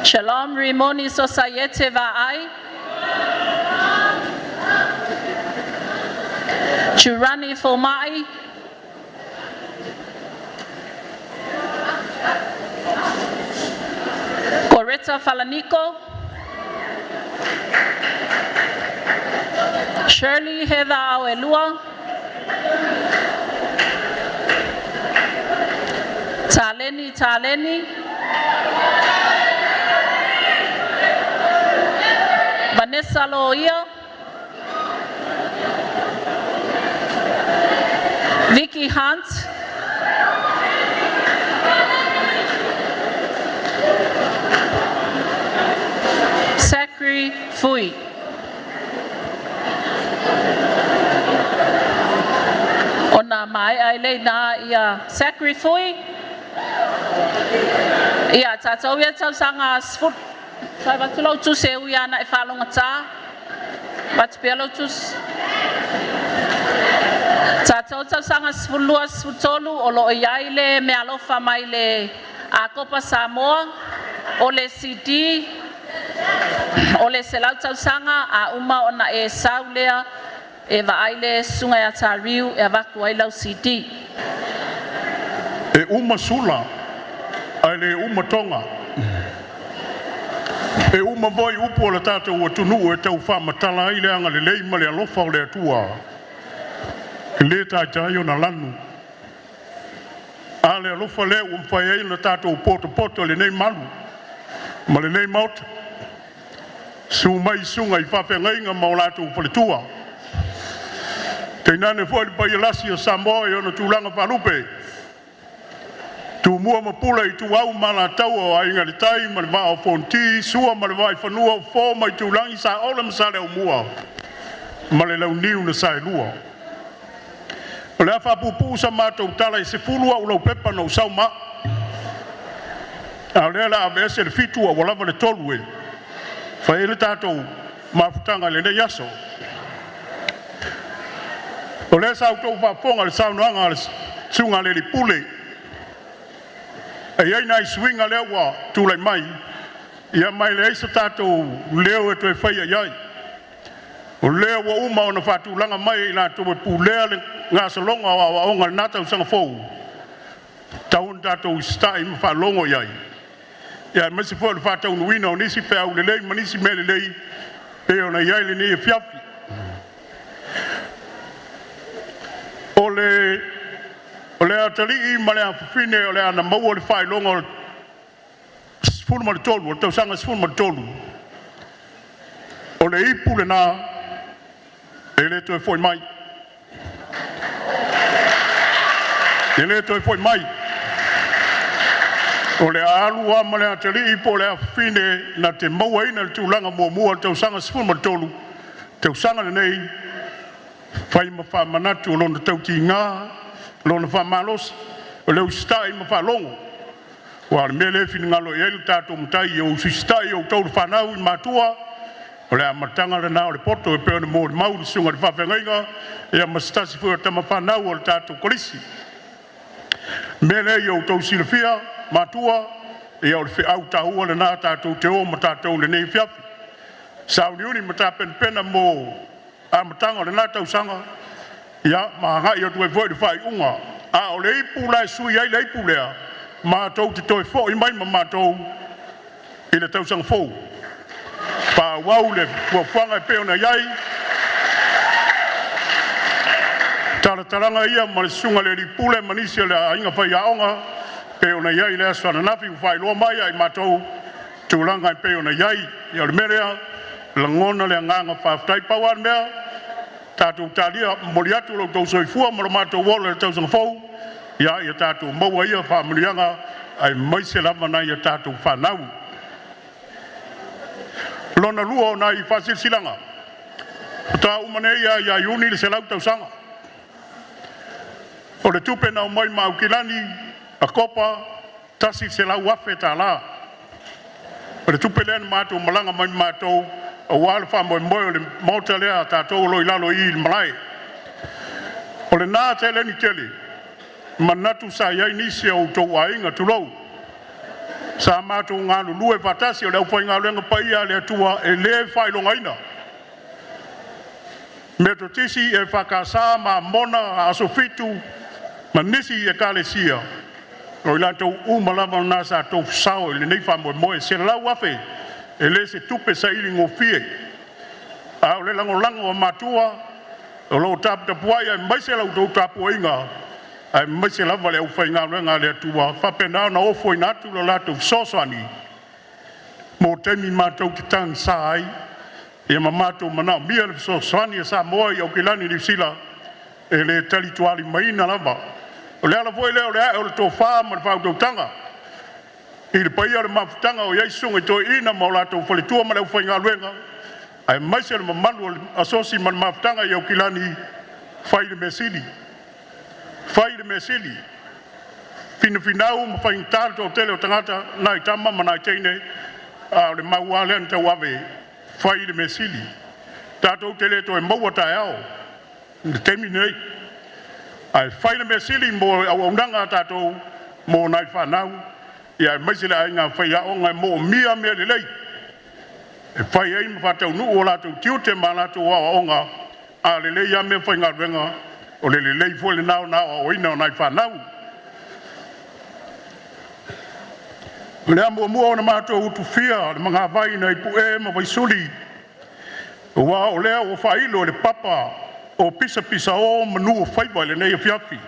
Shalom Rimoni Societe Va'ai, Churani Fomai, Coretta Falanico, Shirley Heather Awelua, Taleni, Vanessa Loia, Vicky Hunt, Sakri Fui. Ona mai ai le na ia Sakri Fui. Ia tātou ia tau sanga sfut. Sai watu lau tu se ui ana e whalonga tā. Watu pia lau tu. Tātou tau sanga sfulua sfutolu o lo iai le me alofa mai le a Kopa Samoa. O le CD. O le se lau tau sanga a uma ona e saulea. E waaile sunga ya tariu e waku ai lau CD. E uma sula, ai le uma tonga. E uma voi upo o le tātou ua tunu e tau whamatala i le anga le leima le alofa o le atua. E le tā jai o na lanu. A le alofa le ua mwhai ai le tātou poto le nei malu. Ma le nei mauta. Su mai sunga i whawhenga inga ma o lātou paletua. Te nane foi le pai lasi o Samoa e ona tūlanga Palupe. Tu mua mapula i tu au mana tau o ainga le tai ma le vaa o fonti, sua ma le vaa i whanua o fō mai tūlangi sa ola masare o mua. Ma le lau niu na sa e lua. O le awha pupu sa mātou tala i se fulua o lau pepa no sau ma. A le ala ave ese le fitua o lava le tolu e. Whai ele tātou mafutanga le nei aso. O le sa utou whaponga le saunoanga le sunga le li pule. E iei nai swinga lewa tūlai mai. Ia mai le eisa tātou leo e toi whaia iai. O leo wa uma o na whatūlanga mai i nā tō e pūlea le ngā salonga o aonga le nātau sanga fōu. Taun tātou stai ma whalongo iai. Ia masi fōu le whatau nuina o nisi whea u le lei manisi me le lei. E o na iai le ni e whiapi. O le atali i ma le awhawhine o le ana maua le whailonga o sfunu ma le tolu, o le tausanga sfunu ma le tolu. O le ipu le nā, e le toi foi mai. E le toi foi mai. O le alua ma le atali i po le awhawhine na te maua ina le tūlanga mua le tausanga sfunu ma le tolu. Tausanga le nei, whai ma wha manatu o lona tauti ngā, lona wha malos, o leo stai ma wha longo. Wa le mele fini ngalo i ele tātou mutai e o si stai o tauru whanau i mātua, o le amatanga le nā o le poto e peo ne mō le mauri sunga le whawhengainga, e a mastasi fua tama whanau o le tātou kolisi. Mele i o tau silafia, mātua, e o le whi au tahua le nā tātou te o ma tātou le nei whiapi. Sauni uni ma tā pena mō a matanga le nā tausanga, ia mahangai o tuwe foi de whai unga. A o le ipu lai sui ai le ipu lea, mātou te toi fo i mai ma mātou i le tausanga fōu. Pa wau le whanga e peo na iai, tarataranga ia ma le sunga le ripule manisia le ainga whai aonga, peo na iai le aswana nafi u whai loa mai ai mātou tūlanga e peo na iai, ia le merea, langona le nganga whaftai pawan mea, tātou tālia mori atu lau tau soifua mara mātou wola le tau sangafou, ia tātou maua ia whamurianga ai mai se lava na ia tātou whanau. Lona lua o na I whasilsilanga, tā umane ia iuni le se lau tau sanga. O le tupe na o mai maukilani, a kopa, tasi se lau wafe tā la. O le tupe lena mātou malanga mai mātou, o wale whamoe moe o le mauta lea tātou loi lalo I malai. O le nā te leni tele, manatu sa iai nisi au tau ainga tulou. Sa mātou ngā lulue patasi o le au whai ngā renga paia le atua e le whailonga ina. Me to tisi e whakasa ma mona a sofitu ma nisi e kalesia. O I lantou umalawa nasa tau sao e le nei whamoe moe se lau wafe e le se tupe sa ili ngofie. A o le lango o matua o lo tap tapuai e mai se lau tau tapu inga. Ai mai se lava le au whai ngā renga le atua. Whapenao na ofo I natu lo latou sosani. Mo temi mātou ki tang sa ai. E ma mātou manao mia le sosani e sa moa I au kilani New Zealand. E le tali tuali maina lava. O le ala foi leo le ae o le tō whaa ma le whau tau tanga. I le paia le mawhutanga o iei sunga I tō ina ma o lātou whale tua ma le au whai ngā luenga. Ai mai se le mamalu o le asosi ma le mawhutanga I au kilani whai le mesili. Whai le mesili. Fina finau ma whai ngātara tō tele o tangata nai tama ma nai teine a le maua lea ni tau ave whai le mesili. Tātou tele tō e maua tae ao. Le temi nei. Ai whai le mesili mo au aunanga tātou mo nai whanau. Ia mai se le ai ngā whai aonga mo mia mea le lei. E whai ai ma whatau nu o lātou tiute ma lātou aonga a le lei a mea whai ngā ruenga o le lei fo le nao nao o ina o nai whanau. Le amua mua o na mātou utu fia le mga vai na ipu e ma vai suri. Wa o lea o whailo le papa o pisa pisa o manu o whaiwa le nei o fiafi.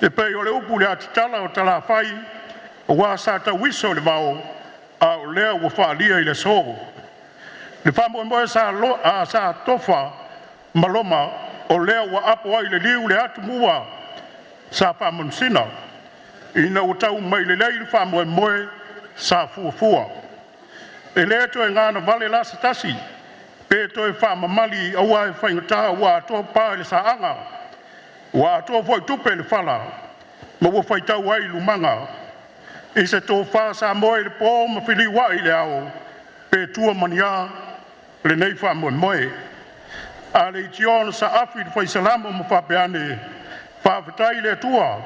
E pei o le upu le atitala o tala whai o wā sāta wiso le vau a o lea o whaalia I le sō. Le whamoe moe sa tofa maloma o lea o apo ai le liu le atu mua sa whamunsina. Ina o tau mai le lei le whamoe moe sa fuafua. E lea to e ngāna vale la sa tasi. Pe to e whamamali aua e whaingata ua atoa pā le sa anga. Ua atoa foi tupe le whala. Ma ua whaitau ai lumanga. I se tō wha sa moe le pō ma whili wai le ao. Pe tua mania le nei whamoe moe. A le itiona sa afi le whai salamo ma whapeane. Whawhetai le tua.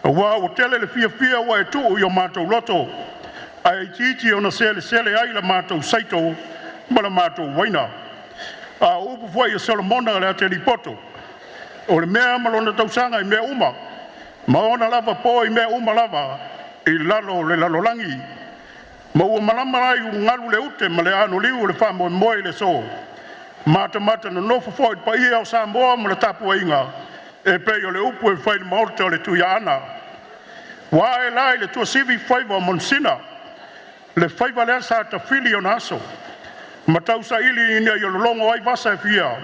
Ua o tele le fia fia ua e tuu I o mātou loto. A e titi o na sele ai la mātou saito. Ma la mātou waina. A upu fwai o Solomona le a te ripoto. O le mea malona tausanga I mea uma. Ma ona lava po I mea uma lava. I lalo le lalolangi. Ma ua malamarai u ngalu le ute ma le anu liu le whamoe moe le so. Mata na nofo fwai pa ia o Samoa ma le tapu inga. E pei o le upu e whai maorte o le tuia ana. Wa e lai le tua sivi whaiva o Monsina. Le whaiva lea sa ta fili o naso. Ma tau sa ili ina I o longo ai vasa e fia.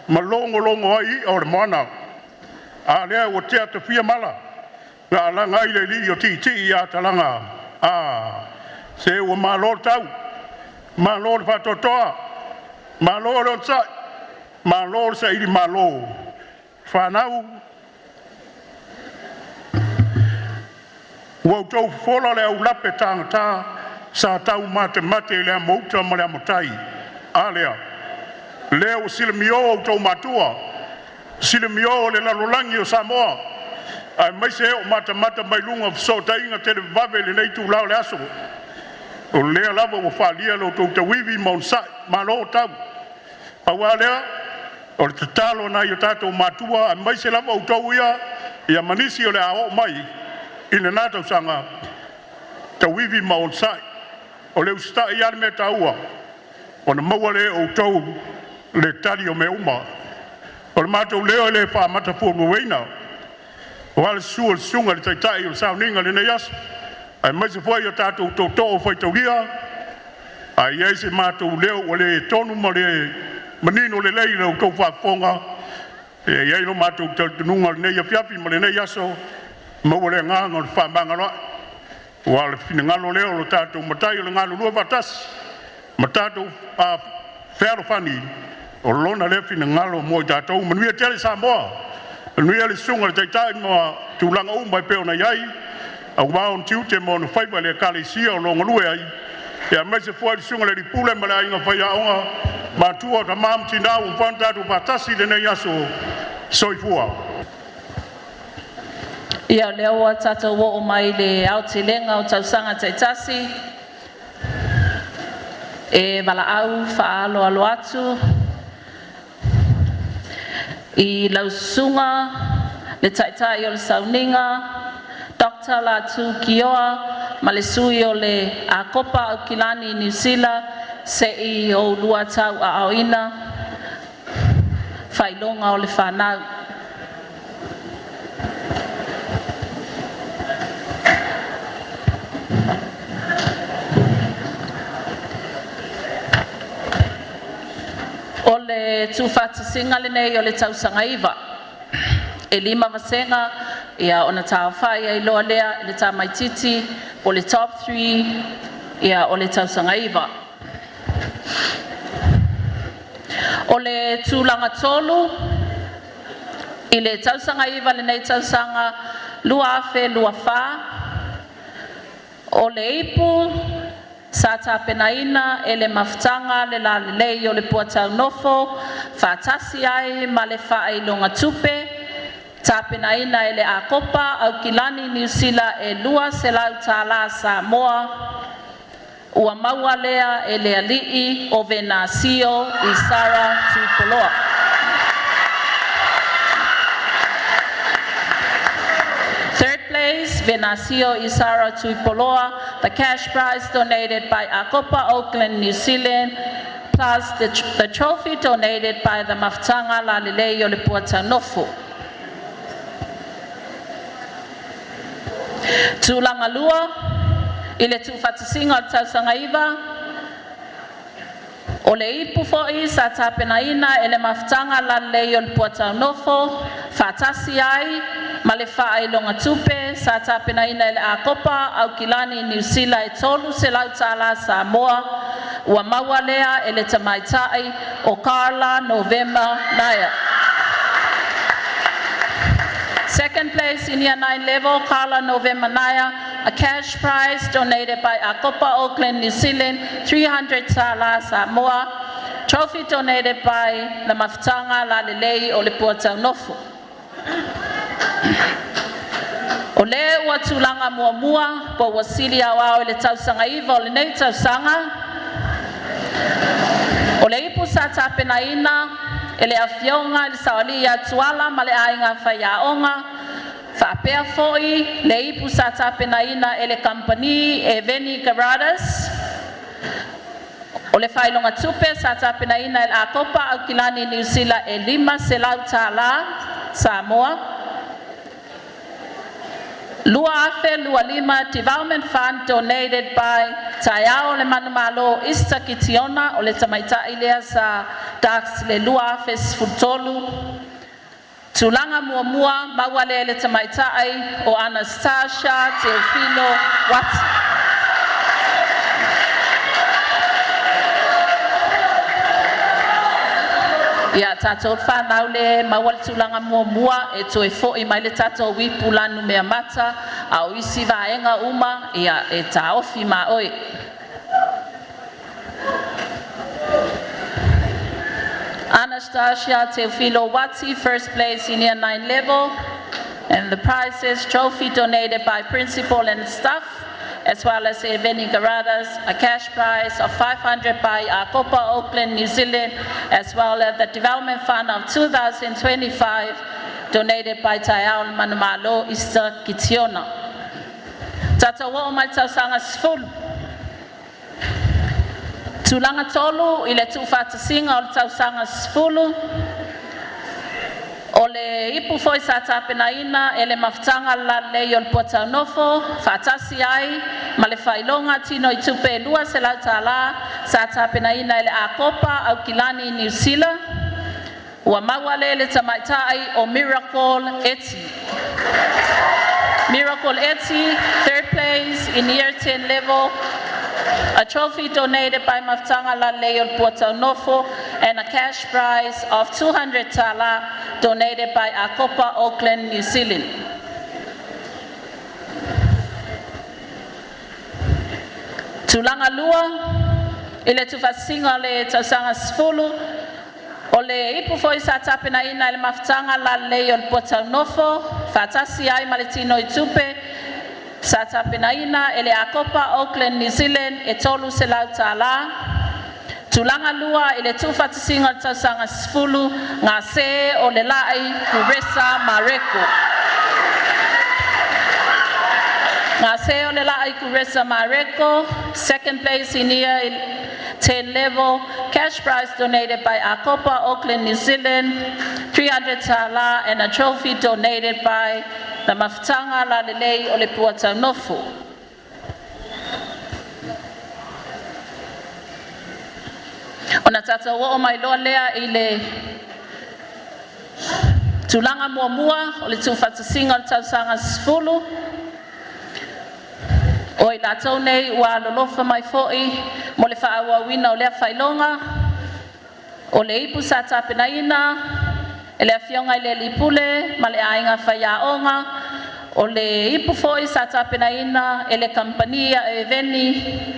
Ma longo ai o le moana. A lea o tea te fia mala. Nga langa I le li o ti I a talanga. Se ua malo tau. Malo le whatotoa. Malo le onsa. Malo le sa ili malo. Whanau. Wau tau fola le au lape tangata. Sa tau mate lea mouta ma lea motai. A lea. Lea o silamio o tau matua. Silamio o le lalolangi o Samoa. Ai mai se o mata mai lunga so tainga te vave le nei tu lao le aso. O lea lava o whalia lo tau tawivi maunsa ma lo tau. Awa lea. O le tatalo na i o tatou matua. Ai mai se lava o tau ia manisi o le ao mai. Ina nātau sanga. Tawivi maunsa. O le usta I ane me taua. O na maua le o tau le tali o me uma. O le mātou leo le wha mata fōru weina. O ale sua le sunga le taitai o le sauninga le nei aso. Ai mai se fwai o tātou tō o whai tauria. Ai ai se mātou leo o le tonu ma le manino le lei leo tau whafonga. E ai no mātou tununga le nei a fiapi ma le nei aso. Ma o le nganga le whamanga loa. Wa le fina ngalo leo lo tātou matai o le ngalo lua watasi. Ma tātou a whero whani. O lona le fina ngalo mo i tātou. Manuia tele Samoa. Manuia le sunga le taitai ma tūlanga umai peo na iai. Au wao ntiute mo no whaipa le kalesia o longa lue ai. Ya mai se foi sunga le pule ma le inga whaia onga. Ma tua ta mam tina un whantatu patasi le nei aso soifua. Ia leo tata wo o mai le autilenga o tausanga taitasi. E wala au whaalo alo atu. I lausunga le taitai o le sauninga. Dr. Latu Kioa, Malesui o le Akopa o Kilani New Zealand, se I o lua tau a aoina, whailonga o le whanau. O le tūwhatasinga le nei o le tausanga iwa. E lima vasenga, ia ona tāwhai ai loa lea, le tā maititi, o le top 3, ia o le tausanga iwa. O le tūlanga tolu, I le tausanga iwa le nei tausanga, lua afe, lua wha. O le ipu, sa tapenaina, e le maftanga, le la lei o le puatau nofo, whatasi ai, ma le wha ai longa tupe, tapenaina e le Akopa au Kilani New Zealand e lua se lau tāla Samoa. Ua maua lea e le alii o Venasio I Sara Tupoloa. Third place, Venasio I Sara Tupoloa. The cash prize donated by Akopa Auckland, New Zealand, plus the trophy donated by the Maftanga Lalilei o le Puatanofu. Tūlanga lua, I le tūwhatasinga o tausanga iwa. O le ipu fo'i sa tapenaina e le maftanga lalei o le puatau nofo, whatasi ai, ma le whaai longa tupe, sa tapenaina e le Akopa au Kilani New Zealand e tolu se lau tāla Samoa, ua maua lea e le tamaitai o Carla November Naya. Second place in year 9 level, Carla November Naya, a cash prize donated by Akopa Auckland, New Zealand, 300 tala Samoa. Trophy donated by the Maftanga Lalilei o le Puatau Nofo. O le ua tūlanga muamua, po wasili awao le tausanga iwa o le nei tausanga. O le ipu sa tapenaina, e le awhionga le sawali a tuala ma le ainga whaiaonga. Whapea fo'i le ipu sa tapenaina e le company e Veni Garadas. O le whailonga tupe sa tapenaina e le Akopa au Kilani New Zealand e 5 se lau tāla Samoa. Lua afe, lua 5 development fund donated by Taiao le Manumalo Ista Kitiona o le tamaita ilea sa tax le lua afe sfutolu. Tulanga muamua mawale le tamaita ai o Anastasia Teofilo Watsi. Ia tātou whanau le mawale tulanga muamua e toe fo'i mai le tātou wipulanu mea mata au isi vaenga uma ia e tā ofi ma oi. Anastasia Teofilo Watsi, first place in year 9 level, and the prizes, trophy donated by principal and staff, as well as a Veni Garadas, a cash prize of 500 by Akopa Auckland, New Zealand, as well as the development fund of 2025 donated by Taiao Manumalo Ista Kitiona. Tata wo mai tausanga sfulu. Tulanga tolu ile tūwhatasinga o le tausanga sfulu. O le ipu foi sa tapenaina e le maftanga lalei o le Puatau Nofo, whatasi ai, ma le whailonga tino I tupe lua se lau tāla, sa tapenaina ele Akopa au Kilani New Zealand. Ua mawale le tamaitai o Miracle Eti. Miracle Eti, 3rd place in year 10 level. A trophy donated by Maftanga Laleo Puatanofo and a cash prize of 200 tala donated by Akopa Auckland, New Zealand. Tulanga lua, ile tufasinga le tausanga sfulu, ole ipu foi sa tapena ina ile Maftanga Laleo Puatanofo, fatasi ai maletino itupe, sa tapenaina ele Akopa Auckland New Zealand e tolu se lau tala. Tulanga lua ele tufatisinga tausanga sfulu ngā se o le lai Kuresa Mareko. Ngā se o le lai Kuresa Mareko, 2nd place in year 10 level, cash prize donated by Akopa Auckland New Zealand, 300 tala and a trophy donated by the Maftanga Lalelei o le Puatanofo. Ona tata o mai loa lea i le tulanga muamua o le tufatasinga o le tausanga sfulu. O i latou nei ua lolofa mai fo'i mo le whaauawina o lea whailonga. O le ipu sa tapenaina, ele afionga ile lipule male ainga whaiaonga o le ipu foi sa tapenaina ele kampania e veni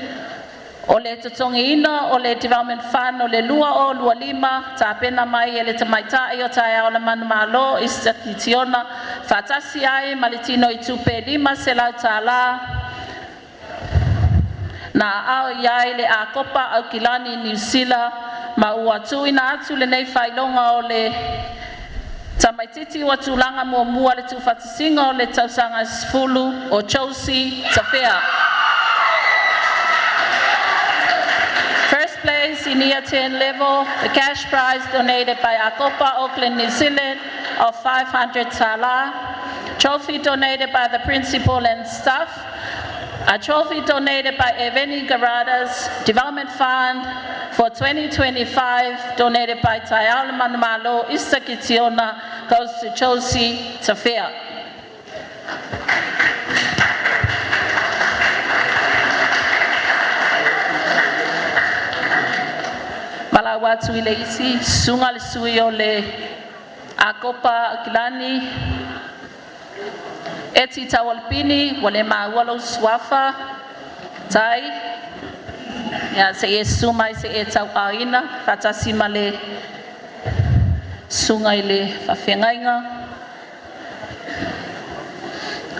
o le tutongi ina o le development fund o le lua o lua lima tapena mai ele tamaitai o tae o le manumalo istakitiona fatasi ai maletino i tupe lima se lau tala na au iai le Akopa au Kilani New Zealand ma ua tuina atu le nei whailonga o le tamaititi wa tulanga muamua le tufatisinga o le tausanga sfulu o Chelsea Tafea. 1st place in year 10 level, the cash prize donated by Akopa Auckland New Zealand of 500 tala. Trophy donated by the principal and staff. A trophy donated by Eveni Garadas Development Fund for 2025, donated by Tayal Manumalo Istakitiona, goes to Chelsea Tafea. Malawatu ile isi, sunga le suyo le Akopa Kilani, Eti Tawalpini, wale mawalo swafa, tai, ya se yesu mai se eta aina, fatasi male sunga ile fafengainga.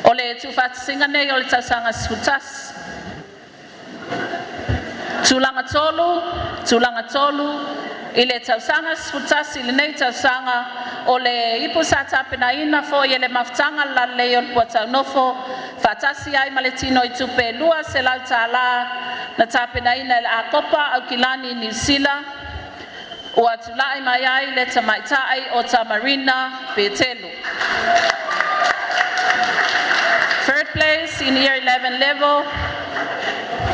Ole tu fatisinga ne ole tausanga sutas. Tulanga tolu, ile tausanga sutas ile ne tausanga ole ipu sata penaina fo yele Maftanga Laleo Puatanofo fatasi ai maletino itupe lua selal tala na tapenaina ile Akopa au Kilani New Zealand uatulai mayai le tamaitai o Tamarina Petelu. 3rd place in year 11 level,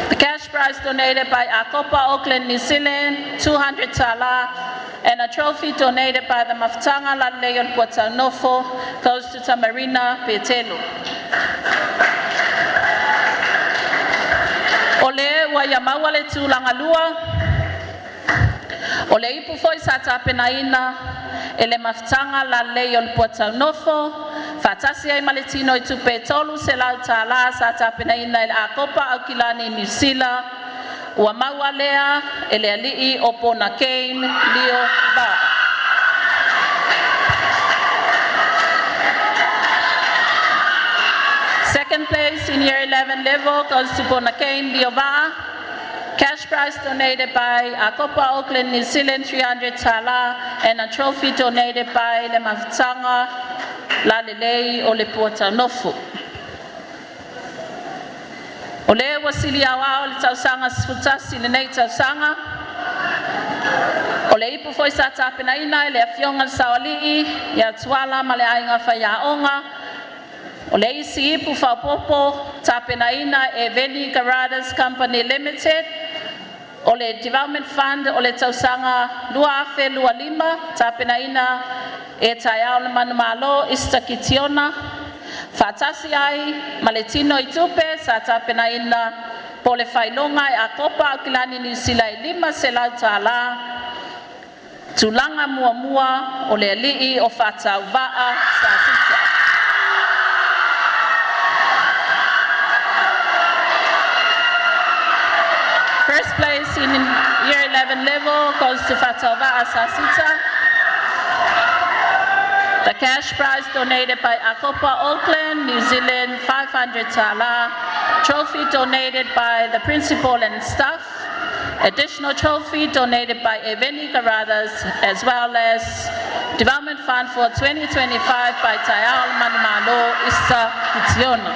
the cash prize donated by Akopa Auckland New Zealand, 200 tala, and a trophy donated by the Maftanga Laleo Puatanofo goes to Tamarina Petelu. Ole wa yamawale tulanga lua, ole ipu foi sa tapenaina, ele Maftanga Laleo Puatanofo, fatasi ai maletino itupe tolu selau tala sa tapenaina ele Akopa au Kilani New Zealand, ua mawalea ele alii opona Kane Leo Ba. Second place in year 11 level goes to Bonakain Biova. Cash prize donated by Akopa Auckland New Zealand 300 tala and a trophy donated by Le Maftanga Lalelei o Le Puatanofo. Ole wasili awao le tausanga sfutasi le nei tausanga. Ole ipu foi sa tapenaina le afionga sawali ya tuala male ainga whaiaonga. Ole isi ipu whapopo tapenaina e Veni Garadas Company Limited. O le Development Fund o le tausanga 2.25 tapenaina e taia o le manumalo Istakitiona. Fatasi ai ma le tino i tupe sa tapenaina po le whailonga e a kopa o kilani ni sila i 5 se lau tāla. Tulanga mua o le alii o whatau waa sa sita. First place in year 11 level goes to whatau waa sa sita. The cash prize donated by Akopa Auckland, New Zealand, 500 tala. Trophy donated by the principal and staff. Additional trophy donated by Eveni Garadas, as well as Development Fund for 2025 by Tayal Manumalo Issa Kitiona.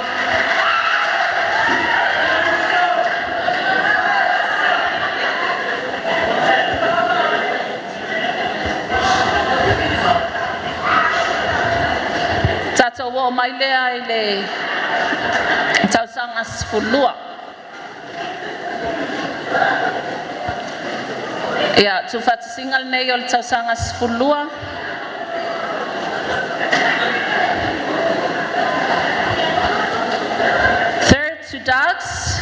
Tato wo mailea ile tausanga sfulua. Ya, tu fat single nei o tausanga sfulua. Third to dogs.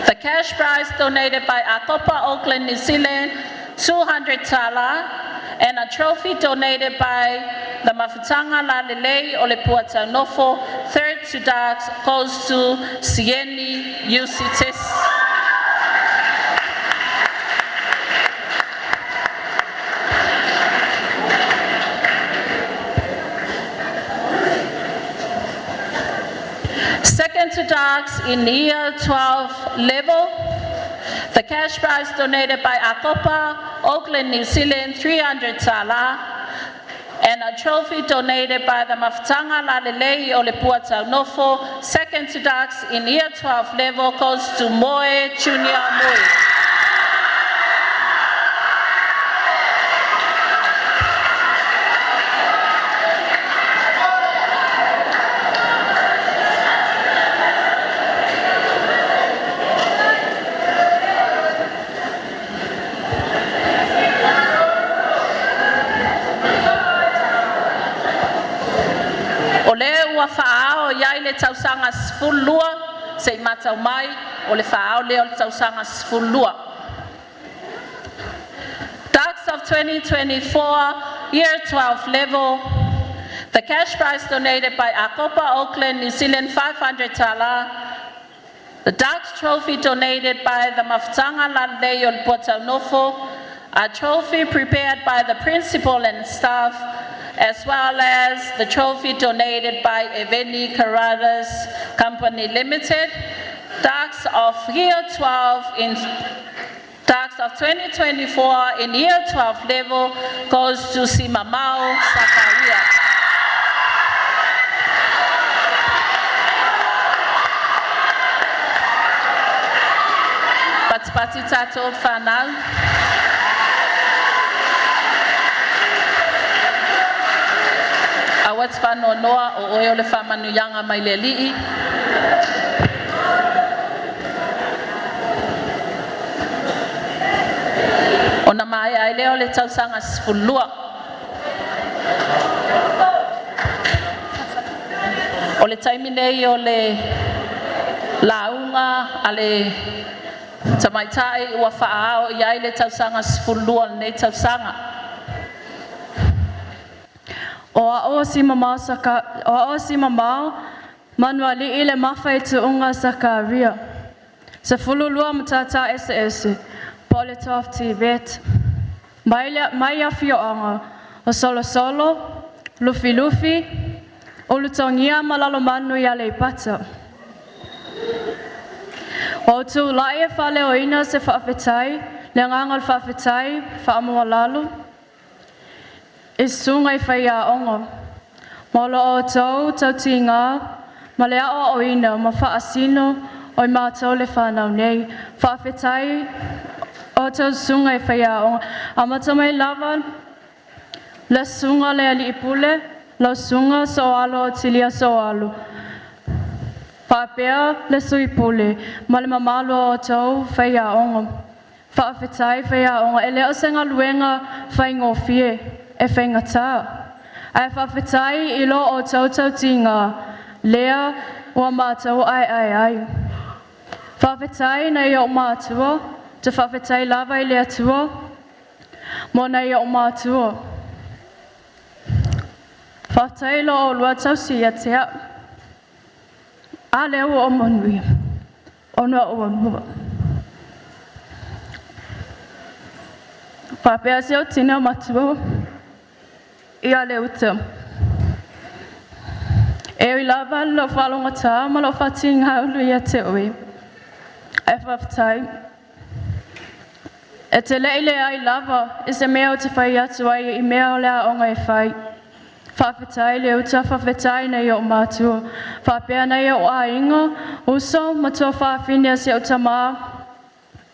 The cash prize donated by Akopa Auckland, New Zealand, 200 tala, and a trophy donated by the Mafutanga Lalilei Olepuata Nofo. Third to dogs goes to Sieni Ucitis. Second to dogs in year 12 level. The cash prize donated by Akopa, Auckland, New Zealand, 300 tala. And a trophy donated by the Mafutanga Lalilei Olepuata Nofo. Second to dogs in year 12 level goes to Moe Junior Moe. Whaao ia le tausanga sfulua se matau mai o le whaao leo le tausanga sfulua. Ducks of 2024 year 12 level. The cash prize donated by Akopa Auckland, New Zealand, 500 tala. The Ducks trophy donated by the Mafutanga Lalilei Olepuata Nofo. A trophy prepared by the principal and staff, as well as the trophy donated by Eveni Caradas Company Limited. Ducks of year 12 in Ducks of 2024 in year 12 level goes to Simamau Sakaria. Patipati Tato Fanal. Awat fano noa o oyo le famanu yanga mai le lii. Ona mai ai leo le tausanga sfulua. O le taimine o le launga ale tamaitai ua whaao iai le tausanga sfulua nei tausanga. O si mamau manuali ile mafai tu unga Sakaria. Se fululua matata ese pole tofti vet. Maya fio anga o solo lufi o lutongia malalo manu ya le pata. O tu lae fale o ina se faafetai le ngangal faafetai faamualalu. Isungai whaia ongo. Molo o tau tinga, malea o oina, ma whaasino, oi mātou le whanau nei. Whaafetai o tau sungai whaia ongo. Amata mai lava, le sunga le ali ipule, le sunga soalo o tilia soalo. Whaapea le suipule, ma le mamalo o tau whaia ongo. Whaafetai whea o ngā ele o senga luenga whai ngofie e whaingata. Ai whaafetai I lo o tautau tinga lea ua mātau ai. Whaafetai nei o mātua, te whaafetai lava I lea tua, mo nei o mātua. Whaafetai lo o lua tau si atea, a leo o monui, o nua o monua. Whapea se o tina matua, ia leo te. E lava lo whalonga tā, ma lo whatinga ulu ia te ui. E whaftai. E te leile ai lava, e se mea o te whai atu ai I mea o lea onga e whai. Whawhetai leo ta whawhetai nei o mātua. Whapea nei o a inga, uso matua whawhinia se o ta maa.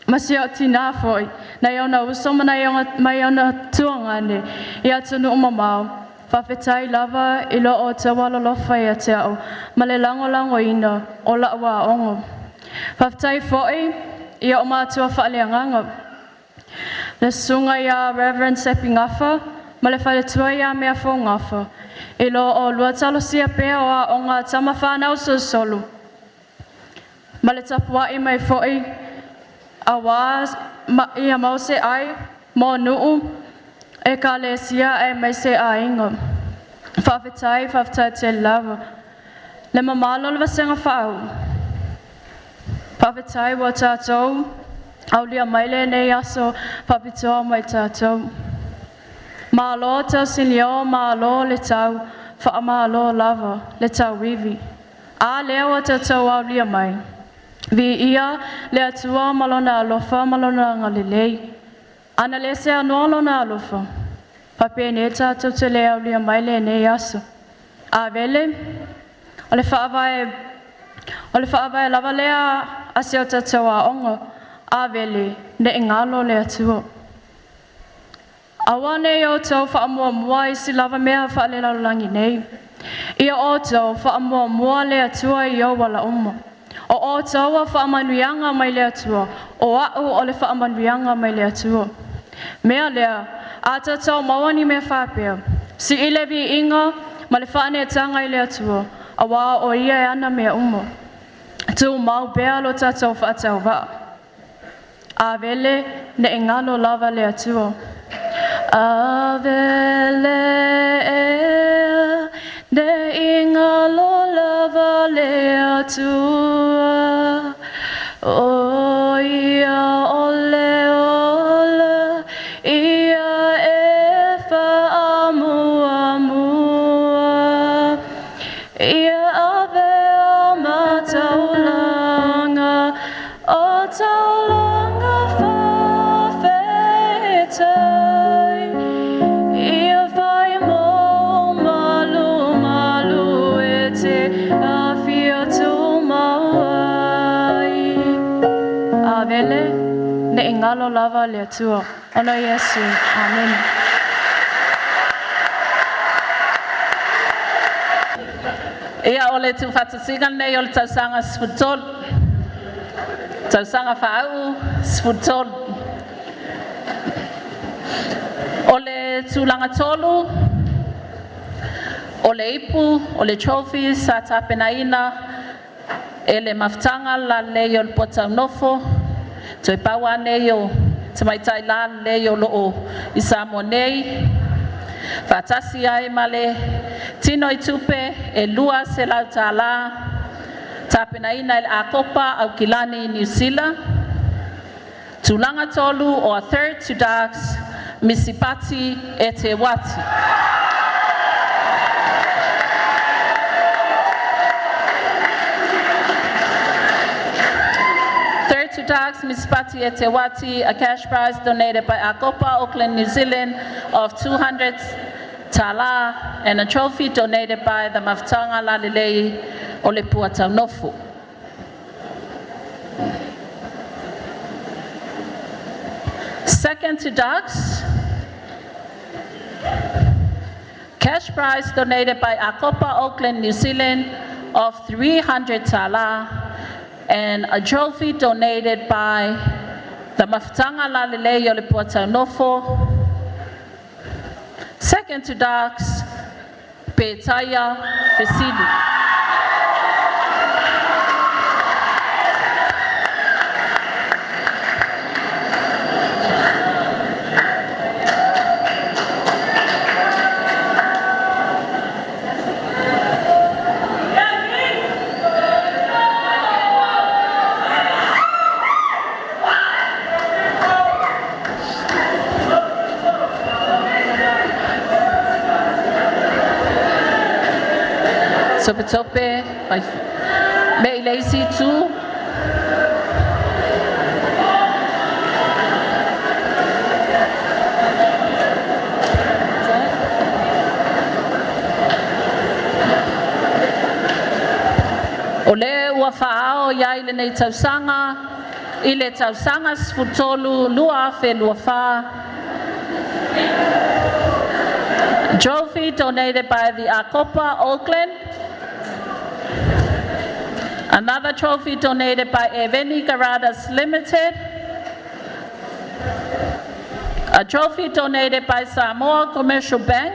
Ma se o tina foi. Nei ona uso ma nei mai ona tuangane. I atunu umamau. Whawhetai lava I lo o te walolofa ia te au. Ma le lango ina o la wa ongo. Whawhetai foi I o mātua whaaleanganga. Le sunga ia Reverend Sepi Ngafa. Ma le whaletua ia mea fo Ngafa. I lo o lua talo sia pea o ngā tama whanau solu. Ma le tapua I mai foi. Awas ia mau se ai mo nuu e ka le sia e mai se ainga. Whawhetai te lava. Le mamalo le vasenga whau. Whawhetai wa tātou. Au lia maile nei aso whapitoa mai tātou. Malo tau sinio, malo le tau. Whaamalo lava, le tau wivi. A leo a tātou au lia mai. Vi ia le atua malona alofa malona ngalilei. Ana le se anua lona alofa. Pape ne tātou te lea lia mai le nei aso. A vele, o le whaavae lava lea asio tātou a onga. A vele, ne ingalo le atua. Awane o tau whaamua mua I si lava mea whaale lalangi nei. Ia o tau whaamua mua le atua I au wala uma. O taua whaamanuianga mai le atua. O au o le whaamanuianga mai le atua. Mea lea, a tātou mawani mea whapea. Si ilevi inga, ma le whaane tanga I le atua. A wā o ia e ana mea umo. Tu mau bea lo tātou whaatau wā. A vele, ne ingalo lava le atua. A vele ne ingalo lava le atua. O ia ole ia e whaamua. Ia ave o mataulanga, o taulanga whawhetai. Ia whai mo malu e te awhia tū mawai. A vele, ne ingalo lava le atua. Ono Yesu. Amen. Ia ole tu whatasinga nei o le tausanga sfutol. Tausanga whaau sfutol. O le tūlanga tolu. O le ipu, o le trophy sa tapenaina. E le maftanga la leo le potau nofo. Toi paua nei o te maitai la leo loo I Samoa nei. Whatasi ai male tino I tupe e lua se lau tā la. Tapenaina le akopa au kilani New Zealand. Tūlanga tolu o a third to dogs misipati e te wati. Dogs Misipati e te wati, a cash prize donated by Akopa, Auckland, New Zealand of 200 tala and a trophy donated by the Maftanga Lalilei o le Puatau Nofu. Second to dogs, cash prize donated by Akopa, Auckland, New Zealand of 300 tala and a trophy donated by Ta mafutanga la lelei o le Puataunofo. Second to Darks, Petaya Fesili. Sope me lazy too. Ole ua whaao ia ile nei tausanga, ile tausanga sfutolu lua fe lua wha. Trophy donated by the Akopa Auckland. Another trophy donated by Eveni Garadas Limited. A trophy donated by Samoa Commercial Bank.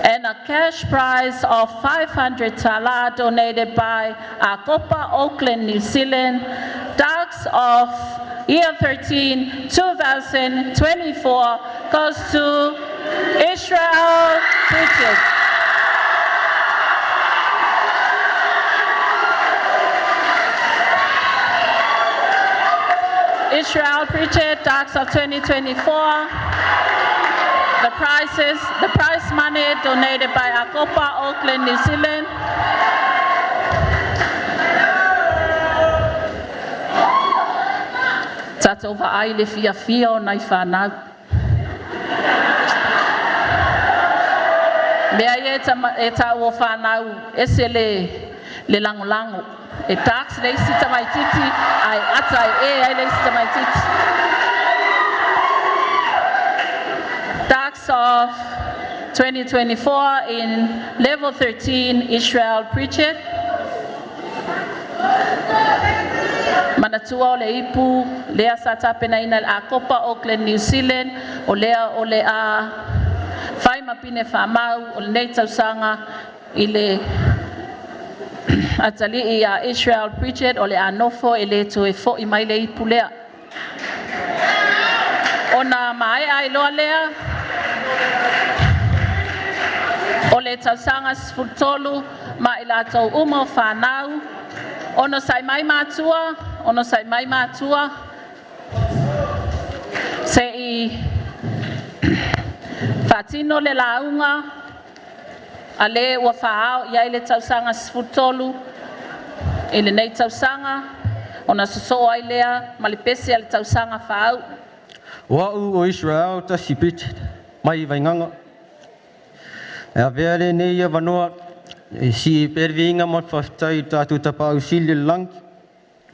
And a cash prize of 500 tala donated by Akopa Auckland, New Zealand. Darks of year 13, 2024 goes to Israel Bridget. Israel Pritchett, Darks of 2024. The prize money donated by Akopa Auckland, New Zealand. Tato vai le fia o nai whanau. Mea e ta o whanau ese le lango. E tax le sita mai titi, ai atai ai le sita mai titi. Tax of 2024 in level 13, Israel Pritchett. Manatua o le ipu, lea sa tapena ina Akopa Auckland, New Zealand, o lea a whai mapine whamau, o le nei tausanga i le atali i a Israel Pritchett, o le anofo e le to e fo i mai le ipu lea. O na mai ai loa lea, o le tausanga sfutolu, ma i la tau umo whanau, ono sai mai matua, se i fatino le launga, a le ua whaao ia i le tausanga sfutolu, i le nei tausanga, ona soso ai lea, ma le pesi a le tausanga whaau. Wau o Israel tasi Pritchett, mai vainganga. E a vere nei ia wanoa, e si pervinga mo whaftai tātou tapau sili langi.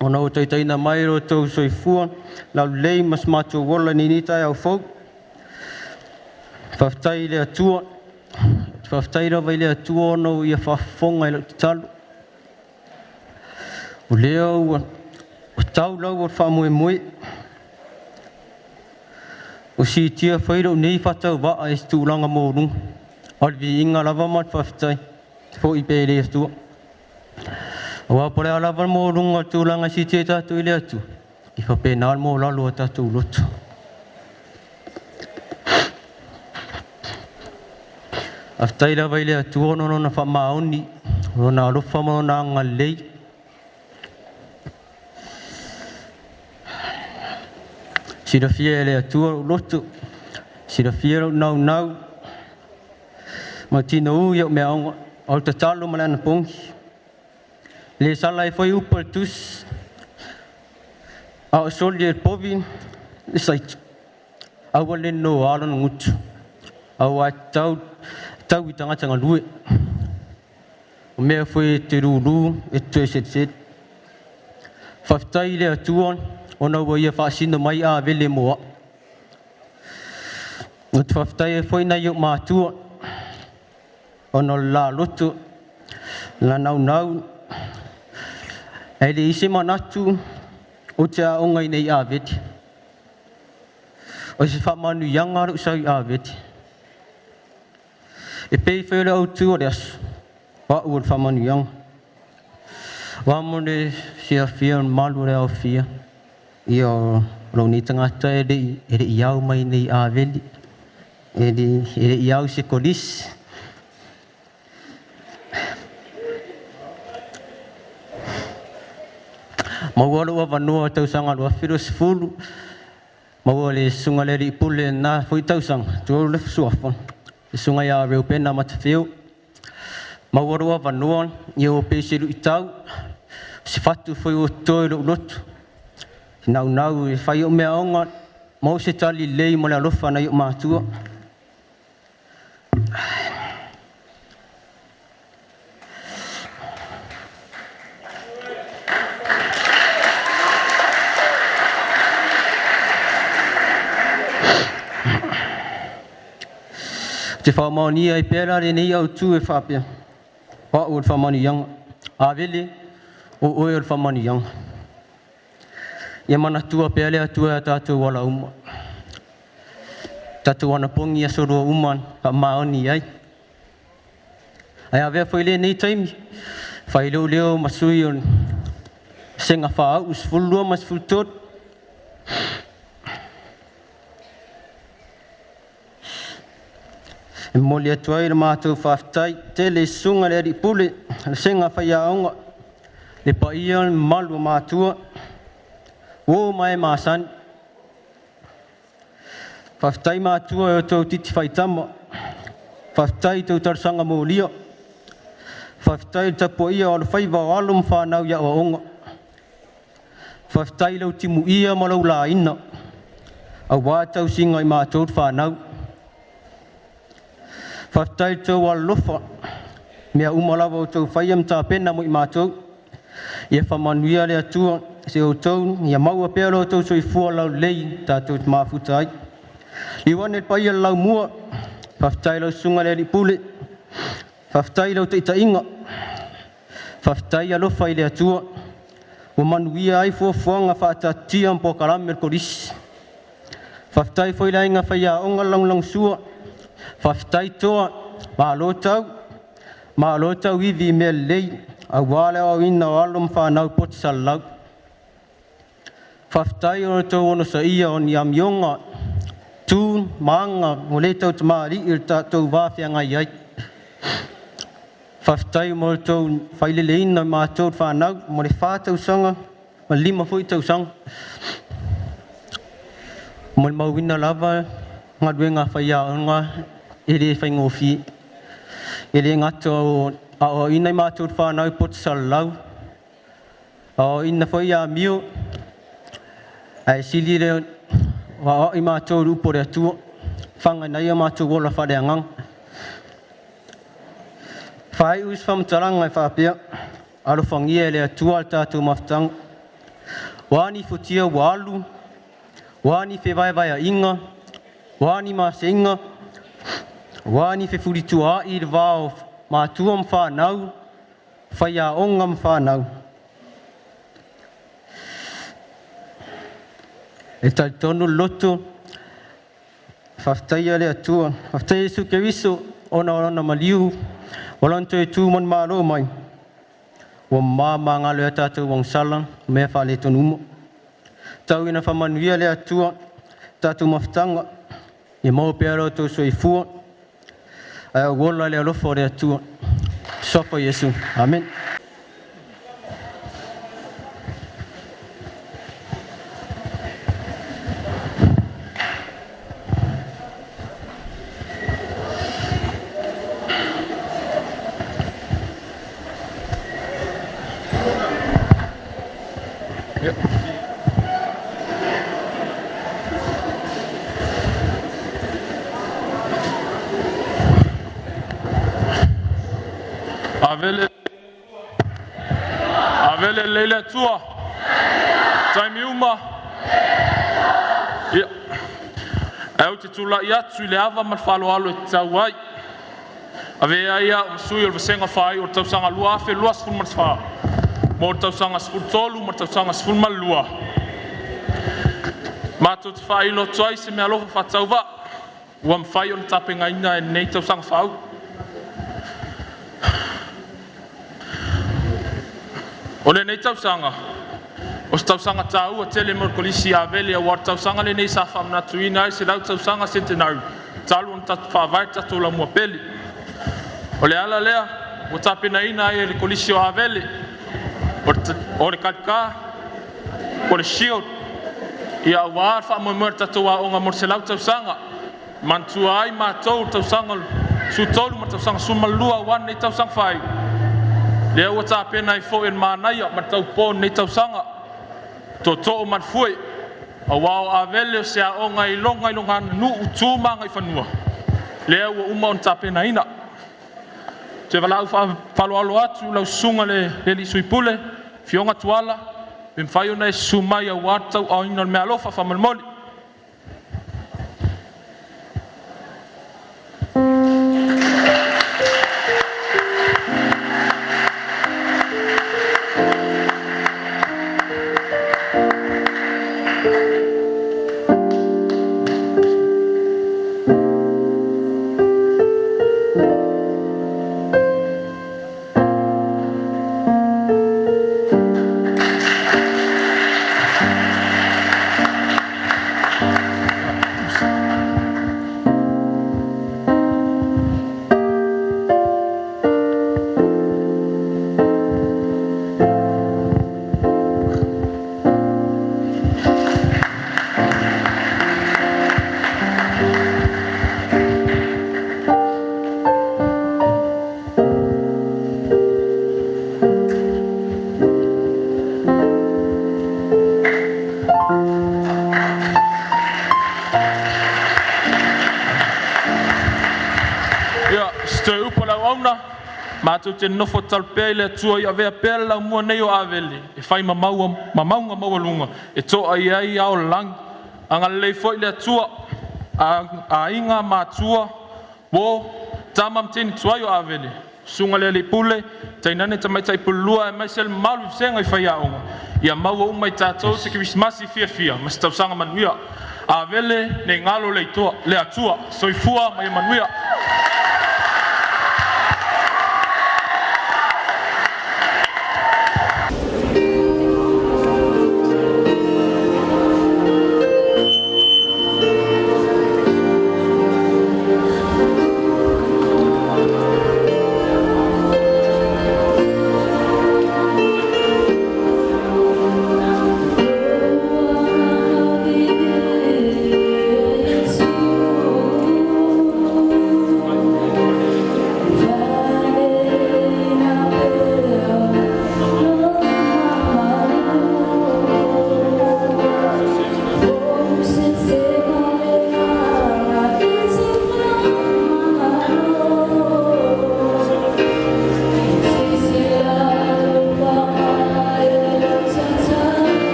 Ona o taitaina mai ro tau soifua, lau lei mas matua wola ni nitai au fau. Whaftai le atua, whaftai rawa le atua ono ia whafonga i lau titalu. O leo ua, o tau lau o whamue mui. O si tia whairo nei whatau waa e stūlanga mōrung. Alvi inga lava mat whaftai, fo i pēre astua. O apore a lava mōrung al tūlanga si tia tātou i le atu. I whapēnāl mō lalo a tātou lotu. Aftai rawa i le atu ono na whamaoni, o na alofa mo na ngalei. Sira fia le atua lotu, sira fia nau, ma tino uia mea onga, au ta talo malana pongi. Le sala e foi upal tus, au soli e povi, le saitu. Au wale no ala na ngutu, au a tau i tangata ngā lue. O mea foi te ruru, e tue set. Whaftai le atua, ona ua ia whaasina mai a vele moa. O te whaftai e whoi nei o mātua. Ona la lotu, la nau. E le ise manatu, o te a ongai nei a vete. O se whamanu ianga ru sau I aweti. E pei whaere au tu o reasu. Wa ua whamanu ianga. Wa mone sia fia malu re au fia. I o roni tangata e re iau mai nei aweli. E re iau se kolisi. Maua ua vanua tausanga lua whiro sifuru. Maua le sunga le ri pule na fui tausanga. Tuaru le fusuafon. Le sunga ia reu pena matawheo. Maua ua vanua i o pesiru I tau. Si fatu fui o toi lo lotu. Nau nau e whai o mea onga. Mau se tali lei mo le alofa na I o mātua. Te whamani ai pēra re nei au tū e whapea. Wa o whamani ianga. Awele o oe o whamani ianga. Ia mana tua pēle a tua tātou wala uma. Tātou wana pongi a soro uman ka maoni ai. Ai awea whaile nei taimi. Whaileo leo masui o senga whaau usfulua masfultot. E moli atu ai le mātou whaftai, te le sunga le ripule, le senga whaia aonga, le paia le malu mātua, o mai māsani. Whaftai mātua e o tau titi whaitama, whaftai tau tarsanga mōlia, whaftai le tapo ia o le whaiva o alum whanau ia o onga, whaftai lau timu ia ma lau la ina, au wātau singa I mātou whanau, whaftai tau alofa, mea umalawa o tau whaiam tā pena mo I mātou. Ia whamanuia le atua se o tau, ia maua pēro o tau soi fua lau lei tātou te māfuta ai. Iwane paia lau mua, whaftai lau sunga le ripule, whaftai lau te itainga, whaftai alofa I le atua, o manuia ai fuafuanga whaatatia mpo karame korisi. Whaftai whaila inga whaia onga lang sua, whaftai toa, ma lo tau iwi mea lei, a wale au ina o alum whanau poti salau. Whaftai o tau ono sa ia o ni amionga, tūn, maanga, o le tau te maari I tātou wāwhia ngai ai. Whaftai mo tau whailele ina mātou whanau, mo le whātau sanga, ma lima fui tau sanga. Mo le mauina lava, ngā ruenga whaia onga, e re whaingofi. E re ngata o ina I mātou whanau poti salau. O ina whaia mio, ai sili re wa I mātou rupore atua. Whanga nei a mātou wola whare angang. Whai us whamtaranga I whapea. Aro whangia le atua al tātou maftanga. Wani futia walu. Wani whewai a inga. Wani masenga. Wani whewhuritu a I le wāo mātua mwhanau. Whaia onga mwhanau. E tai tonu loto. Whaftai ale atua. Whaftai Jesu Keriso. Ona maliu. Walanto e tūman maro mai. Wa mama ngalo e tātou wang salang. Mea whale tonu umo. Tau ina whamanuia le atua. Tātou maftanga. E mau pearo tau soi fua. Ai o wola le alofa le atua. Sofa Jesu. Amen. Avele leile tua. Taimi uma. Ia. Au te tula I atu le ava mal whalo alo e tau ai. Ave ia o sui o vasenga whai o tau sanga lua afe lua sfun mat wha. Mo tau sanga sfun tolu, mo tau sanga sfun mal lua. Mātou te whailo toi se mea lofa whatau wa. Ua mwhai o na tapenga ina e nei tausanga whau. O le nei tausanga. O se tausanga tāu a tele mor kolisi a vele a war tausanga le nei sa whamnatu ina se lau tausanga centenaru. Talu on tatu whawai tatu la mua peli. O le ala lea, o tapena ina e le kolisi o a vele. O le kalka, o le shield. Ia awar wha mua tatu a onga mor se lau tausanga. Mantua ai mātou tausanga su tolu ma tausanga sumalua wan nei tausanga whai. Lea ua tāpena i fo en mānaia ma tau pō nei tausanga. Tō tō man fui. A wao a vele o se a onga i longa nu utu manga i whanua. Lea ua uma on tāpena ina. Te walau whalo alo atu lau sunga le li sui pule. Fionga tuala. Bim whai ona e sumai a watau a ina mea lofa whamalmoli. Mātou te nofo talpea i le atua i avea pēr lau mua nei o avele. E whai mamaunga mawalunga. E toa i ai ao lang. Anga lei fo i le atua. A inga mātua. Wo tamam teni tuai o avele. Sunga le pule. Tainane tamaitai pulua e maisel malu senga i whai aonga. Ia maua umai tātou te kiwismasi fia. Mas tausanga manuia. Avele ne ngalo le atua. Soifua mai manuia.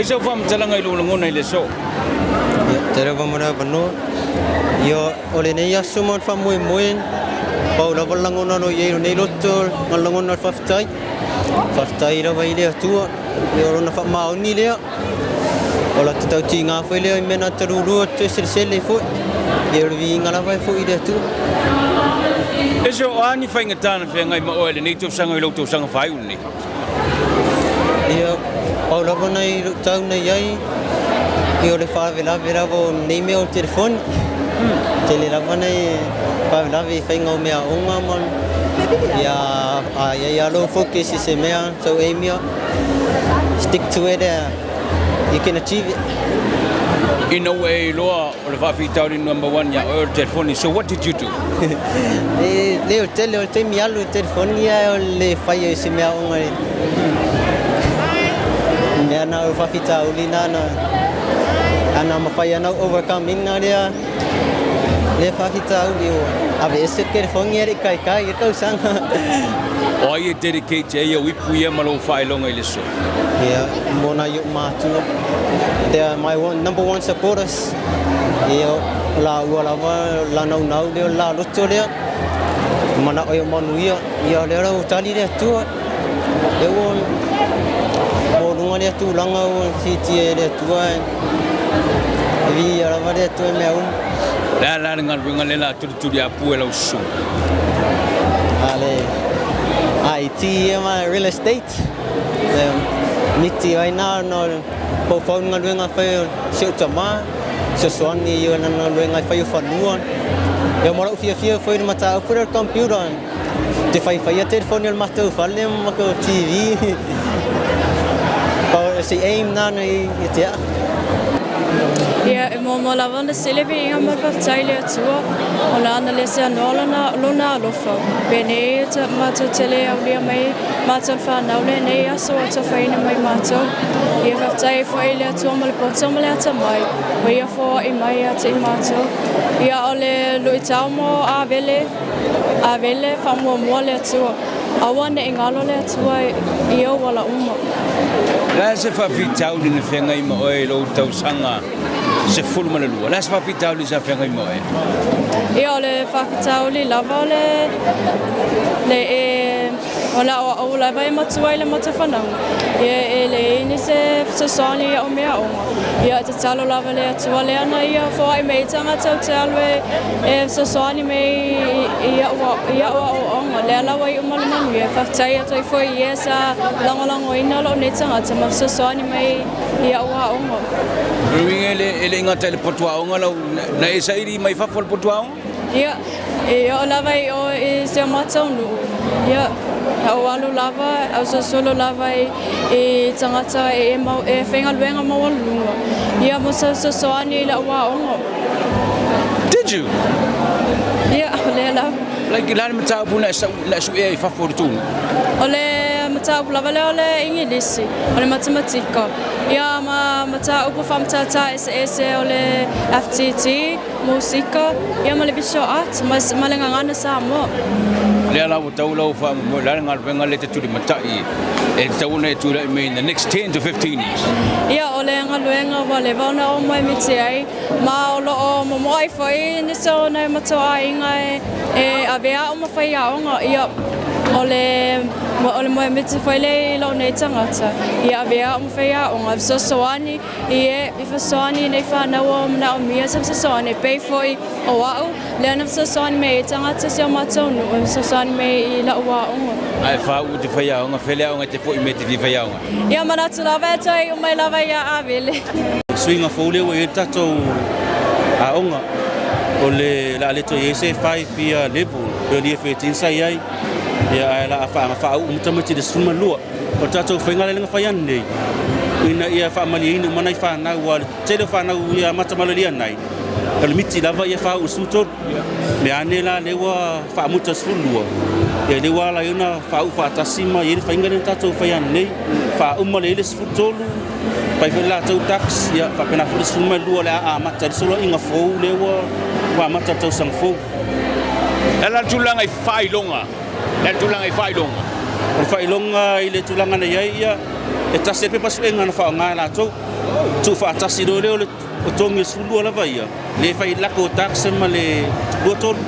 Ai sa fam talanga I lo ngona I le so. Tere va mona bano. Yo ole ne ya sumon fa moi moi. Pau la langona no ye nei lotol, langona fa ftai. Fa ftai ra vai le tu. Yo na fa mau ni le. Ola tau tinga foi le mena teruru te sel foi. Ye vi ngala vai foi le tu. Eso ani fa ngatana fe ngai ma ole nei tu sanga I lo tu sanga fai uni. Yo Pau la bona I tau nei ai. Yo le fa vela vo nei meu telefone. Tele la bona fa vela vi fa ngau mea onga mon. Ya lo focus is mea so aim ya. Stick to it. You can achieve it. In a way, Loa, or the number 1, your telephone. So what did you do? Leo tell me all the telephone ya le fire is mea onga. Mea na Fafita ulina na ana mafaya na overcoming na dia. Le Fafita uli ave ese telephone ya kai kau sanga. O ye dedicate ye wipu ye malo fai longa I le so. Yeah, mona yuk matu. They are my number 1 supporters. Yeah, la wala la nau dia la lutu dia. Mana oyo manuia, ya le ra utali dia tu. Dia won mo dia tu langa si tie dia tu ai. Vi ya la dia tu me un. La ngal la tu dia pu la usu. Ale. IT ma real estate. Niti ai na no po phone ngal fa siu tama so suan ni yo na ngal fa yo fanuan yo mo fia foi no mata por computer te fa ya telefone el mata falle ma ko TV pa si aim na no te Ja, mo lavande silvi inga mo fattaile tua. Ola na lesa nolana luna lofa. Bene ta mato tele aulia mai mato fa naule nei aso ta faina mai mato. Ia fattai faile tua mo poto mo ta mai. Ia fo I mai ata I mato. Ia ole luitamo avele fa mo le tua. Awane ingalo le tua ia wala umo. La se fa vitau ni ne fenga I mo e lo tau sanga. Se fulma le lua. La se fa vitau ni sa fenga I mo e. Ia ole fa vitau li lava le ola vai matua le matafana. Ia le ni se soni o mea onga. Ia te talo lava le atua le ana ia fo ai mei tanga tau talwe e soni mei ia o onga le ala wai umala manu ia fatai atoi foi ia sa langolango ina lo ne tanga te ma soni mei ia o onga. Ruingele ele ngata le potua onga lo na esa iri mai fa fol potua onga. Ia lava o se matonu. Ia au alu lava au solo lava e tangata e whenga luenga mawalunga. Ia mo soani la wa ongo. Did you? Ia le lava. Like la mata puna la su e fa fortuna. Ole mata lava le ole ingilisi. Ole matematika. Ia mata upo famta ta ese ole FTT musika. Ia ma le visual art mas malenga ngana sa mo. Le ala tau lau fa mo la ngal venga le tu matai e tau ne tu me in the next 10 to 15 years. Ia ole ngaluenga wale vana o mai miti ai ma o lo mo mai foi ni so na matoa inga e avea o mafai aonga ia ole mo miti foi le lo ne tangata ia avea o mafai aonga so soani e if soani nei fa na o na o mia so soani pay foi o au le na so soani me tangata se matonu so soani me la wa onga ai fa u te fai aonga fele aonga te foi me te fai aonga ia mana tu lava tai o mai lava ia avele swinga fole o e tato aonga ole la le to yese 5 year level pe li fe tin sai ai ia la fa u mutamati de suma lua o tato fenga le nga fayan nei ina ia fa mali ina mana fa na wa tele fa na ia mata mali nai el miti lava ia fa usuto me anela le wa fa muta sulua ia le wa la ina fa u fa tasima ia fa ingane tato fayan nei fa umma le sfutolu pai fa la tau tax ia fa pena fu suma lua le a mata solo inga fo le wa mata tau sang fo ela tulanga I fai longa. El tulang ai fai longa. O whailonga i le tulanga na iai ia, e tasi e pe pasu e ngana whao ngā lātou, tu whaatasi do leo le o tongi sulua lava ia, le whai lako o taksa ma le lua tolu,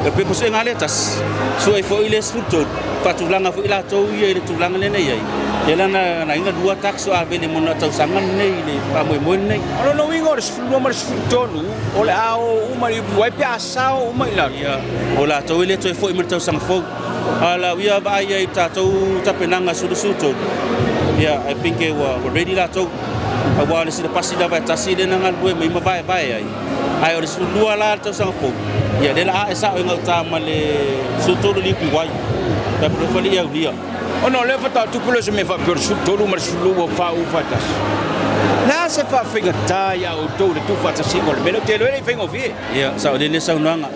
e pe pasu e ngā le tasi, so e fo i le sulutolu, whaatulanga fo i lātou ia i le tulanga le na iai, e lana na inga lua taksa a vele mona tau sangan nei, le whamoe moe nei. Ono no ingo le sulua ma le sulutolu, o le ao umari waipe asao umai la. Ia, o lātou i le toi fo i mara tau sanga fo, ala wia va ia i tātou tapenanga sulu-sulutolu. Yeah, I think we're ready lātou. Awa le sila pasi lava tasi le nanga lue mai mawai vai ai. Ai o le sulua la tau sanga fo. Ia le la a esa o ngau tāma le sulutolu lipi wai. Pea profali iau lia. Ono le fata tupule se me fa per sulutolu ma sulua fa u fatas. Na se fa finga tai au tau le tu fatasi mo le meno te le fingo fie. Ia, sa o le saunanga.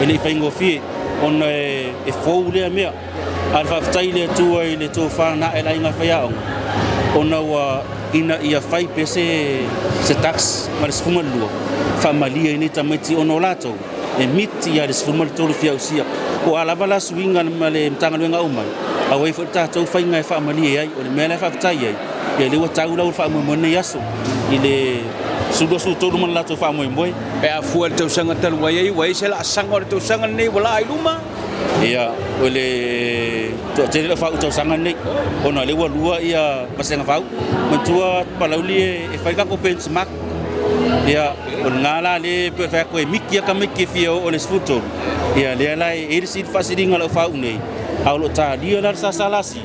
Ele fingo fie. On e fou le mea. Al fa tai le tua i le tu fa na e la inga fa ia. Ona wa ina ia fai pese se tax ma le sfuma lua familia ini tamati ono lato e miti ya le sfuma tolu fia usia o ala bala swinga ma le mtanga lenga umai awai fa ta tau fai ngai familia ai o le mele fa tai ai ya le wa tau la fa mo ne yaso ile sudo su tolu man lato fa mo mboi pe a fu tau sanga tal wai se la sanga tau sanga nei wala ai luma ia o le to te le fa tau sanga nei ona le wa lua ia pasenga fa mentua palauli e fai ka ko benchmark ia on ngala le pe fa ko miki ka miki fio o le sfuto ia le ala e si fasiringa lo fa unei au lo ta dia la sa salasi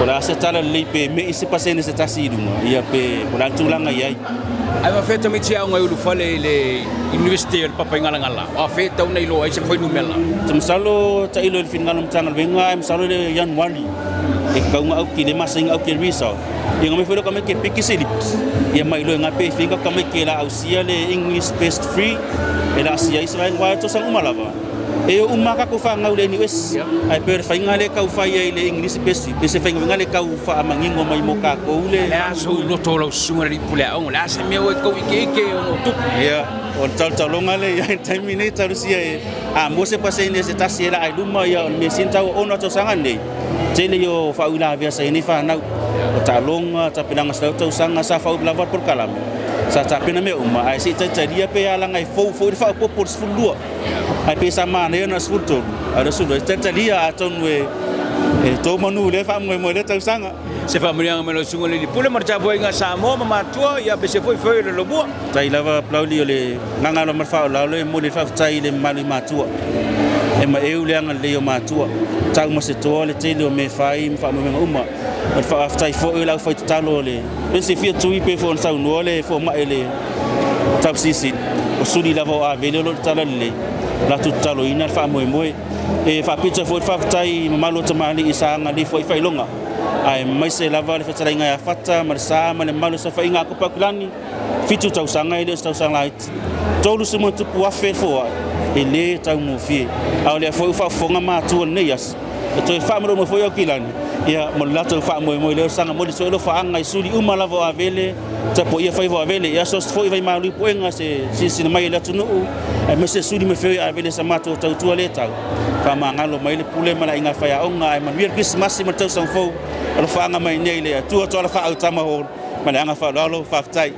o la se tala le pe me se pasene se tasi dunga ia pe o la tulanga ia ai va feta mi tia ngai lu fale le university el papa ngala ngala a feta una ilo ai se foi numela tumsalo ta ilo el fingal mtanga venga am salo le yan wali e ka nga au ki le masing au ki risa e ngame foi ka me ke piki silip e mai lo nga pe finga ka me ke la au sia le english best free e la sia isa ngwa to sang umalava e umaka ko fa ngau le ni wes ai per fa ngale ka fa ye le english best pe se fa ngale ka fa mangingo mai moka ko le la so no to lo sungari pule on la se me ko ke on tu ya on tal ngale ya terminator sia e a mo se pase ne se tasiela ai luma ya me sinta ona to sanga nei tele yo fa ula via sa ni fa na o talonga ta pinanga sa to sanga sa fa ula por kalam sa ta pina me uma ai si ta dia pe ala ngai fo fa por fulua ai pe sa mana na sfulto ada sudah ta dia aton we e to manu le fa mo le ta sanga se fa mrianga me lo sungo le pule marcha boy nga sa mo ma tua ya be se foi le lobo tai lava plauli le nganga lo marfa la le mo le fa tai le mali matua e ma eu le anga le yo matua tau mo se to le tele o me fai fa mo uma fa tai fo la fa talo le ben se fia tui pe fo sa no le fo ma ele tap sisi o sudi lava a velo lo tala le la tutalo ina fa mo e fa pizza fo fa tai malo tamali isa nga li fo fa longa ai mai se lava le fatara inga ya fata marsa ma le malo sa fa inga ko pakulani fitu tau sanga ile tau sanga light tolu se mo tu wa fe fo ele tau mo fi au le fo fa fonga ma tu ne yas to fa mo fo yo kilani ia mo la to fa mo le sanga mo so lo fa anga suli uma lava avele ta po ia fa avele ia so fo vai ma lu poenga se mai la tu no ai me se suli me fe avele sa ma to tau tu le tau fa mangalo mai le pule mala inga fa ya onga ai man wir christmas ma tau sang fo lo fa nga mai nei le tu to la fa au tama ho mala nga fa lo fa tai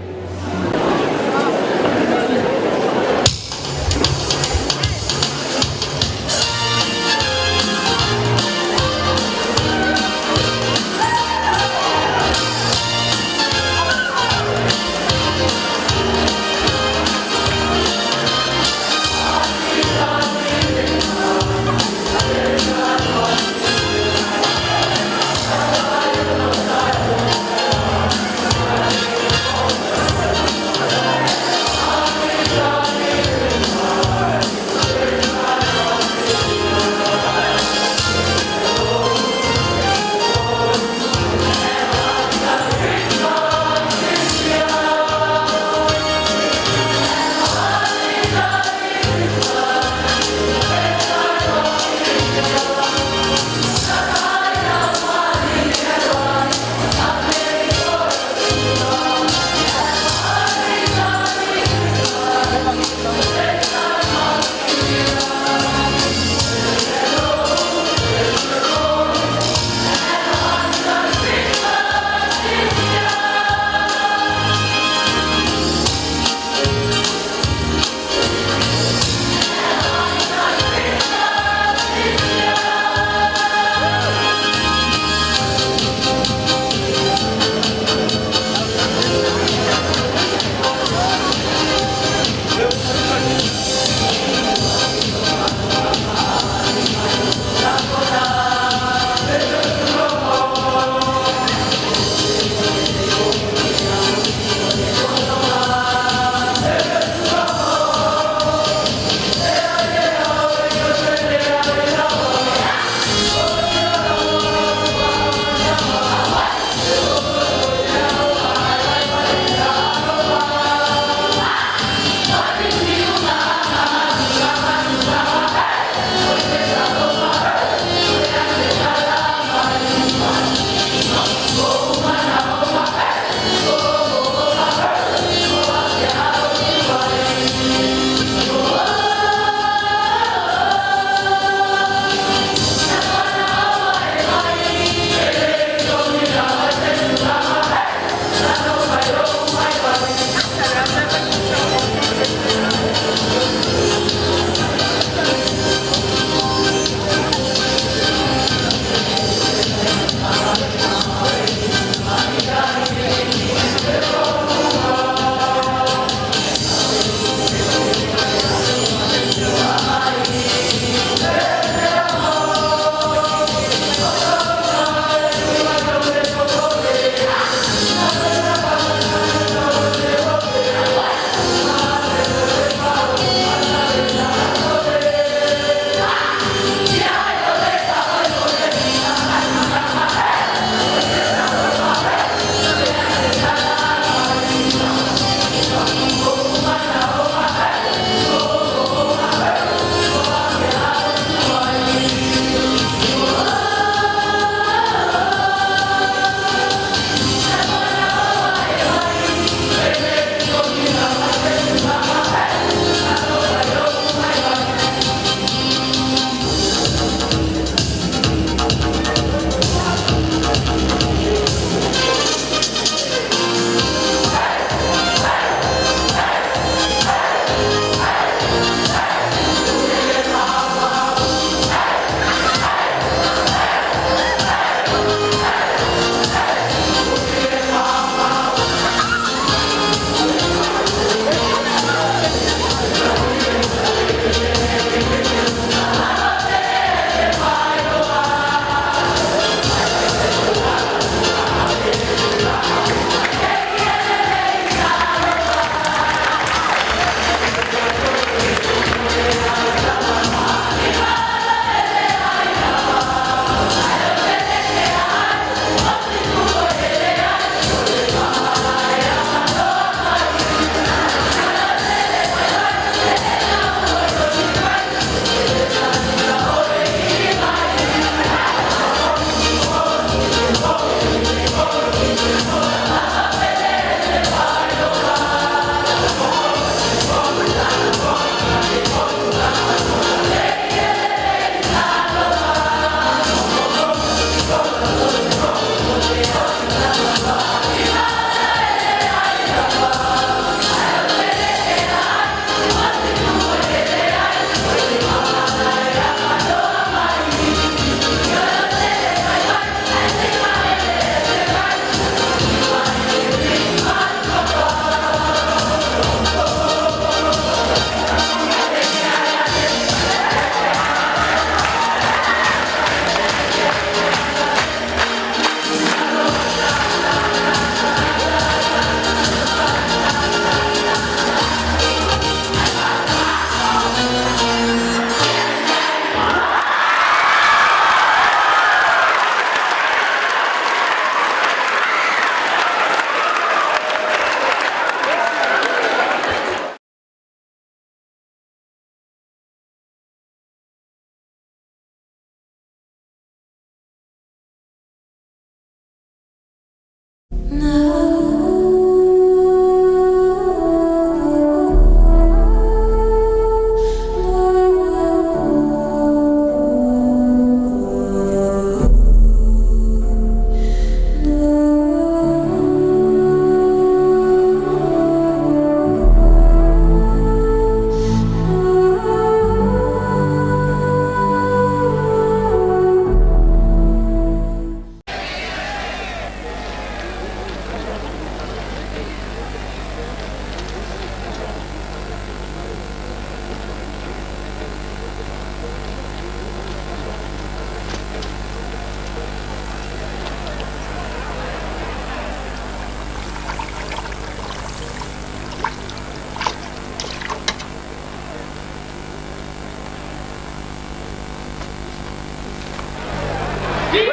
We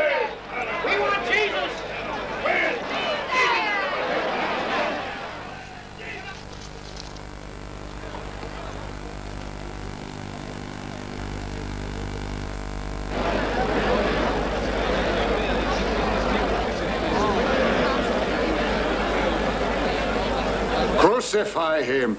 want Jesus. Crucify him.